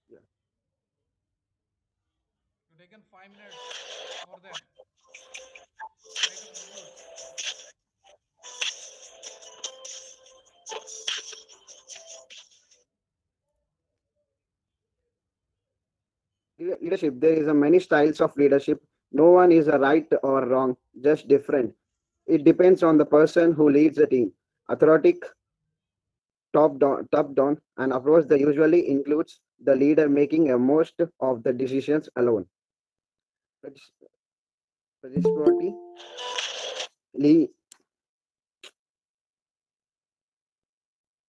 Yeah. You taken 5 minutes more than. Try to conclude. Leadership, there is a many styles of leadership. No one is a right or wrong, just different. It depends on the person who leads the team. Authoritative, top down, and approach that usually includes the leader making a most of the decisions alone. Participatory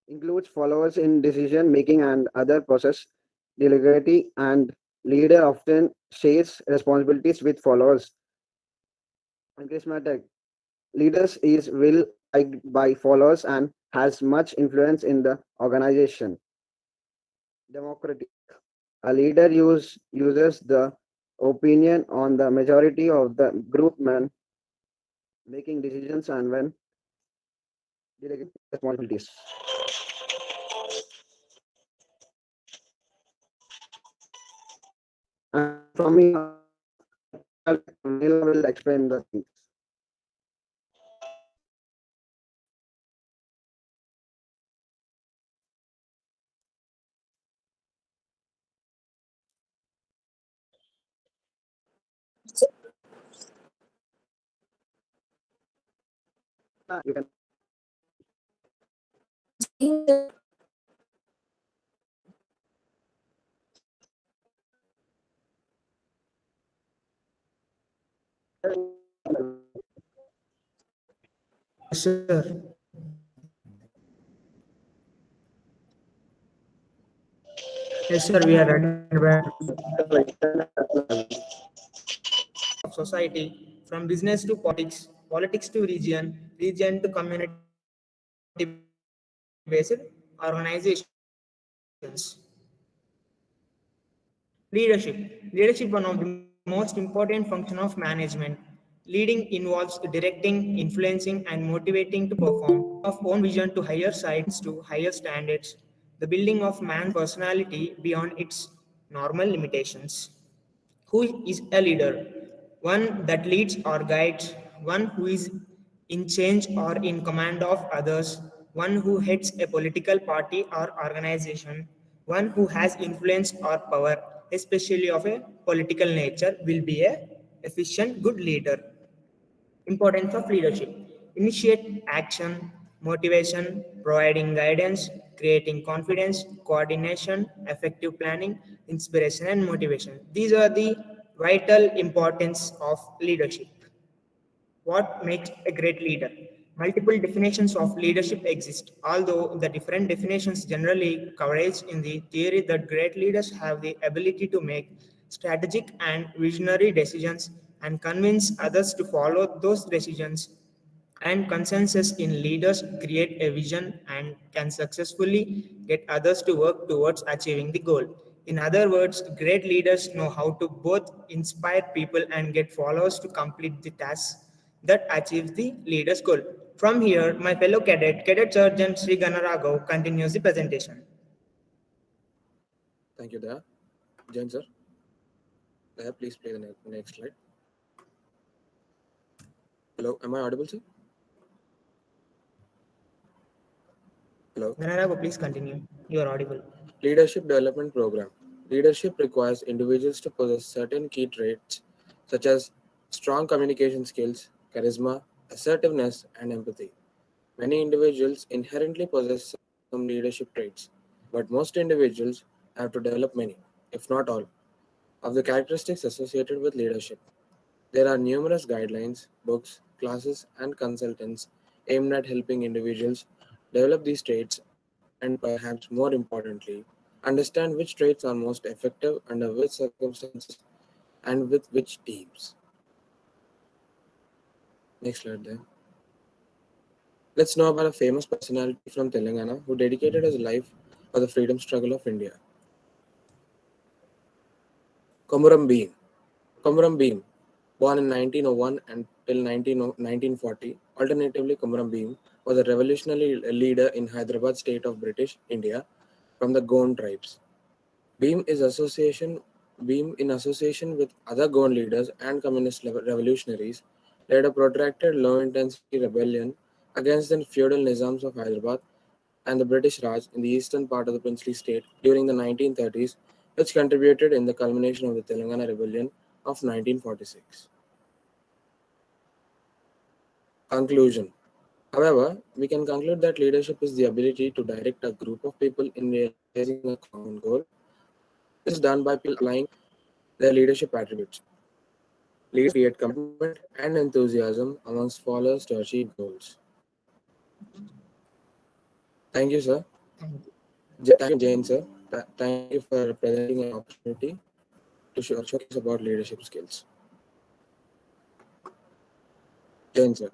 includes followers in decision making and other process. Delegating and leader often shares responsibilities with followers. Charismatic leaders is well liked by followers and has much influence in the organization. Democratic, a leader uses the opinion on the majority of the group men making decisions and when delegating responsibilities. And from here, Manila will explain the things. You can. Sir. Yes, sir, we are of society from business to politics, politics to region, region to community-based organizations. Leadership one of the most important function of management. Leading involves directing, influencing, and motivating to perform of own vision to higher sides to higher standards. The building of man's personality beyond its normal limitations. Who is a leader? One that leads or guides, one who is in change or in command of others, one who heads a political party or organization, one who has influence or power, especially of a political nature, will be a efficient, good leader. Importance of leadership: initiate action, motivation, providing guidance, creating confidence, coordination, effective planning, inspiration, and motivation. These are the vital importance of leadership. What makes a great leader? Multiple definitions of leadership exist, although the different definitions generally coverage in the theory that great leaders have the ability to make strategic and visionary decisions and convince others to follow those decisions, and consensus in leaders create a vision and can successfully get others to work towards achieving the goal. In other words, great leaders know how to both inspire people and get followers to complete the tasks that achieve the leader's goal. From here, my fellow Cadet Sergeant Sri Ganaraghav, continues the presentation. Thank you, Daya. Jain, sir. Daya, please play the next slide. Hello, am I audible, sir? Hello. Ganaraghav, please continue. You are audible. Leadership Development Program. Leadership requires individuals to possess certain key traits such as strong communication skills, charisma, assertiveness, and empathy. Many individuals inherently possess some leadership traits, but most individuals have to develop many, if not all, of the characteristics associated with leadership. There are numerous guidelines, books, classes, and consultants aimed at helping individuals develop these traits and perhaps more importantly, understand which traits are most effective under which circumstances and with which teams. Next slide there. Let's know about a famous personality from Telangana who dedicated his life for the freedom struggle of India. Komuram Bhim. Komuram Bhim, born in 1901 until 1940, alternatively Komuram Bhim, was a revolutionary leader in Hyderabad state of British India from the Gond tribes. Bhim, in association with other Gond leaders and communist revolutionaries, led a protracted low-intensity rebellion against the feudal nizams of Hyderabad and the British Raj in the eastern part of the princely state during the 1930s, which contributed in the culmination of the Telangana Rebellion of 1946. Conclusion. However, we can conclude that leadership is the ability to direct a group of people in realizing a common goal. This is done by people applying their leadership attributes. Leaders create commitment and enthusiasm amongst followers to achieve goals. Thank you, sir. Thank you, Jain, sir. Thank you for presenting an opportunity to showcase about leadership skills. Jain, sir.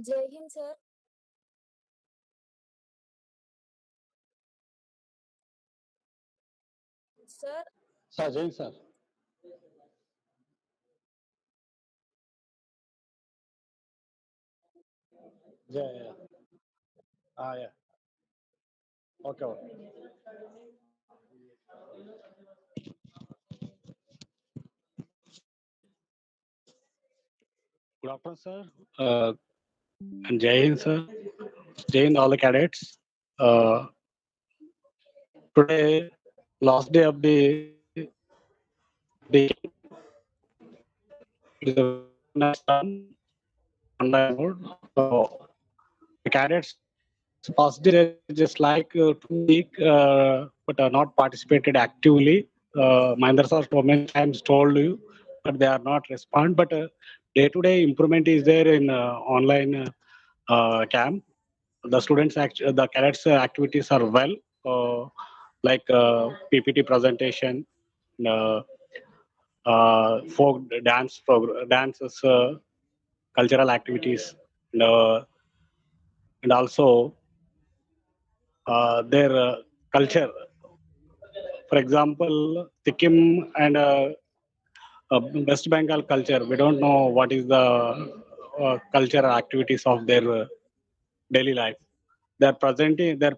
Jai Hind, sir. Sir, Sir, Jain sir. Yeah. Yeah. Okay. Good afternoon, sir. And Jai Hind, sir. Jai Hind, all the cadets. Today, last day of the it is a nice time online mode. So the cadets first day they just like to speak, but not participated actively. Mahendra sir so many times told you, but they are not respond. But day-to-day improvement is there in online camp. The students, the cadets activities are well, like PPT presentation, uh, folk dances, cultural activities, and, uh, and also their culture. For example, Sikkim and West Bengal culture. We don't know what is the cultural activities of their daily life. Their presenting their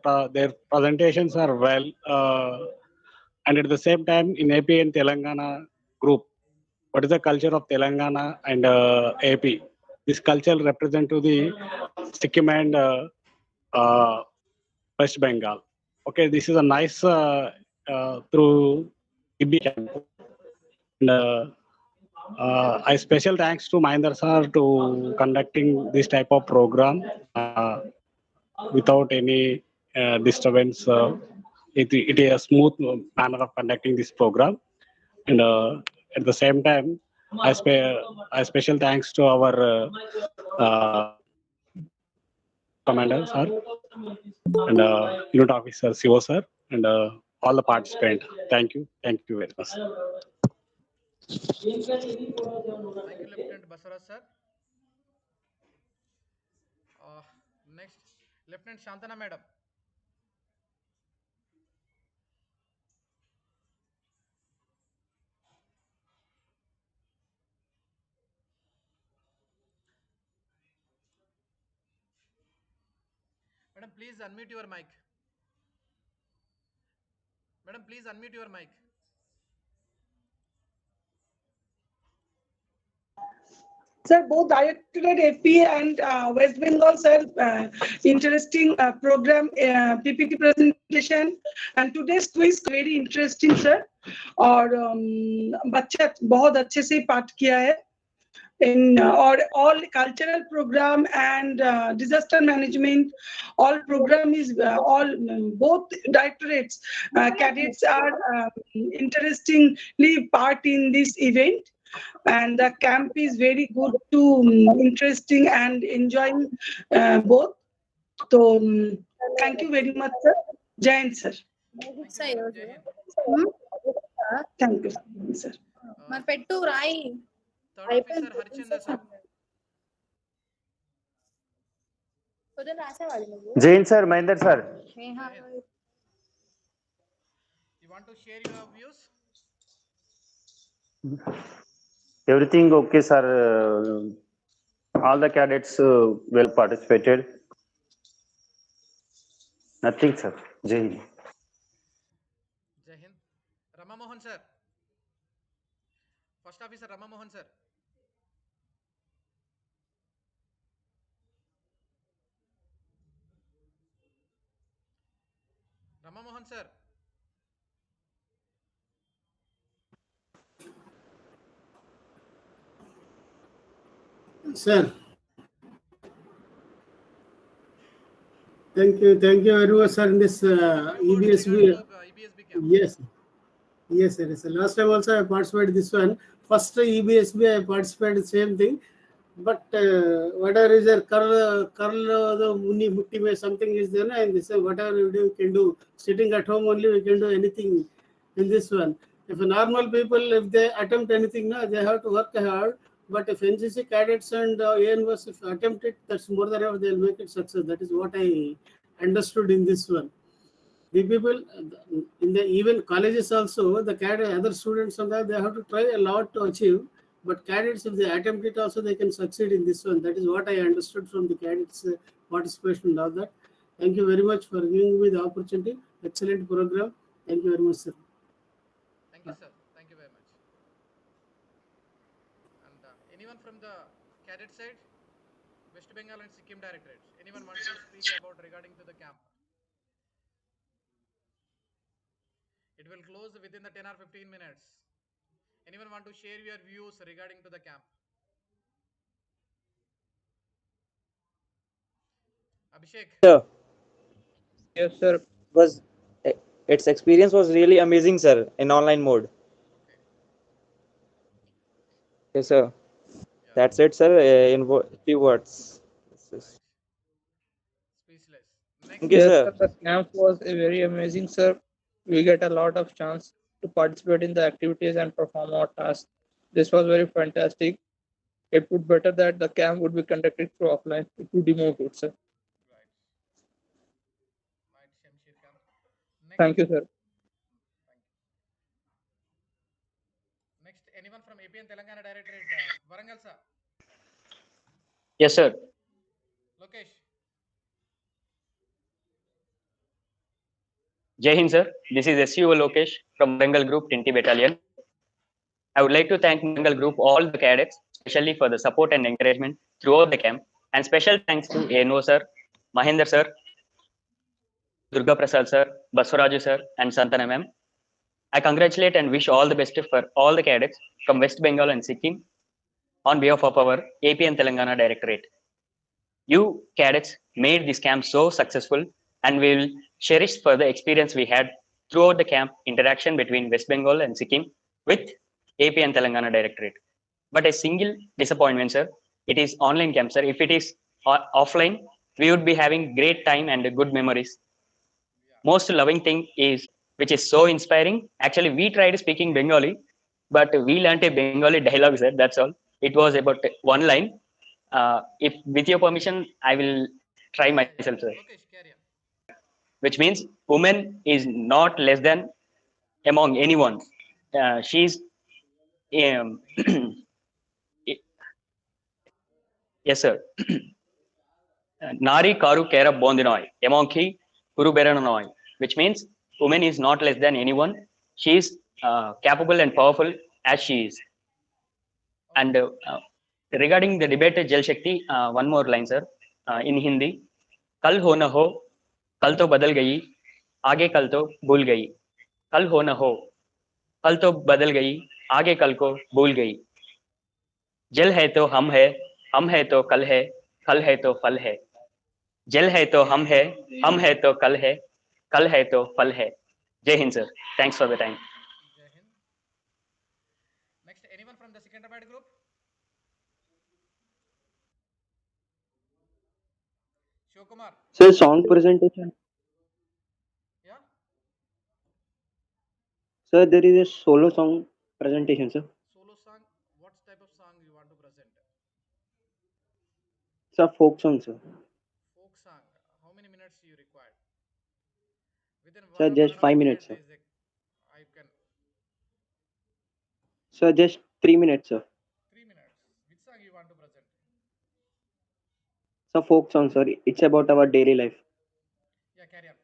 presentations are well, and at the same time in AP and Telangana group, what is the culture of Telangana and AP? This culture represent to the Sikkim and uh, West Bengal. Okay, this is a nice through IB camp. And, I special thanks to Mahendra sir to conducting this type of program without any disturbance. It is a smooth manner of conducting this program, and at the same time, I special thanks to our commander sir and unit officer Sivo sir and all the participants. Thank you very much. Thank you, Lieutenant Basaraj sir. Next, Lieutenant Shantana madam. Madam, please unmute your mic. Madam, please unmute your mic. Sir, both Directorate AP and West Bengal, sir, interesting program, PPT presentation, and today's quiz very interesting, sir. और बच्चा बहुत अच्छे से पाठ किया है in or all cultural program and disaster management. All program is all both directorates cadets are interestingly part in this event. And the camp is very good to interesting and enjoying both. So thank you very much, sir. Jai Hind, sir. Thank you, madam. Jai Hind. Thank you, sir. మరి పెట్టు రాయి Third officer Harchandra sir. పొద్దున రాసేవాడు నువ్వు Jain sir, Mahendra sir. You want to share your views? Everything okay, sir. All the cadets well participated. Nothing, sir. Jai Hind. Jai Hind. Rama Mohan sir. First officer Rama Mohan sir. Rama Mohan sir. Sir, thank you very much, sir. In this EBSB, yes, yes, sir. Yes, sir. Last time also I participated this one. First EBSB I participated same thing, but whatever is there, curl the muni mutti mein something is there, and this whatever we do, can do. Sitting at home only we can do anything in this one. If normal people, if they attempt anything, no, they have to work hard. But if NCC cadets and ANVs, if attempt it, that's more than enough. They'll make it success. That is what I understood in this one. The people in the even colleges also, the cadet other students and that they have to try a lot to achieve. But cadets, if they attempt it also, they can succeed in this one. That is what I understood from the cadets participation and all that. Thank you very much for giving me the opportunity. Excellent program. Thank you very much, sir. Thank you, sir. Thank you very much. And anyone from the cadet side, West Bengal and Sikkim directorates, anyone want to speak about regarding to the camp? It will close within the 10 or 15 minutes. Anyone want to share your views regarding to the camp? Abhishek. Sir. Yes, sir. Was its experience was really amazing, sir, in online mode. Okay. Yes, sir. Yeah. That's it, sir. In few words. Right. Speechless. Next. Thank you, Yes, sir. sir, the camp was a very amazing, sir. We get a lot of chance to participate in the activities and perform our tasks. This was very fantastic. It would better that the camp would be conducted through offline. It would be more good, sir. Right. Right, Shamshir camp. Next. Thank you, sir. Thank you. Next, anyone from AP and Telangana Directorate, Varangal sir. Yes, sir. Lokesh. Jai Hind, sir. This is SUO Lokesh from Warangal Group 20 Battalion. I would like to thank Warangal Group, all the cadets, especially for the support and encouragement throughout the camp. And special thanks to ANO sir, Mahinder sir, Durga Prasad sir, Baswaraju sir, and Santana ma'am. I congratulate and wish all the best for all the cadets from West Bengal and Sikkim on behalf of our AP and Telangana Directorate. You cadets made this camp so successful, and we will cherish for the experience we had throughout the camp interaction between West Bengal and Sikkim with AP and Telangana Directorate. But a single disappointment, sir. It is online camp, sir. If it is offline, we would be having great time and good memories. Most loving thing is, which is so inspiring. Actually, we tried speaking Bengali, but we learned a Bengali dialogue, sir. That's all. It was about one line. If with your permission, I will try myself, sir. Lokesh, carry on. Which means woman is not less than among anyone. She's um, yes, sir. Nari karu kera bondinoi, emonki kuru beranoi, which means woman is not less than anyone. She is capable and powerful as she is. And regarding the debate Jal Shakti, one more line, sir, in Hindi. कल हो न हो, कल तो बदल गई, आगे कल तो भूल गई. कल हो न हो, कल तो बदल गई, आगे कल को भूल गई. जल है तो हम है तो कल है तो फल है. जल है तो हम है तो कल है तो फल है. Jai Hind, sir. Thanks for the time. Jai Hind. Next, anyone from the Secunderabad group? Shivkumar. Sir, song presentation. Yeah. Sir, there is a solo song presentation, sir. Solo song. What type of song you want to present? Sir, folk song, sir. Folk song. How many minutes you require? Within Sir, just 5 minutes, sir. I can. Sir, just 3 minutes, sir. song you want to present? So folk song, sir. It's about our daily life. Yeah, carry on.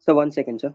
So 1 second, sir.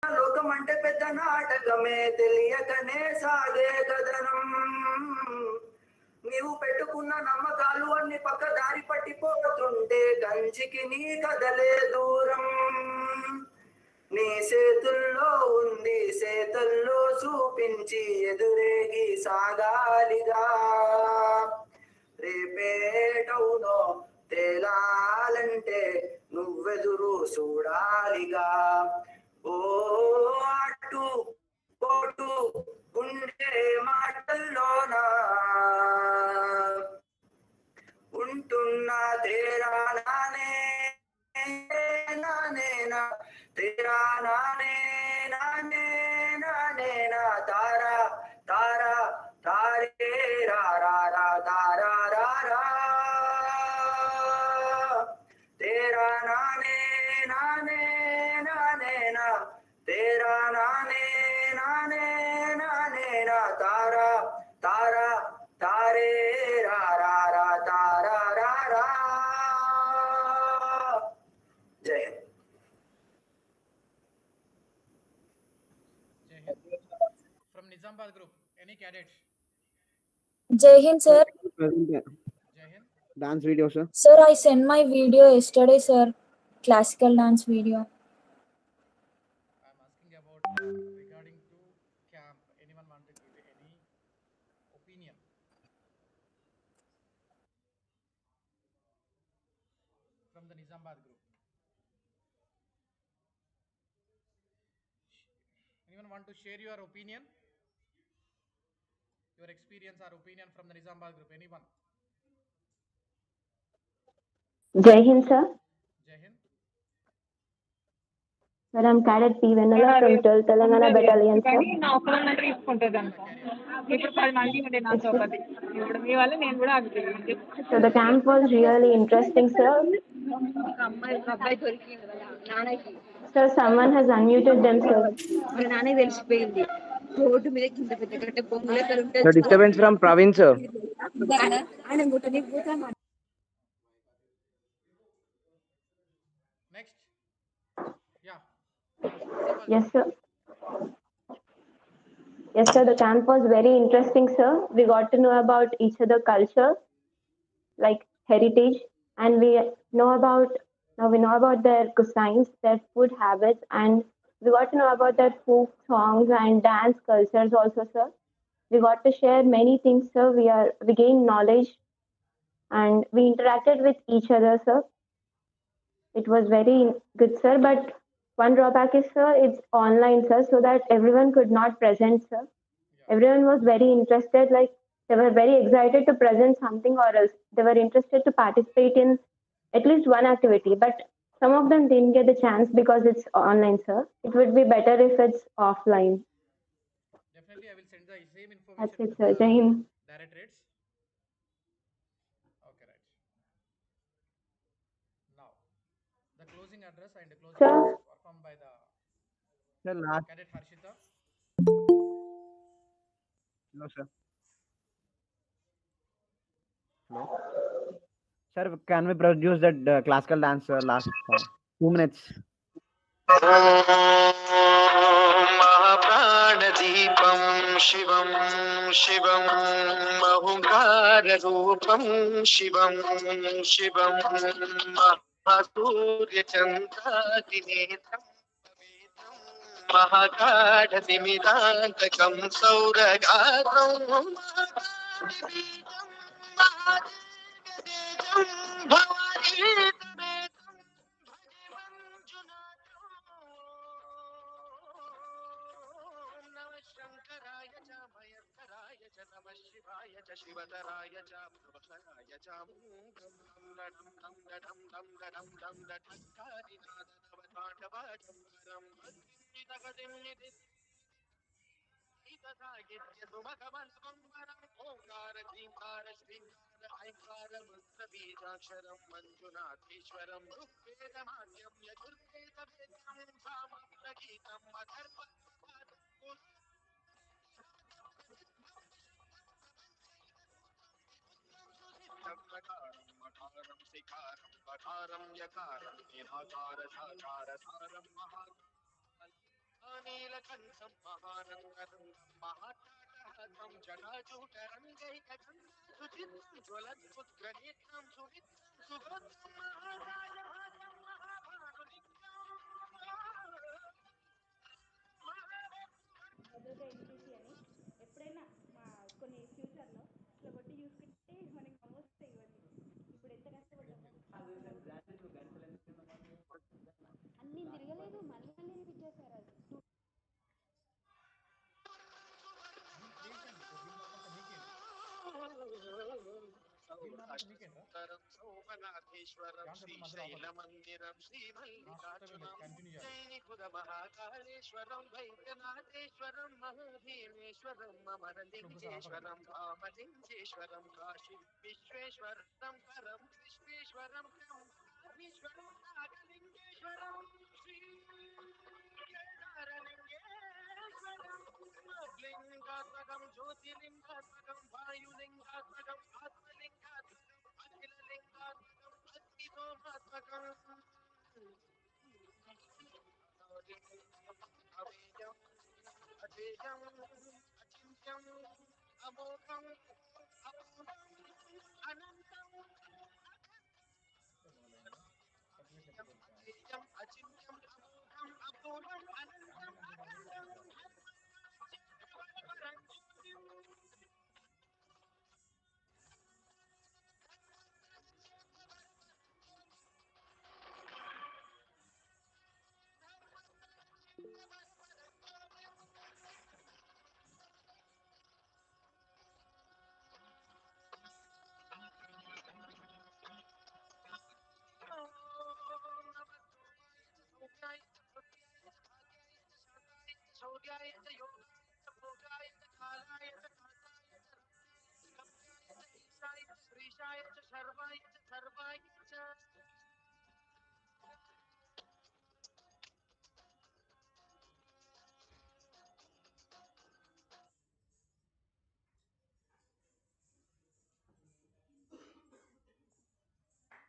లోకమంటే పెద్ద నాటకమే తెలియకనే సాగే గదనం నీవు పెట్టుకున్న నమ్మకాలు అన్ని పక్కదారి పట్టిపోతుంటే గంజికి నీ కదలే దూరం నీ చేతుల్లో ఉంది చేతుల్లో చూపించి ఎదురేగి సాగాలిగా రేపేటవునో తేలాలంటే నువ్వెదురు చూడాలిగా ఓ అటు పోటు ఉండే మాటల్లోనా ఉంటున్నా తేరా నానే నానేనా తేరా నానే నానే నానేనా తారా తారా తారే రా రా రా తారా రా రా తేరా నానే నానే నానేనా తేరా నానే నానే నానేనా తారా తారా తారే రా రా రా తారా రా రా జై Hind. Jai Hind. From Nizambad group, any cadet? Jai Hind, sir. Jai Hind. Dance video, sir. Sir, I sent my video yesterday, sir. Classical dance video. I'm asking about regarding to camp. Anyone want to give any opinion? From the Nizambad group. Anyone want to share your opinion? Your experience or opinion from the Nizamabad group? Anyone? Jai Hind, sir. Jai Hind. Sir, I'm Cadet P. Venala from 12th Telangana Battalion, sir. కానీ నా ఒక్కదాన్ని తీసుకుంటుందంట ఇప్పుడు 10 మంది ఉండే నాతో ఒకటి ఇప్పుడు మీ వల్ల నేను కూడా ఆగుతుంది So the camp was really interesting, sir. ఒక అమ్మాయి ఒక అబ్బాయి దొరికింది వాళ్ళ నాన్నకి Sir, someone has unmuted themselves. వాళ్ళ నాన్నకి తెలిసిపోయింది రోడ్డు మీద కింద పెద్ద గట్ట బొంగులే The disturbance from Praveen sir. ఆయన ముట్టని పోతాను Next. Yeah. Yes, sir. Yes, sir. The camp was very interesting, sir. We got to know about each other culture, like heritage, and we know about their cuisines, their food habits, and we got to know about their folk songs and dance cultures also, sir. We got to share many things, sir. We gained knowledge, and we interacted with each other, sir. It was very good, sir. But one drawback is, sir, it's online, sir, so that everyone could not present, sir. Everyone was very interested, like they were very excited to present something, or else they were interested to participate in at least one activity. But some of them didn't get the chance because it's online, sir. It would be better if it's offline. Definitely, I will send the same information That's it, to sir. the Jai Hind. directorates. Okay, right. Now, the closing address and the closing Sir. address performed by the Sir, last. Cadet Harshita. Hello, sir. Hello. Sir, can we produce that classical dance last 2 minutes? महाप्राणदीपं शिवं शिवं महङ्काररूपं शिवं शिवं महासूर्यचन्द्रादिनेत्रं महागाढतिमिरान्तकं सौरगात्रं भवानी शंकराय च मयस्कराय च नमः शिवाय च शिवतराय च भवहराय च डं डं डं डं डं डं ठक्कारिनादनवताण्डवाडम्बरं सुमकमलकम्बरम् ओङ्कार ह्रीङ्कार श्रीङ्कार ऐङ्कार रुद्रबीजाक्षरं मञ्जुनाथेश्वरं ऋग्वेदमाद्यं यजुर्वेदवेद्यं सामप्रगीतम् अथर्वणम् मकारं मकारं सिकारं मकारं यकारं निराकार साकार सारं महानीलकण्ठं महारङ्गरङ्गं महाटाटहतं जटाजूटरङ्गैकगन्धा सुचित्रं ज्वलत्पुत्रनेत्रं सुमित्रं सुगोत्रं महाराजभागं భద్రత ఎన్టీసీ అని ఎప్పుడైనా మా కొన్ని ఫ్యూచర్లో ఇట్లా కొట్టి చూసుకుంటే మనకి నమోస్తాయి ఇవన్నీ ఇప్పుడు ఎంత కష్టపడ్డాము అన్నీ తిరగలేదు మళ్ళీ మళ్ళీ రిపీట్ చేశారు అది సుందరం సోమనాథేశ్వరం శ్రీశైలమందిరం శ్రీమల్లికార్జునం జైనికుల మహాకాళేశ్వరం వైద్యనాథేశ్వరం మహాభీమేశ్వరం అమరలింగేశ్వరం రామలింగేశ్వరం కాశీ విశ్వేశ్వరం పరం విశ్వేశ్వరం బ్రహ్మేశ్వరం నాగలింగేశ్వరం శ్రీ కేదారలింగేశ్వరం లింగాత్మకం జ్యోతిలింగాత్మకం వాయులింగాత్మకం ఆత్మలింగాత్మకం అఖిలలింగాత్మకం అగ్నితోమాత్మకం అవేయం అజేయం అచింత్యం అమోఘం అపూర్వం అనంతం అజేయం అచింత్యం అమోఘం అపూర్వం అనంతం అఖండం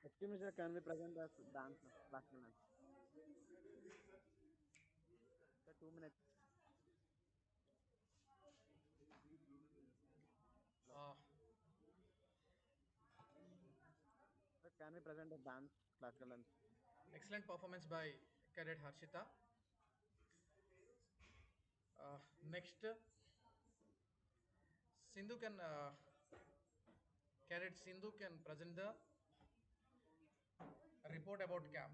Excuse me, sir, can we present the dance classical dance? Sir, 2 minutes. Hello. Uh, Sir, can we present the dance classical dance? Excellent performance by Cadet Harshita. Next, Sindhu can Cadet Sindhu can present the report about camp.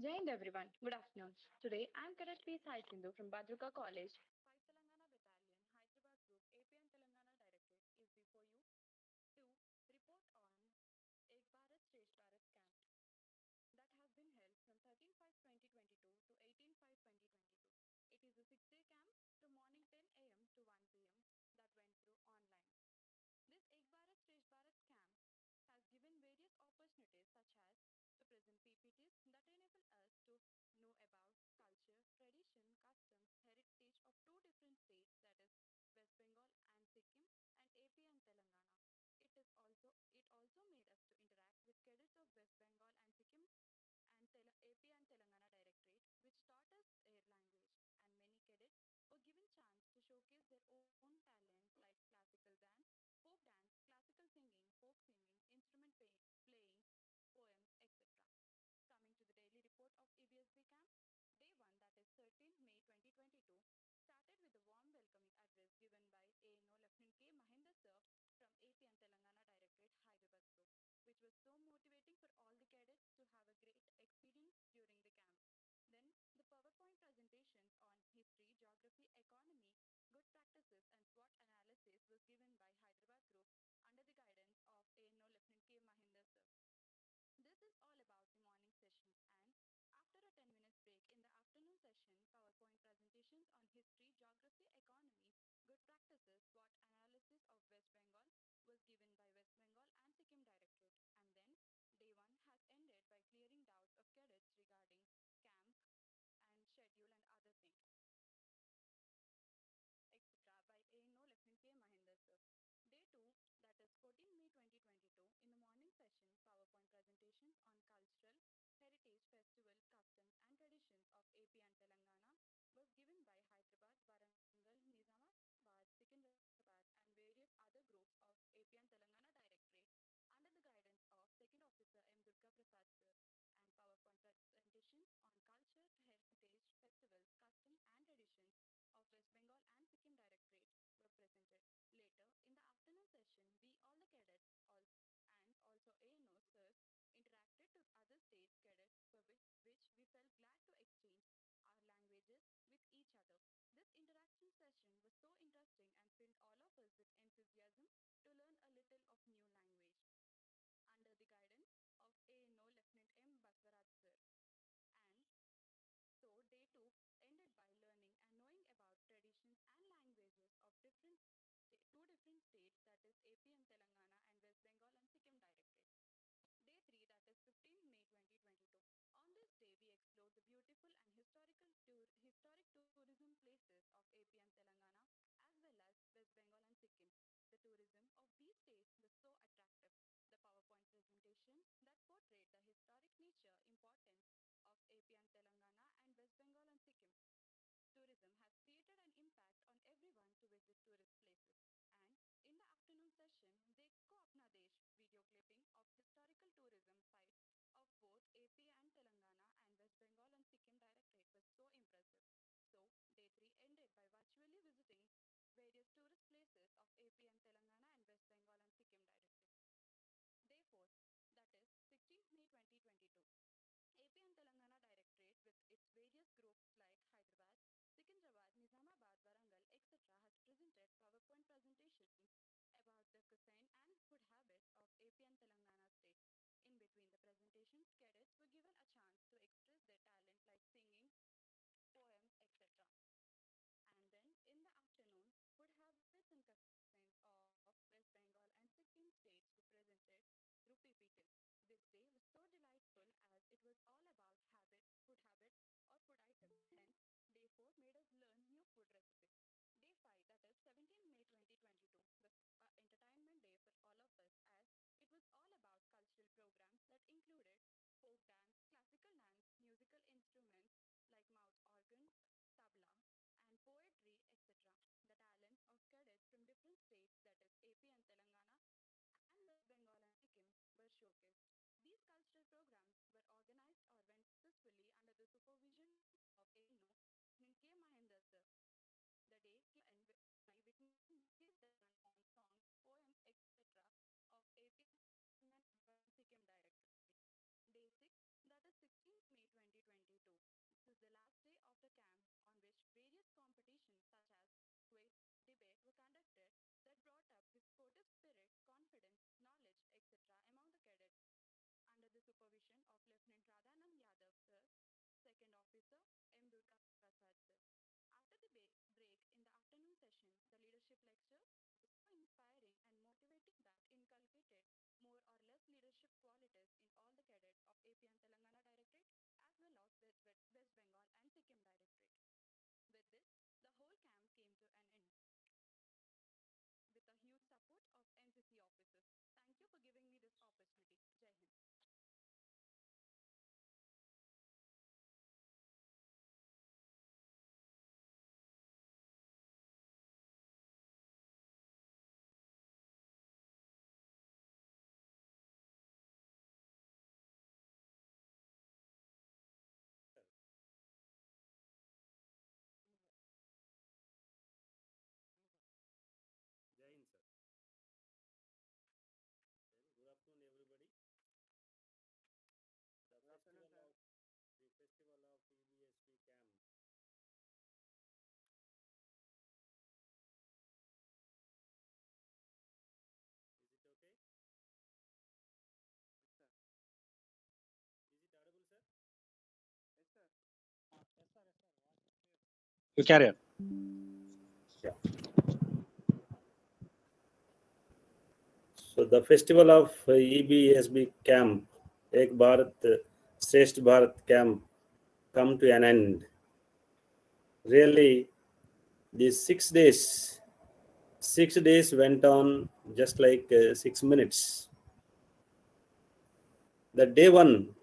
Jai Hind everyone. Good afternoon. Today I am Cadet P. Sai Sindhu from Bajruka College, 5 Telangana Battalion, Hyderabad Group, AP and Telangana Directorate is before you to report on Ek Bharat Shresth Bharat camp that has been held from 13/5/2022 to 18/5/2022. It is a 6-day camp from morning 10 a.m. to 1 p.m. that went through online. This Ek Bharat Shresth Bharat camp has given various opportunities such as to present PPTs that enable us to know about culture, tradition, customs, heritage of two different states that is West Bengal and Sikkim and AP and Telangana. It also made us to interact with cadets of West Bengal and Sikkim and AP and Telangana Directorate, which taught us their language, and many cadets were given chance to showcase their own talents like classical dance, folk dance, classical singing, folk singing, playing, poems, etc. Coming to the daily report of Ebsb camp, day 1, that is 13 May 2022, started with a warm welcoming address given by ANO Lieutenant K. Mahinder Sir from AP and Telangana Directorate Hyderabad Group, which was so motivating for all the cadets to have a great experience during the camp. Then the PowerPoint presentations on history, geography, economy, good practices, and SWOT analysis was given by Hyderabad Group under the guidance of ANO Lieutenant K. Mahinder Sir. This is all about the morning session, and after a 10 minutes break in the afternoon session, PowerPoint presentations on history, geography, economy, good practices, SWOT analysis of West Bengal was given by West Bengal and Sikkim Directorate. And then day 1 has ended by clearing doubts of cadets regarding camp and schedule and other things, etc. by ANO Lieutenant K. Mahinder Sir. Day 2, that is 14 May 2022, in the morning session, PowerPoint presentations on cultural, heritage, festival, customs, and traditions of AP and Telangana was given by Hyderabad, Warangal, Nizamabad, Secunderabad, and various other groups of AP and Telangana Directorate under the guidance of Second Officer M. Durga Prasad Sir, and PowerPoint presentations on culture, heritage, festivals, customs, and traditions of West Bengal and Sikkim Directorate were presented. Later, in the afternoon session, we all the cadets and also ANO sirs interacted to other states cadets for which we felt glad to exchange our languages with each other. This interaction session was so interesting and filled all of us with enthusiasm to learn a little of new language under the guidance of ANO Lieutenant M. Baswaraj sir. And so day 2 ended by learning and knowing about traditions and languages of two different states, that is AP and Telangana and West Bengal and Sikkim Directorate. Day 3, that is 15 May 2022. On this day, we explored the beautiful and historic tourism places of AP and Telangana, as well as West Bengal and Sikkim. The tourism of these states was so attractive. The PowerPoint presentation that portrayed the historic nature importance of AP and Telangana and West Bengal and Sikkim. Tourism has created an impact on everyone to visit tourist places. And in the afternoon session, Dekho Apna Desh video clipping of historical tourism sites of both AP and Telangana and West Bengal and Sikkim Directorate was so impressive. So, day 3 ended by virtually visiting various tourist places of AP and Telangana and West Bengal and Sikkim directly. Therefore, that is 16th May 2022. AP and Telangana Directorate with its various groups like Hyderabad, Secunderabad, Nizamabad, Warangal, etc. has presented PowerPoint presentations about the cuisine and food habits of AP and Telangana state. In between the presentations, cadets were given a chance to express their talent like singing, poems, etc. And then in the afternoon, food habits and cuisines of West Bengal and Sikkim states were presented through PPTs. This day was so delightful as it was all about food habits or food items. Hence, day 4 made us learn new food recipes. Day 5, that is 17th May 2022, was an entertainment day for all of us as it was all about cultural programs that included folk dance, classical dance, musical instruments like mouth organ, tabla, and poetry, etc. The talents of cadets from different states, that is AP and Telangana, and West Bengal and Sikkim, were showcased. These cultural programs were organized or went successfully under the supervision of ANO, Lieutenant K. Mahendra sir. The day came to end by witnessing his dance on songs, poems, etc. of AP and Telangana and Sikkim directorate. Day 6, that is 16th May 2022. This is the last day of the camp on which various competitions such as quiz, debate were conducted that brought up the sportive spirit, confidence, knowledge, etc. among the cadets under the supervision of Lieutenant Radhanand Yadav sir, Second Officer M. Durga Prasad sir. After the break in the afternoon session, the leadership lecture was so inspiring and motivating that inculcated more or less leadership qualities in all the cadets of AP and Telangana Directorate as well as West Bengal and Sikkim Directorate. With this, the whole camp came to an end with a huge support of NCC officers. Thank you for giving me this opportunity. Jai Hind. Jai Hind, sir. Good afternoon, everybody. The festival of EBSB camp. Is it okay? Yes, sir. Is it audible, sir? Yes, sir. You carry on. So the festival of EBSB camp, Ek Bharat, Shresth Bharat camp, come to an end. Really, these 6 days went on just like 6 minutes. The day one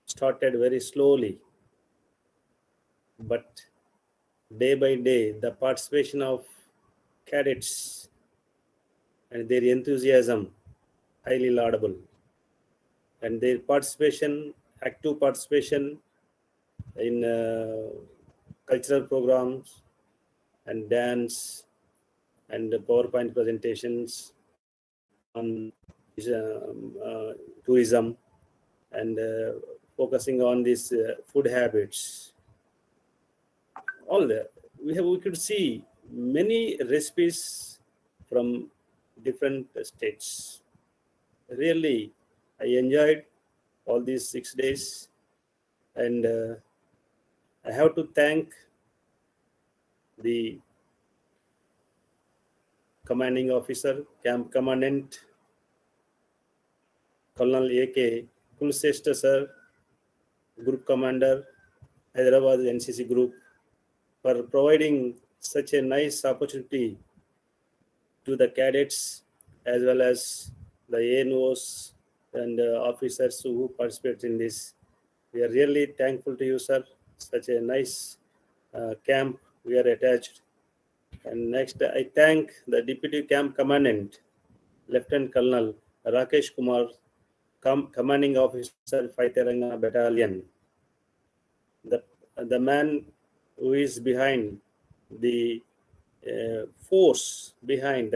started very slowly, but day by day, the participation of cadets and their enthusiasm highly laudable, and their participation, active participation in cultural programs and dance and PowerPoint presentations on tourism and focusing on these food habits. All that we could see many recipes from different states. Really, I enjoyed all these 6 days, and I have to thank the commanding officer, camp commandant, Colonel A.K. Kulseshta sir, group commander, Hyderabad NCC group, for providing such a nice opportunity to the cadets as well as the ANOs and officers who participate in this. We are really thankful to you, sir. Such a nice camp we are attached. And next, I thank the Deputy Camp Commandant, Lieutenant Colonel Rakesh Kumar, Commanding Officer, 5 Telangana Battalion. The man who is behind the force behind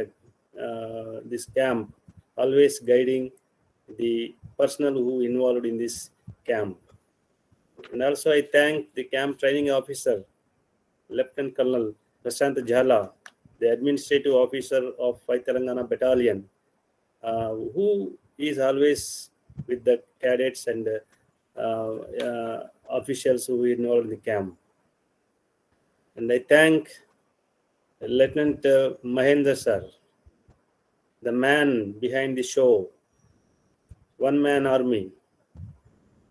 this camp, always guiding the personnel who involved in this camp. And also I thank the camp training officer, Lieutenant Colonel Prashant Jhala, the administrative officer of 5 Telangana Battalion, who is always with the cadets and officials who are involved in the camp. And I thank Lieutenant Mahendra sir, the man behind the show, one man army.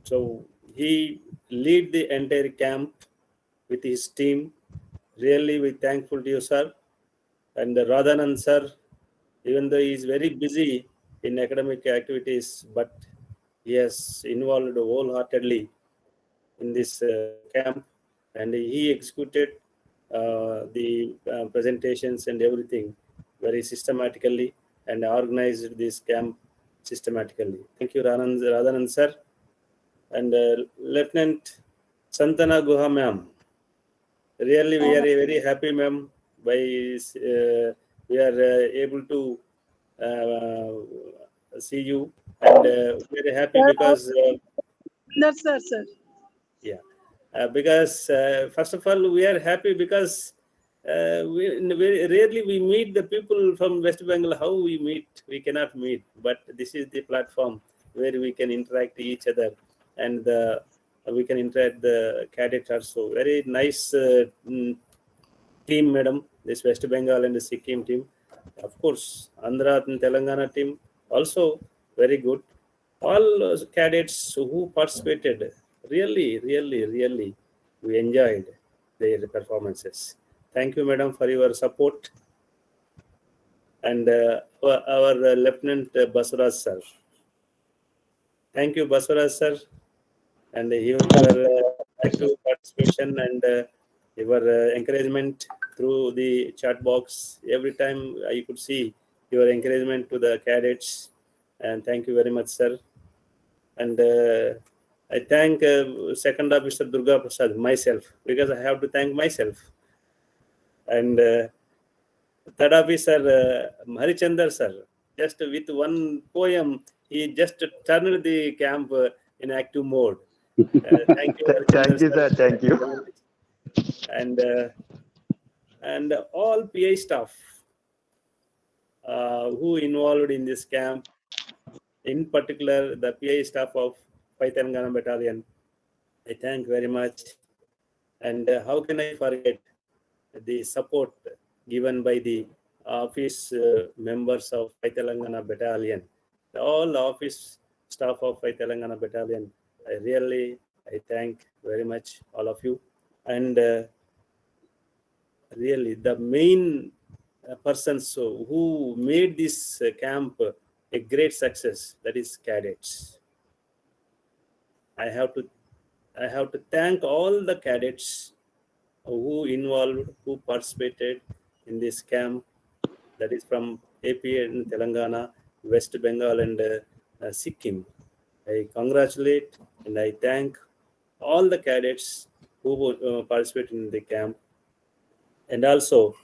So he lead the entire camp with his team. Really, we thankful to you, sir. And Radhanand sir, even though he is very busy in academic activities, but he has involved wholeheartedly in this camp, and he executed the presentations and everything very systematically and organized this camp systematically. Thank you, Radhanand sir. And Lieutenant Santana Guha ma'am. Really, we are very happy, ma'am, by we are able to see you, and very happy because Yes, sir. yeah, because first of all, we are happy because very rarely we meet the people from West Bengal. How we meet, we cannot meet, but this is the platform where we can interact each other, and we can interact the cadets also. Very nice team, madam. This West Bengal and the Sikkim team, of course, Andhra and Telangana team also very good. All cadets who participated, really, we enjoyed their performances. Thank you, madam, for your support. And our Lieutenant Baswaraj sir. Thank you, Baswaraj sir, and your active participation and your encouragement through the chat box. Every time I could see your encouragement to the cadets, and thank you very much, sir. And I thank Second Officer Durga Prasad myself, because I have to thank myself. And Third Officer Harichandar sir, just with one poem, he just turned the camp in active mode. Thank you, Thank Harichandar you, sir. Thank you. And all PI staff who involved in this camp, in particular the PI staff of 5 Telangana Battalion, I thank very much. And how can I forget the support given by the office members of 5 Telangana Battalion, all office staff of 5 Telangana Battalion. I thank very much all of you. And really, the main persons who made this camp a great success, that is cadets. I have to thank all the cadets who involved, who participated in this camp, that is from AP and Telangana, West Bengal and Sikkim. I congratulate and I thank all the cadets who participated in the camp. And also,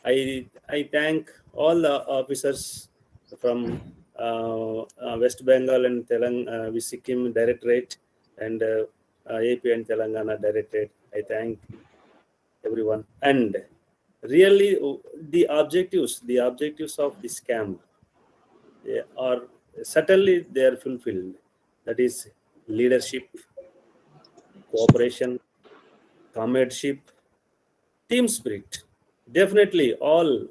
I thank all the officers from West Bengal and Sikkim Directorate and AP and Telangana Directorate. I thank everyone. And really, the objectives of this camp, they are certainly they are fulfilled. That is leadership, cooperation, comradeship, team spirit. Definitely, all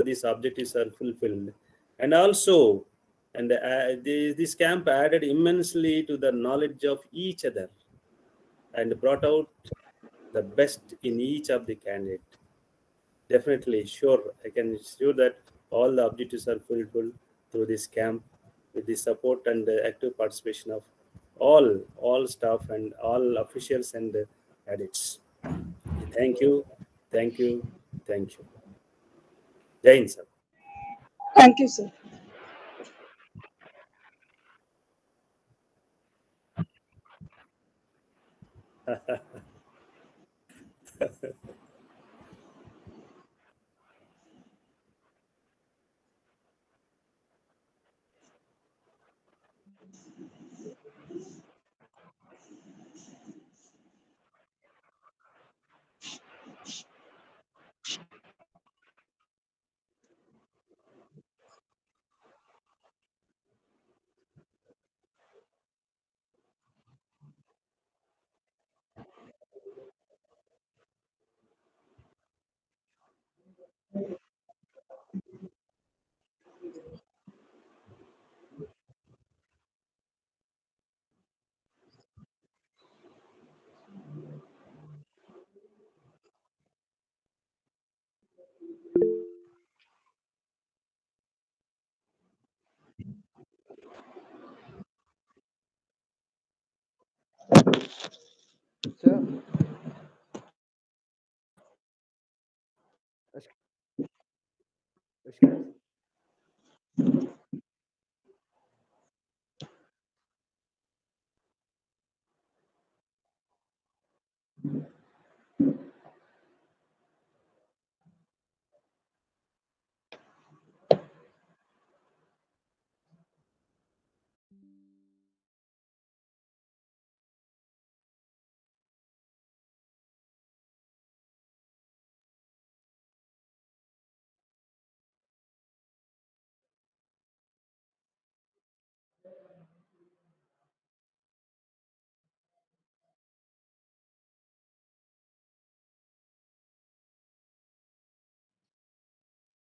these objectives are fulfilled. And also, and this camp added immensely to the knowledge of each other and brought out the best in each of the candidate. Definitely, sure, I can assure that all the objectives are fulfilled through this camp with the support and the active participation of all staff and all officials and cadets. Thank you, thank you, thank you. Jai Hind, sir. Thank you, sir.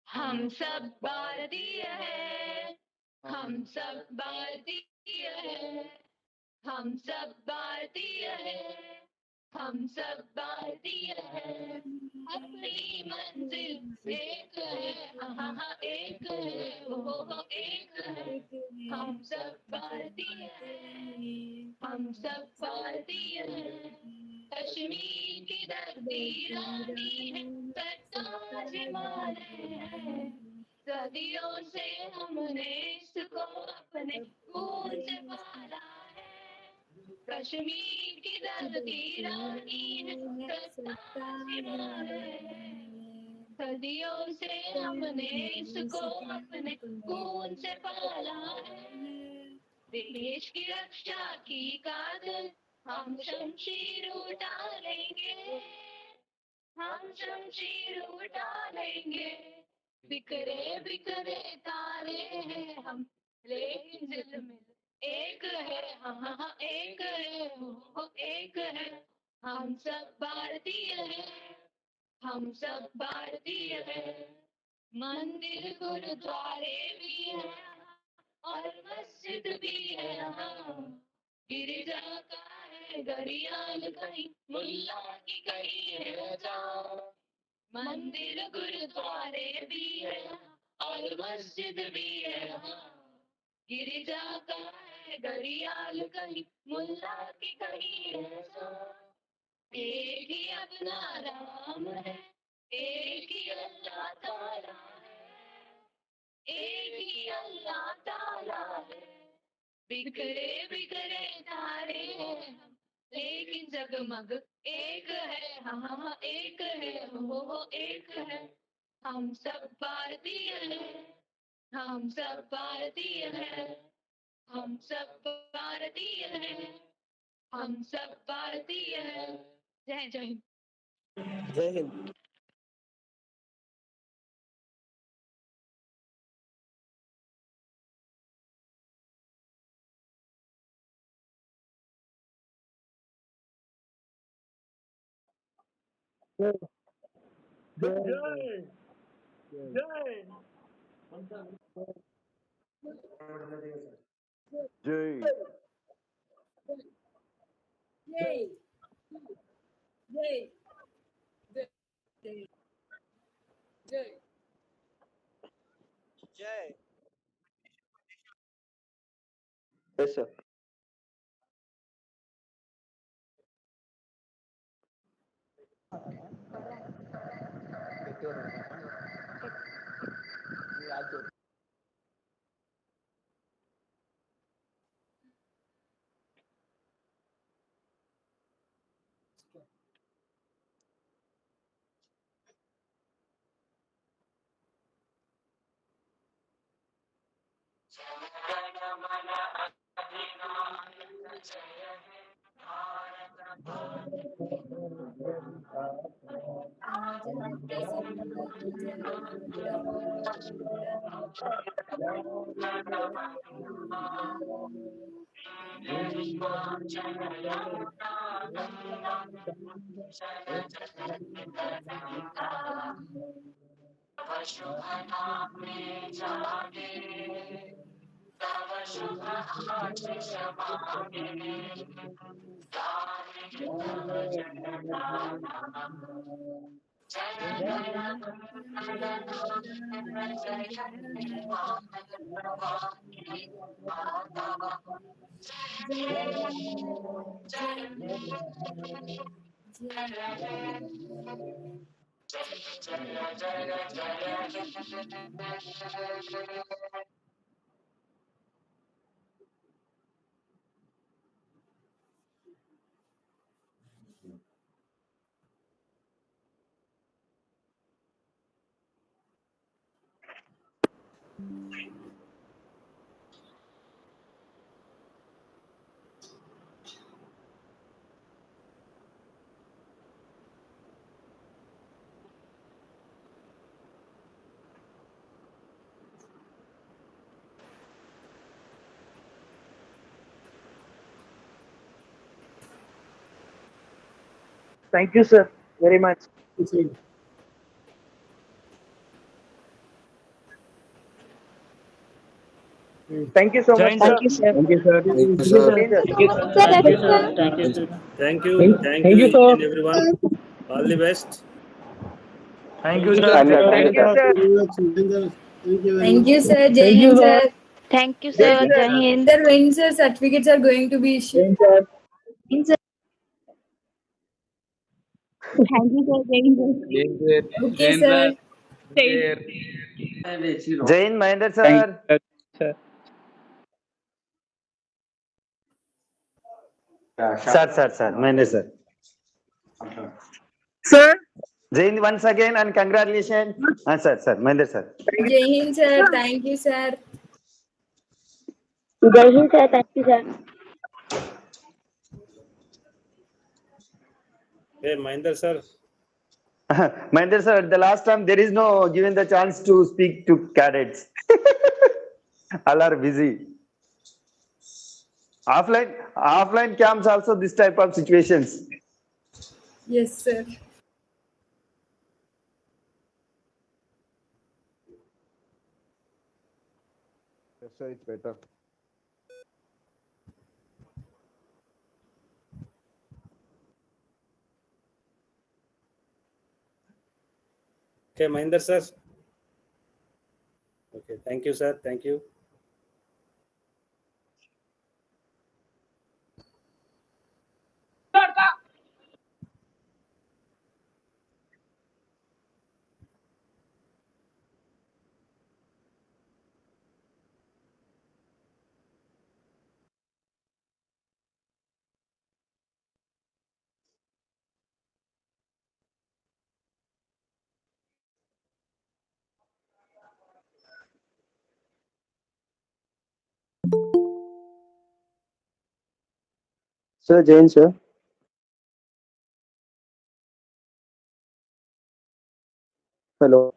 हम सब भारतीय हैं, हम सब भारतीय हैं, हम सब भारतीय हैं, हम सब भारतीय हैं। अपनी मंजिल एक है, हाँ एक है, वो एक है। हम सब भारतीय हैं, हम सब भारतीय हैं। कश्मीर की धरती रानी है, सरताज हिमालय है। सदियों से हमने इसको अपने खून से पाला है। कश्मीर की धरती रानी है, सरताज हिमालय है। सदियों से हमने इसको अपने खून से पाला है। देश की रक्षा की कातिल हम शमशीर उठा लेंगे, हम शमशीर उठा लेंगे। बिखरे बिखरे तारे हैं हम, लेकिन दिल में एक है, हाँ हाँ एक है, वो एक है। हम सब भारतीय हैं, हम सब भारतीय हैं। मंदिर गुरुद्वारे भी हैं और मस्जिद भी है यहाँ। गिरजा का है घड़ियाल कहीं, मुल्ला की कहीं है जाओ। मंदिर गुरुद्वारे भी है और मस्जिद भी है यहाँ। गिरजा का है घड़ियाल कहीं, मुल्ला की कहीं है जाओ। एक ही अपना राम है, एक ही अल्लाह ताला है, एक ही अल्लाह ताला है। बिखरे बिखरे तारे हैं हम, लेकिन जगमग एक है, हाँ हाँ एक है, वो एक है। हम सब भारतीय हैं, हम सब भारतीय हैं, हम सब भारतीय हैं, हम सब भारतीय हैं। जय जय हिंद। जय Hind. Jai. Yay! Yay! Yay! Yay! जय। Yes, sir. शुभ नाम में जागे, तव शुभ आशीष मांगे। गाहे तव जयगाना, जय जय मंगल जय जय भवानी माता। जय जय जय जय जय। Thank you, sir, very much. Thank you so much, Jain sir. sir. Thank you, sir. Thank you, sir. Thank you, sir. sir. Thank you, sir. Thank you, sir. Thank you, sir. Thank Thank you thank you, each sir. and everyone. All the best. Thank you, Thank sir. you, sir. Thank you, sir. Thank you, sir. Jai Thank you, Hind, sir. sir. Thank you, Thank sir. you, sir. Jai Hind. Sir, when sir certificates are going to be issued? Thank you, sir. Jai Hind. Okay, sir. Jain Mahendra Thank sir. you, sir. Sir. Mahendra sir. Sir, Jain once again and congratulations. Sir. Mahendra sir. Jai Hind, sir. Thank you, sir. Jai Hind, sir. Thank you, sir. Hey, Mahinder sir. Mahendra sir, the last time there is no given the chance to speak to cadets. All are busy. Offline camps also this type of situations. Yes, sir. Yes, sir, it's better. Okay, Mahinder sir. Okay, thank you, sir. Thank you. Sir, Jain, sir. Hello.